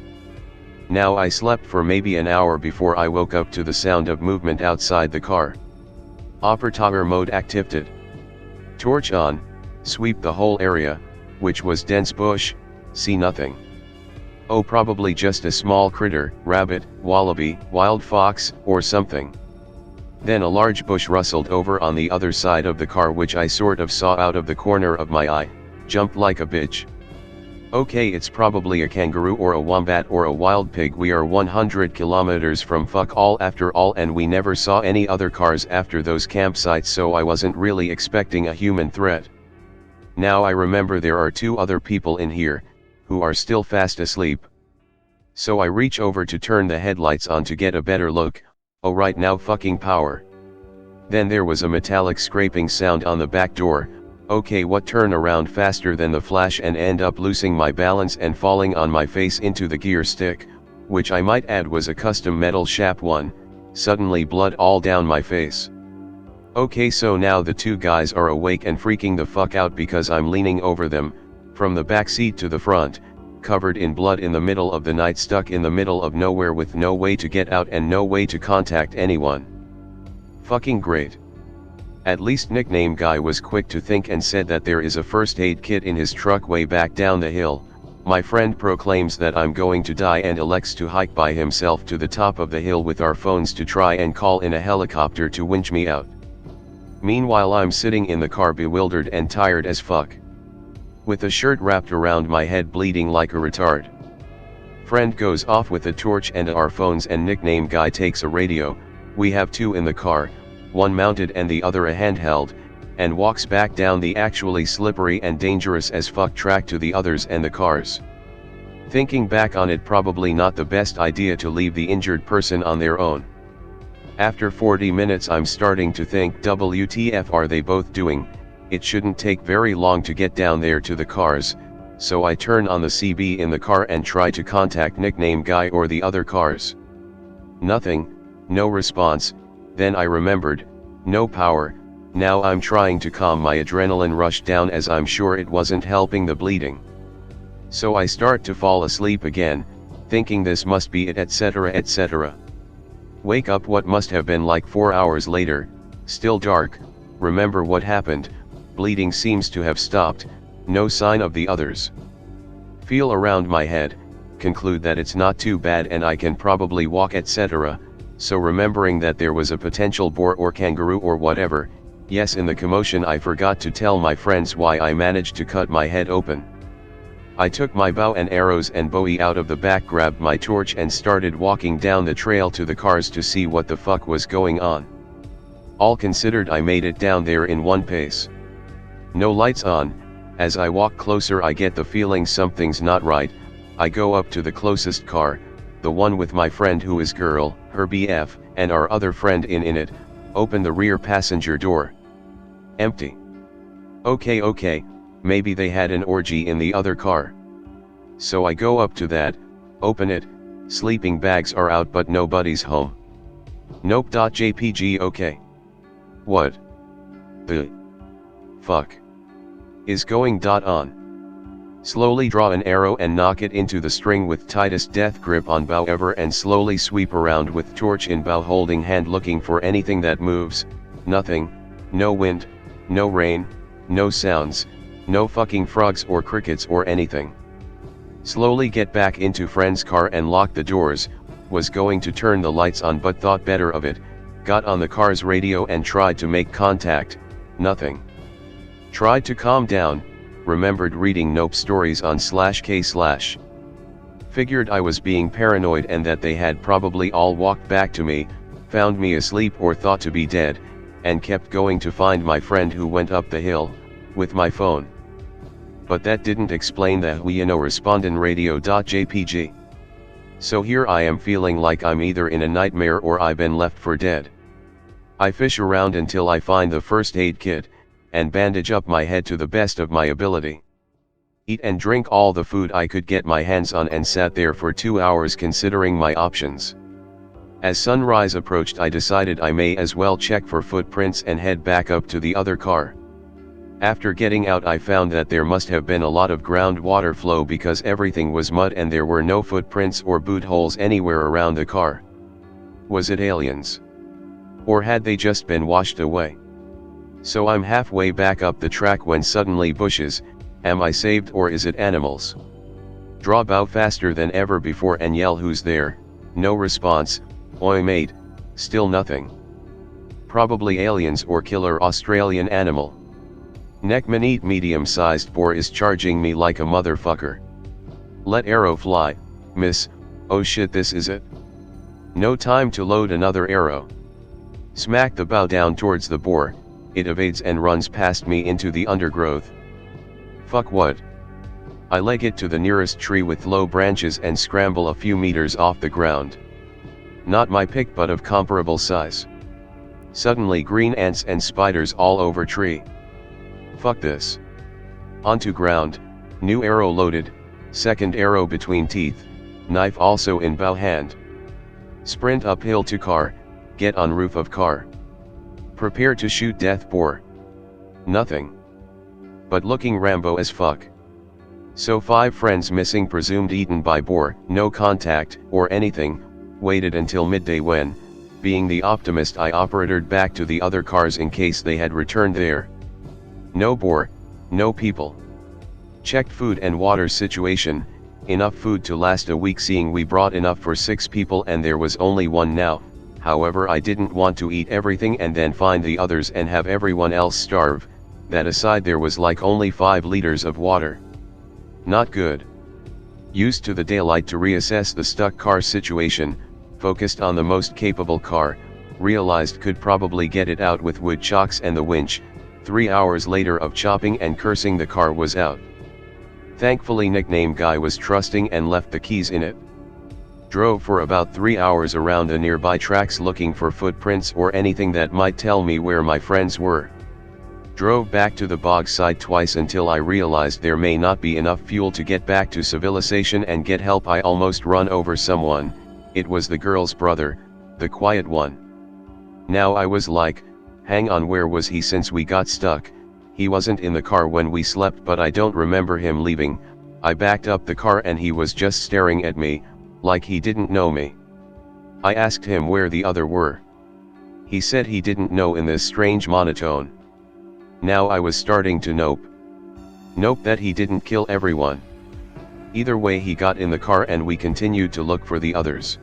Speaker 1: Now I slept for maybe an hour before I woke up to the sound of movement outside the car. Operator mode activated. Torch on, sweep the whole area, which was dense bush, see nothing. Oh, probably just a small critter, rabbit, wallaby, wild fox, or something. Then a large bush rustled over on the other side of the car, which I sort of saw out of the corner of my eye, jumped like a bitch. Okay, it's probably a kangaroo or a wombat or a wild pig. We are 100 kilometers from fuck all after all, and we never saw any other cars after those campsites, so I wasn't really expecting a human threat. Now I remember there are 2 other people in here, who are still fast asleep. So I reach over to turn the headlights on to get a better look. Oh, right, now fucking power. Then there was a metallic scraping sound on the back door. Okay, what? Turn around faster than the flash and end up losing my balance and falling on my face into the gear stick, which I might add was a custom metal shap one. Suddenly blood all down my face. Okay, so now the 2 guys are awake and freaking the fuck out because I'm leaning over them, from the back seat to the front, covered in blood in the middle of the night, stuck in the middle of nowhere with no way to get out and no way to contact anyone. Fucking great. At least nickname Guy was quick to think and said that there is a first aid kit in his truck way back down the hill. My friend proclaims that I'm going to die and elects to hike by himself to the top of the hill with our phones to try and call in a helicopter to winch me out. Meanwhile I'm sitting in the car bewildered and tired as fuck, with a shirt wrapped around my head bleeding like a retard. Friend goes off with a torch and our phones, and nickname Guy takes a radio. We have 2 in the car, one mounted and the other a handheld, and walks back down the actually slippery and dangerous as fuck track to the others and the cars. Thinking back on it, probably not the best idea to leave the injured person on their own. After 40 minutes I'm starting to think, WTF are they both doing? It shouldn't take very long to get down there to the cars, so I turn on the CB in the car and try to contact nickname guy or the other cars. Nothing, no response. Then I remembered, no power. Now I'm trying to calm my adrenaline rush down as I'm sure it wasn't helping the bleeding. So I start to fall asleep again, thinking this must be it, etc., etc. Wake up what must have been like 4 hours later, still dark, remember what happened, bleeding seems to have stopped, no sign of the others. Feel around my head, conclude that it's not too bad and I can probably walk, etc. So remembering that there was a potential boar or kangaroo or whatever, yes, in the commotion I forgot to tell my friends why I managed to cut my head open. I took my bow and arrows and bowie out of the back, grabbed my torch and started walking down the trail to the cars to see what the fuck was going on. All considered, I made it down there in one pace. No lights on. As I walk closer I get the feeling something's not right. I go up to the closest car, the one with my friend who is girl, her BF, and our other friend in it, open the rear passenger door. Empty. Okay, maybe they had an orgy in the other car. So I go up to that, open it, sleeping bags are out but nobody's home. Nope.jpg. Okay. What the fuck is going on? Slowly draw an arrow and knock it into the string with tightest death grip on bow ever and slowly sweep around with torch in bow holding hand looking for anything that moves. Nothing, no wind, no rain, no sounds, no fucking frogs or crickets or anything. Slowly get back into friend's car and lock the doors, was going to turn the lights on but thought better of it, got on the car's radio and tried to make contact, nothing. Tried to calm down, remembered reading Nope stories on /k/. Figured I was being paranoid and that they had probably all walked back to me, found me asleep or thought to be dead, and kept going to find my friend who went up the hill, with my phone. But that didn't explain the respondin radio.jpg. So here I am feeling like I'm either in a nightmare or I've been left for dead. I fish around until I find the first aid kit, and bandage up my head to the best of my ability. Eat and drink all the food I could get my hands on and sat there for 2 hours considering my options. As sunrise approached I decided I may as well check for footprints and head back up to the other car. After getting out I found that there must have been a lot of groundwater flow because everything was mud and there were no footprints or boot holes anywhere around the car. Was it aliens? Or had they just been washed away? So I'm halfway back up the track when suddenly bushes. Am I saved or is it animals? Draw bow faster than ever before and yell who's there, no response, oi mate, still nothing. Probably aliens or killer Australian animal. Neckman medium-sized boar is charging me like a motherfucker. Let arrow fly, miss, oh shit this is it. No time to load another arrow. Smack the bow down towards the boar, it evades and runs past me into the undergrowth. Fuck what? I leg it to the nearest tree with low branches and scramble a few meters off the ground. Not my pick but of comparable size. Suddenly green ants and spiders all over tree. Fuck this. Onto ground, new arrow loaded, second arrow between teeth, knife also in bow hand. Sprint uphill to car, get on roof of car. Prepare to shoot death boar. Nothing. But looking Rambo as fuck. So 5 friends missing, presumed eaten by boar, no contact, or anything, waited until midday when, being the optimist I operated back to the other cars in case they had returned there. No boar, no people. Checked food and water situation, enough food to last a week seeing we brought enough for 6 people and there was only one now. However I didn't want to eat everything and then find the others and have everyone else starve. That aside there was like only 5 liters of water. Not good. Used to the daylight to reassess the stuck car situation, focused on the most capable car, realized could probably get it out with wood chocks and the winch, 3 hours later of chopping and cursing, the car was out. Thankfully nickname guy was trusting and left the keys in it. Drove for about 3 hours around the nearby tracks looking for footprints or anything that might tell me where my friends were. Drove back to the bog side twice until I realized there may not be enough fuel to get back to civilization and get help. I almost run over someone. It was the girl's brother, the quiet one. Now I was like, hang on, where was he since we got stuck? He wasn't in the car when we slept, but I don't remember him leaving. I backed up the car and he was just staring at me, like he didn't know me. I asked him where the other were. He said he didn't know in this strange monotone. Now I was starting to nope that he didn't kill everyone. Either way, he got in the car and we continued to look for the others.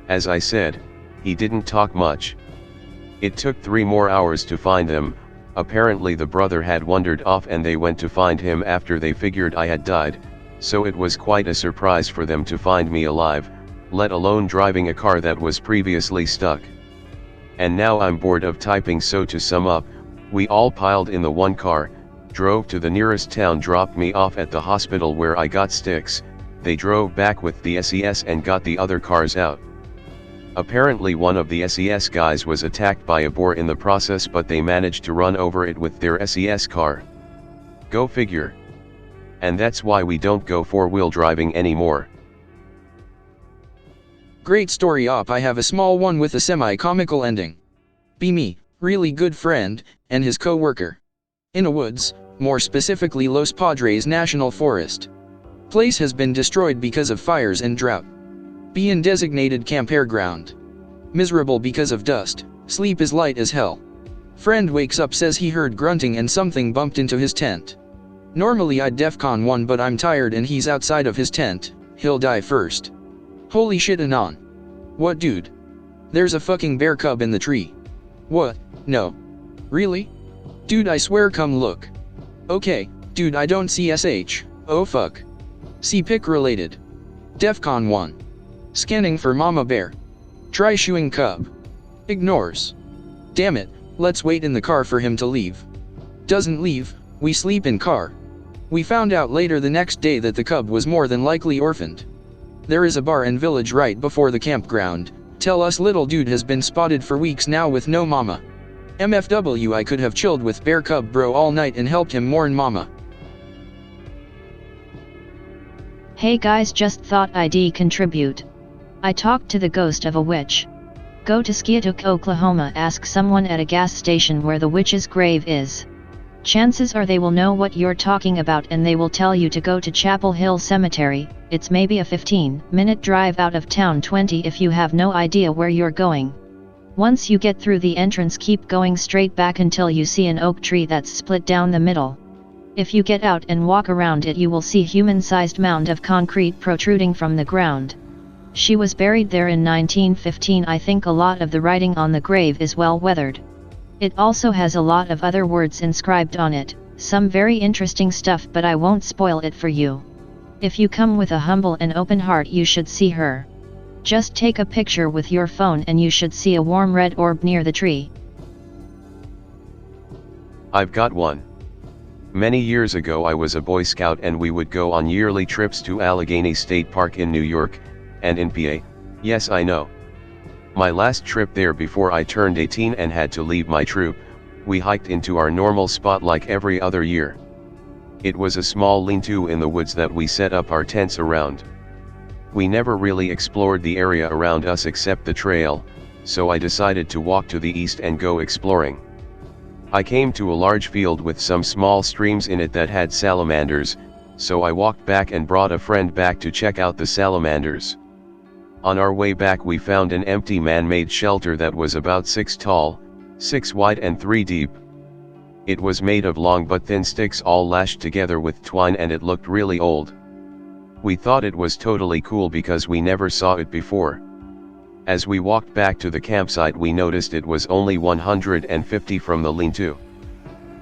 Speaker 1: As I said, he didn't talk much. It took 3 more hours to find them. Apparently the brother had wandered off and they went to find him after they figured I had died, so it was quite a surprise for them to find me alive, let alone driving a car that was previously stuck. And now I'm bored of typing, so to sum up, we all piled in the one car, drove to the nearest town, dropped me off at the hospital where I got sticks, they drove back with the SES and got the other cars out. Apparently one of the SES guys was attacked by a boar in the process, but they managed to run over it with their SES car. Go figure. And that's why we don't go 4-wheel driving anymore.
Speaker 2: Great story op. I have a small one with a semi-comical ending. Be me, really good friend, and his co-worker. In a woods, more specifically Los Padres National Forest. Place has been destroyed because of fires and drought. Be in designated campfire ground. Miserable because of dust, sleep is light as hell. Friend wakes up, says he heard grunting and something bumped into his tent. Normally I'd DEFCON 1, but I'm tired and he's outside of his tent, he'll die first. Holy shit, anon. What, dude? There's a fucking bear cub in the tree. What? No. Really? Dude, I swear, come look. Okay, dude, I don't see SH, oh fuck. See pic related. DEFCON 1. Scanning for mama bear. Try shooing cub. Ignores. Damn it, let's wait in the car for him to leave. Doesn't leave, we sleep in car. We found out later the next day that the cub was more than likely orphaned. There is a bar and village right before the campground. Tell us little dude has been spotted for weeks now with no mama. MFW, I could have chilled with bear cub bro all night and helped him mourn mama.
Speaker 4: Hey guys, just thought I'd contribute. I talked to the ghost of a witch. Go to Skiatook, Oklahoma, ask someone at a gas station where the witch's grave is. Chances are they will know what you're talking about and they will tell you to go to Chapel Hill Cemetery. It's maybe a 15-minute drive out of town, 20 if you have no idea where you're going. Once you get through the entrance, keep going straight back until you see an oak tree that's split down the middle. If you get out and walk around it, you will see human-sized mound of concrete protruding from the ground. She was buried there in 1915. I think a lot of the writing on the grave is well weathered. It also has a lot of other words inscribed on it, some very interesting stuff, but I won't spoil it for you. If you come with a humble and open heart, you should see her. Just take a picture with your phone and you should see a warm red orb near the tree.
Speaker 1: I've got one. Many years ago I was a Boy Scout and we would go on yearly trips to Allegheny State Park in New York, and in PA, yes I know. My last trip there before I turned 18 and had to leave my troop, we hiked into our normal spot like every other year. It was a small lean-to in the woods that we set up our tents around. We never really explored the area around us except the trail, so I decided to walk to the east and go exploring. I came to a large field with some small streams in it that had salamanders, so I walked back and brought a friend back to check out the salamanders. On our way back we found an empty man-made shelter that was about 6 tall, 6 wide and 3 deep. It was made of long but thin sticks all lashed together with twine and it looked really old. We thought it was totally cool because we never saw it before. As we walked back to the campsite we noticed it was only 150 from the lean-to.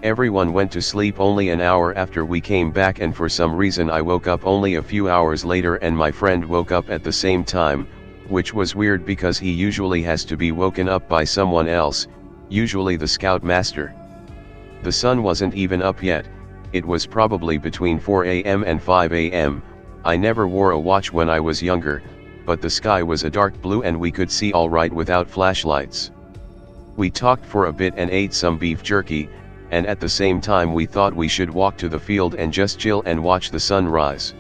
Speaker 1: Everyone went to sleep only an hour after we came back, and for some reason I woke up only a few hours later and my friend woke up at the same time, which was weird because he usually has to be woken up by someone else, usually the scoutmaster. The sun wasn't even up yet, it was probably between 4 a.m. and 5 a.m, I never wore a watch when I was younger, but the sky was a dark blue and we could see all right without flashlights. We talked for a bit and ate some beef jerky, and at the same time we thought we should walk to the field and just chill and watch the sun rise.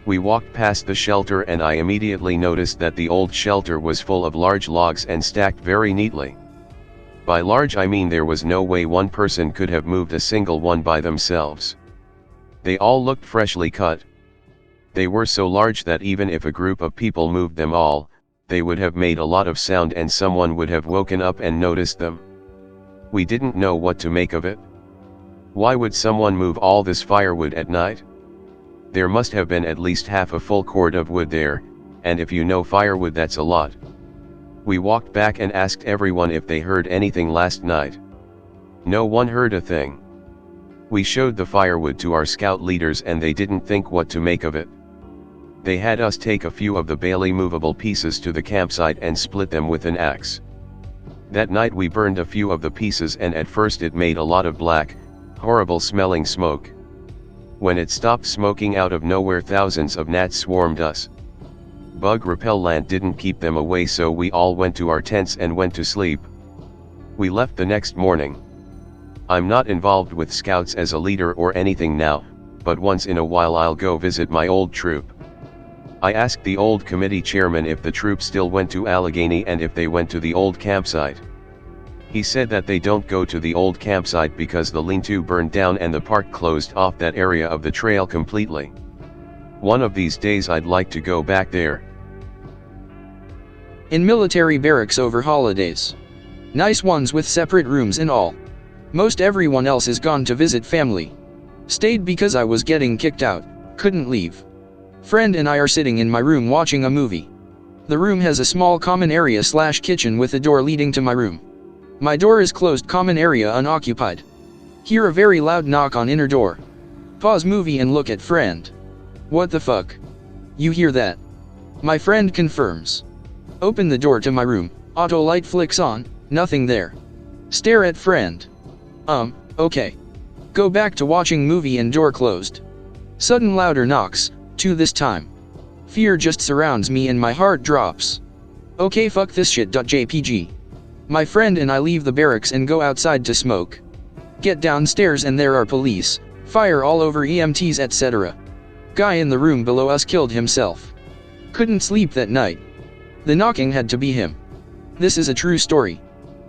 Speaker 1: We walked past the shelter and I immediately noticed that the old shelter was full of large logs and stacked very neatly. By large I mean there was no way one person could have moved a single one by themselves. They all looked freshly cut. They were so large that even if a group of people moved them all, they would have made a lot of sound and someone would have woken up and noticed them. We didn't know what to make of it. Why would someone move all this firewood at night? There must have been at least half a full cord of wood there, and if you know firewood, that's a lot. We walked back and asked everyone if they heard anything last night. No one heard a thing. We showed the firewood to our scout leaders and they didn't think what to make of it. They had us take a few of the barely movable pieces to the campsite and split them with an axe. That night we burned a few of the pieces and at first it made a lot of black, horrible smelling smoke. When it stopped smoking, out of nowhere thousands of gnats swarmed us. Bug repellent didn't keep them away, so we all went to our tents and went to sleep. We left the next morning. I'm not involved with scouts as a leader or anything now, but once in a while I'll go visit my old troop. I asked the old committee chairman if the troop still went to Allegheny and if they went to the old campsite. He said that they don't go to the old campsite because the lean-to burned down and the park closed off that area of the trail completely. One of these days I'd like to go back there.
Speaker 2: In military barracks over holidays. Nice ones with separate rooms and all. Most everyone else is gone to visit family. Stayed because I was getting kicked out, couldn't leave. Friend and I are sitting in my room watching a movie. The room has a small common area / kitchen with a door leading to my room. My door is closed, common area unoccupied. Hear a very loud knock on inner door. Pause movie and look at friend. What the fuck? You hear that? My friend confirms. Open the door to my room, auto light flicks on, nothing there. Stare at friend. Okay. Go back to watching movie and door closed. Sudden louder knocks, 2 this time. Fear just surrounds me and my heart drops. Okay, fuck this shit. JPG. My friend and I leave the barracks and go outside to smoke. Get downstairs and there are police, fire all over, EMTs, etc. Guy in the room below us killed himself. Couldn't sleep that night. The knocking had to be him. This is a true story.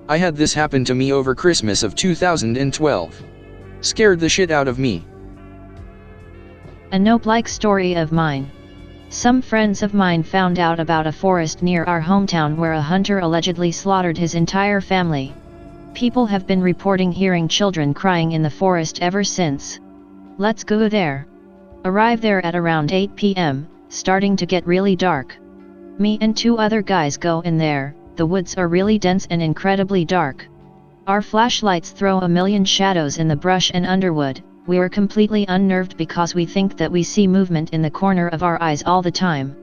Speaker 2: I had this happen to me over Christmas of 2012. Scared the shit out of me.
Speaker 4: A nope-like story of mine. Some friends of mine found out about a forest near our hometown where a hunter allegedly slaughtered his entire family. People have been reporting hearing children crying in the forest ever since. Let's go there. Arrive there at around 8 p.m, starting to get really dark. Me and 2 other guys go in there. The woods are really dense and incredibly dark. Our flashlights throw a million shadows in the brush and underwood. We are completely unnerved because we think that we see movement in the corner of our eyes all the time.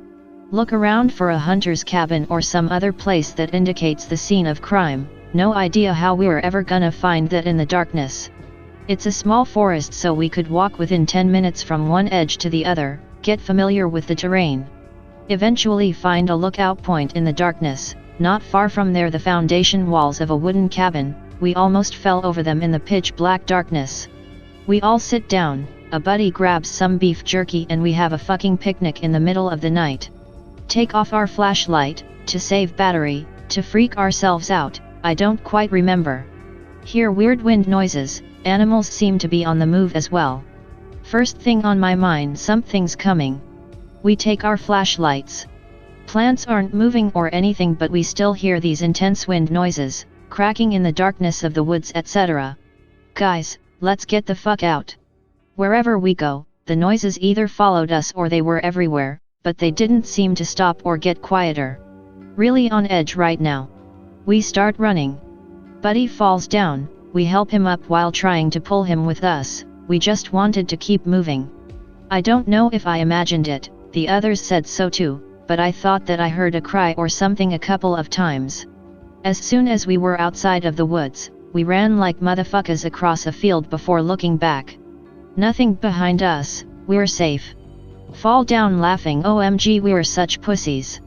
Speaker 4: Look around for a hunter's cabin or some other place that indicates the scene of crime. No idea how we're ever gonna find that in the darkness. It's a small forest, so we could walk within 10 minutes from one edge to the other, get familiar with the terrain. Eventually find a lookout point in the darkness. Not far from there the foundation walls of a wooden cabin. We almost fell over them in the pitch black darkness. We all sit down, a buddy grabs some beef jerky and we have a fucking picnic in the middle of the night. Take off our flashlight, to save battery, to freak ourselves out, I don't quite remember. Hear weird wind noises, animals seem to be on the move as well. First thing on my mind, something's coming. We take our flashlights. Plants aren't moving or anything, but we still hear these intense wind noises, cracking in the darkness of the woods, etc. Guys, let's get the fuck out. Wherever we go, the noises either followed us or they were everywhere, but they didn't seem to stop or get quieter. Really on edge right now. We start running. Buddy falls down, we help him up while trying to pull him with us. We just wanted to keep moving. I don't know if I imagined it, the others said so too, but I thought that I heard a cry or something a couple of times. As soon as we were outside of the woods, we ran like motherfuckers across a field before looking back. Nothing behind us, we're safe. Fall down laughing, OMG we're such pussies.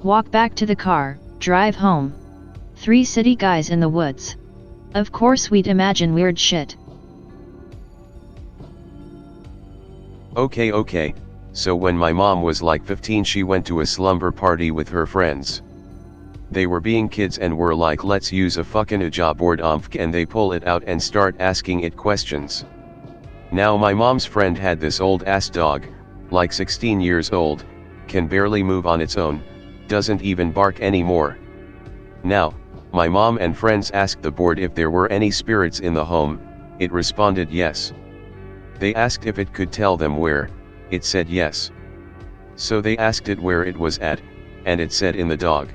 Speaker 4: Walk back to the car, drive home. 3 city guys in the woods. Of course we'd imagine weird shit.
Speaker 1: Okay, so when my mom was like 15 she went to a slumber party with her friends. They were being kids and were like, let's use a fucking Ouija board and they pull it out and start asking it questions. Now my mom's friend had this old ass dog, like 16 years old, can barely move on its own, doesn't even bark anymore. Now, my mom and friends asked the board if there were any spirits in the home, it responded yes. They asked if it could tell them where, it said yes. So they asked it where it was at, and it said in the dog.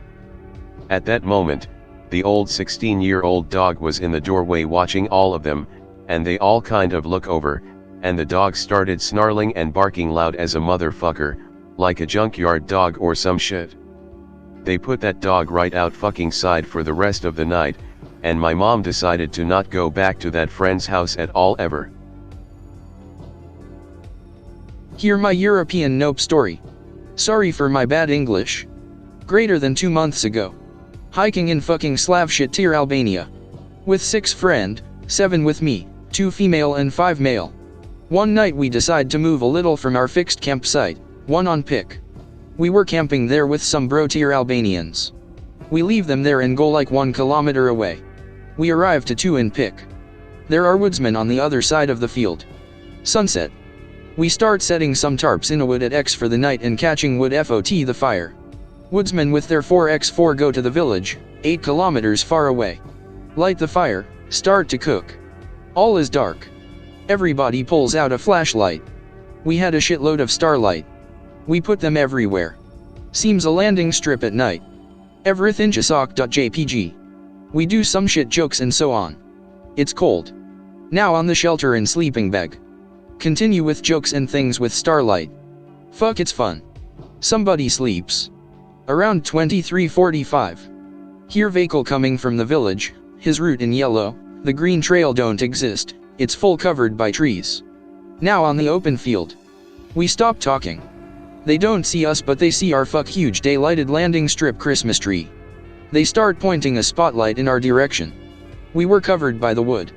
Speaker 1: At that moment, the old 16-year-old dog was in the doorway watching all of them, and they all kind of look over, and the dog started snarling and barking loud as a motherfucker, like a junkyard dog or some shit. They put that dog right out fucking side for the rest of the night, and my mom decided to not go back to that friend's house at all ever.
Speaker 2: Hear my European nope story. Sorry for my bad English. Greater than 2 months ago. Hiking in fucking Slavshit Albania. With 6 friend, 7 with me, 2 female and 5 male. One night we decide to move a little from our fixed campsite, one on pick. We were camping there with some bro-tier Albanians. We leave them there and go like 1 kilometer away. We arrive to 2 in pick. There are woodsmen on the other side of the field. Sunset. We start setting some tarps in a wood at X for the night and catching wood FOT the fire. Woodsmen with their 4x4 go to the village, 8 kilometers far away. Light the fire, start to cook. All is dark. Everybody pulls out a flashlight. We had a shitload of starlight. We put them everywhere. Seems a landing strip at night. Everything jasoc.jpg. We do some shit jokes and so on. It's cold. Now on the shelter and sleeping bag. Continue with jokes and things with starlight. Fuck, it's fun. Somebody sleeps. Around 23:45. Hear vehicle coming from the village, his route in yellow, the green trail don't exist, it's full covered by trees. Now on the open field. We stop talking. They don't see us but they see our fuck huge daylighted landing strip Christmas tree. They start pointing a spotlight in our direction. We were covered by the wood.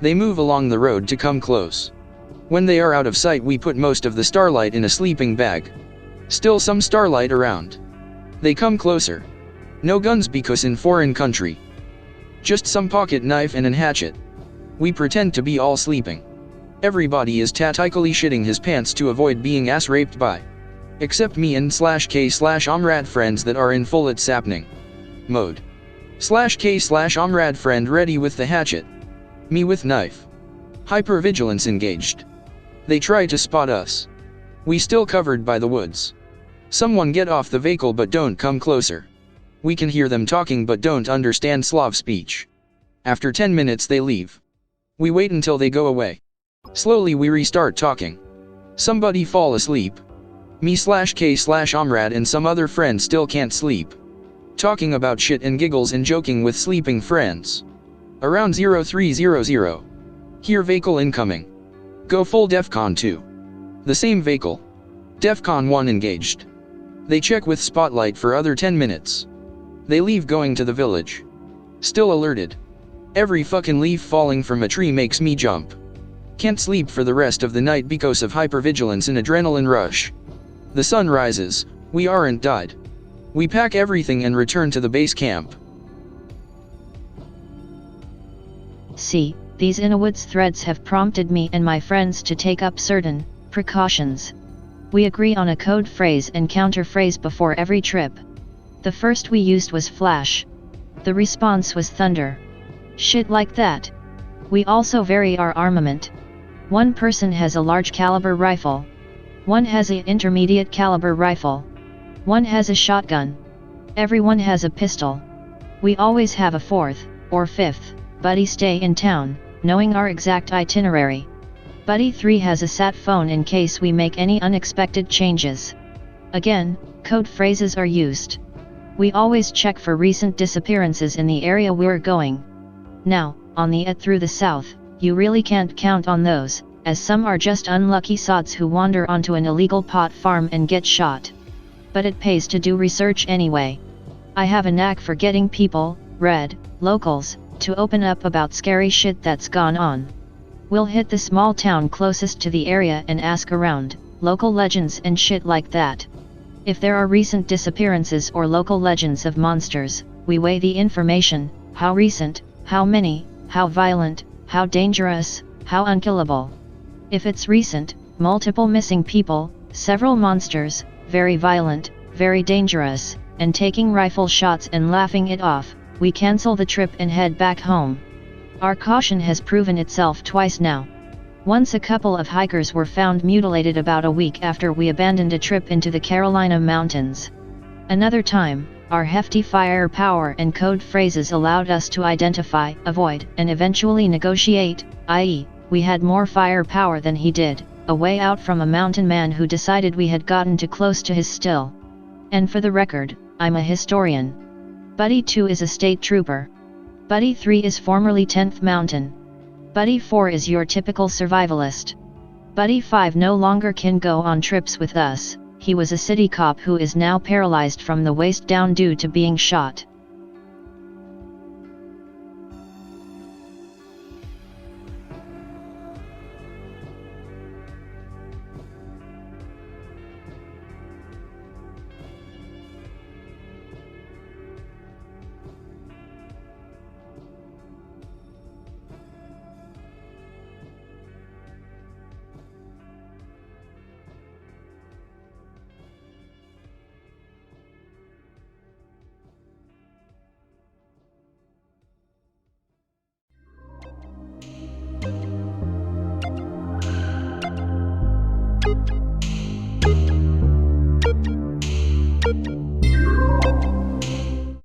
Speaker 2: They move along the road to come close. When they are out of sight we put most of the starlight in a sleeping bag. Still some starlight around. They come closer. No guns because in foreign country. Just some pocket knife and an hatchet. We pretend to be all sleeping. Everybody is tactically shitting his pants to avoid being ass raped by. Except me and /k/omrad friends that are in full at sapning mode. /k/omrad friend ready with the hatchet. Me with knife. Hypervigilance engaged. They try to spot us. We still covered by the woods. Someone get off the vehicle but don't come closer. We can hear them talking but don't understand Slav speech. After 10 minutes they leave. We wait until they go away. Slowly we restart talking. Somebody fall asleep. Me/k/omrad and some other friend still can't sleep. Talking about shit and giggles and joking with sleeping friends. Around 0300. Hear vehicle incoming. Go full DEFCON 2. The same vehicle. DEFCON 1 engaged. They check with spotlight for other 10 minutes. They leave going to the village. Still alerted. Every fucking leaf falling from a tree makes me jump. Can't sleep for the rest of the night because of hypervigilance and adrenaline rush. The sun rises, we aren't died. We pack everything and return to the base camp.
Speaker 4: See, these Innawoods threads have prompted me and my friends to take up certain precautions. We agree on a code phrase and counter phrase before every trip. The first we used was flash. The response was thunder. Shit like that. We also vary our armament. One person has a large caliber rifle. One has a intermediate caliber rifle. One has a shotgun. Everyone has a pistol. We always have a 4th, or 5th, buddy stay in town, knowing our exact itinerary. Buddy 3 has a sat phone in case we make any unexpected changes. Again, code phrases are used. We always check for recent disappearances in the area we're going. Now, on the through the south, you really can't count on those, as some are just unlucky sots who wander onto an illegal pot farm and get shot. But it pays to do research anyway. I have a knack for getting people, locals, to open up about scary shit that's gone on. We'll hit the small town closest to the area and ask around, local legends and shit like that. If there are recent disappearances or local legends of monsters, we weigh the information, how recent, how many, how violent, how dangerous, how unkillable. If it's recent, multiple missing people, several monsters, very violent, very dangerous, and taking rifle shots and laughing it off, we cancel the trip and head back home. Our caution has proven itself twice now. Once a couple of hikers were found mutilated about a week after we abandoned a trip into the Carolina mountains. Another time, our hefty firepower and code phrases allowed us to identify, avoid, and eventually negotiate, i.e., we had more firepower than he did, a way out from a mountain man who decided we had gotten too close to his still. And for the record, I'm a historian. Buddy 2 is a state trooper. Buddy 3 is formerly 10th Mountain. Buddy 4 is your typical survivalist. Buddy 5 no longer can go on trips with us, he was a city cop who is now paralyzed from the waist down due to being shot.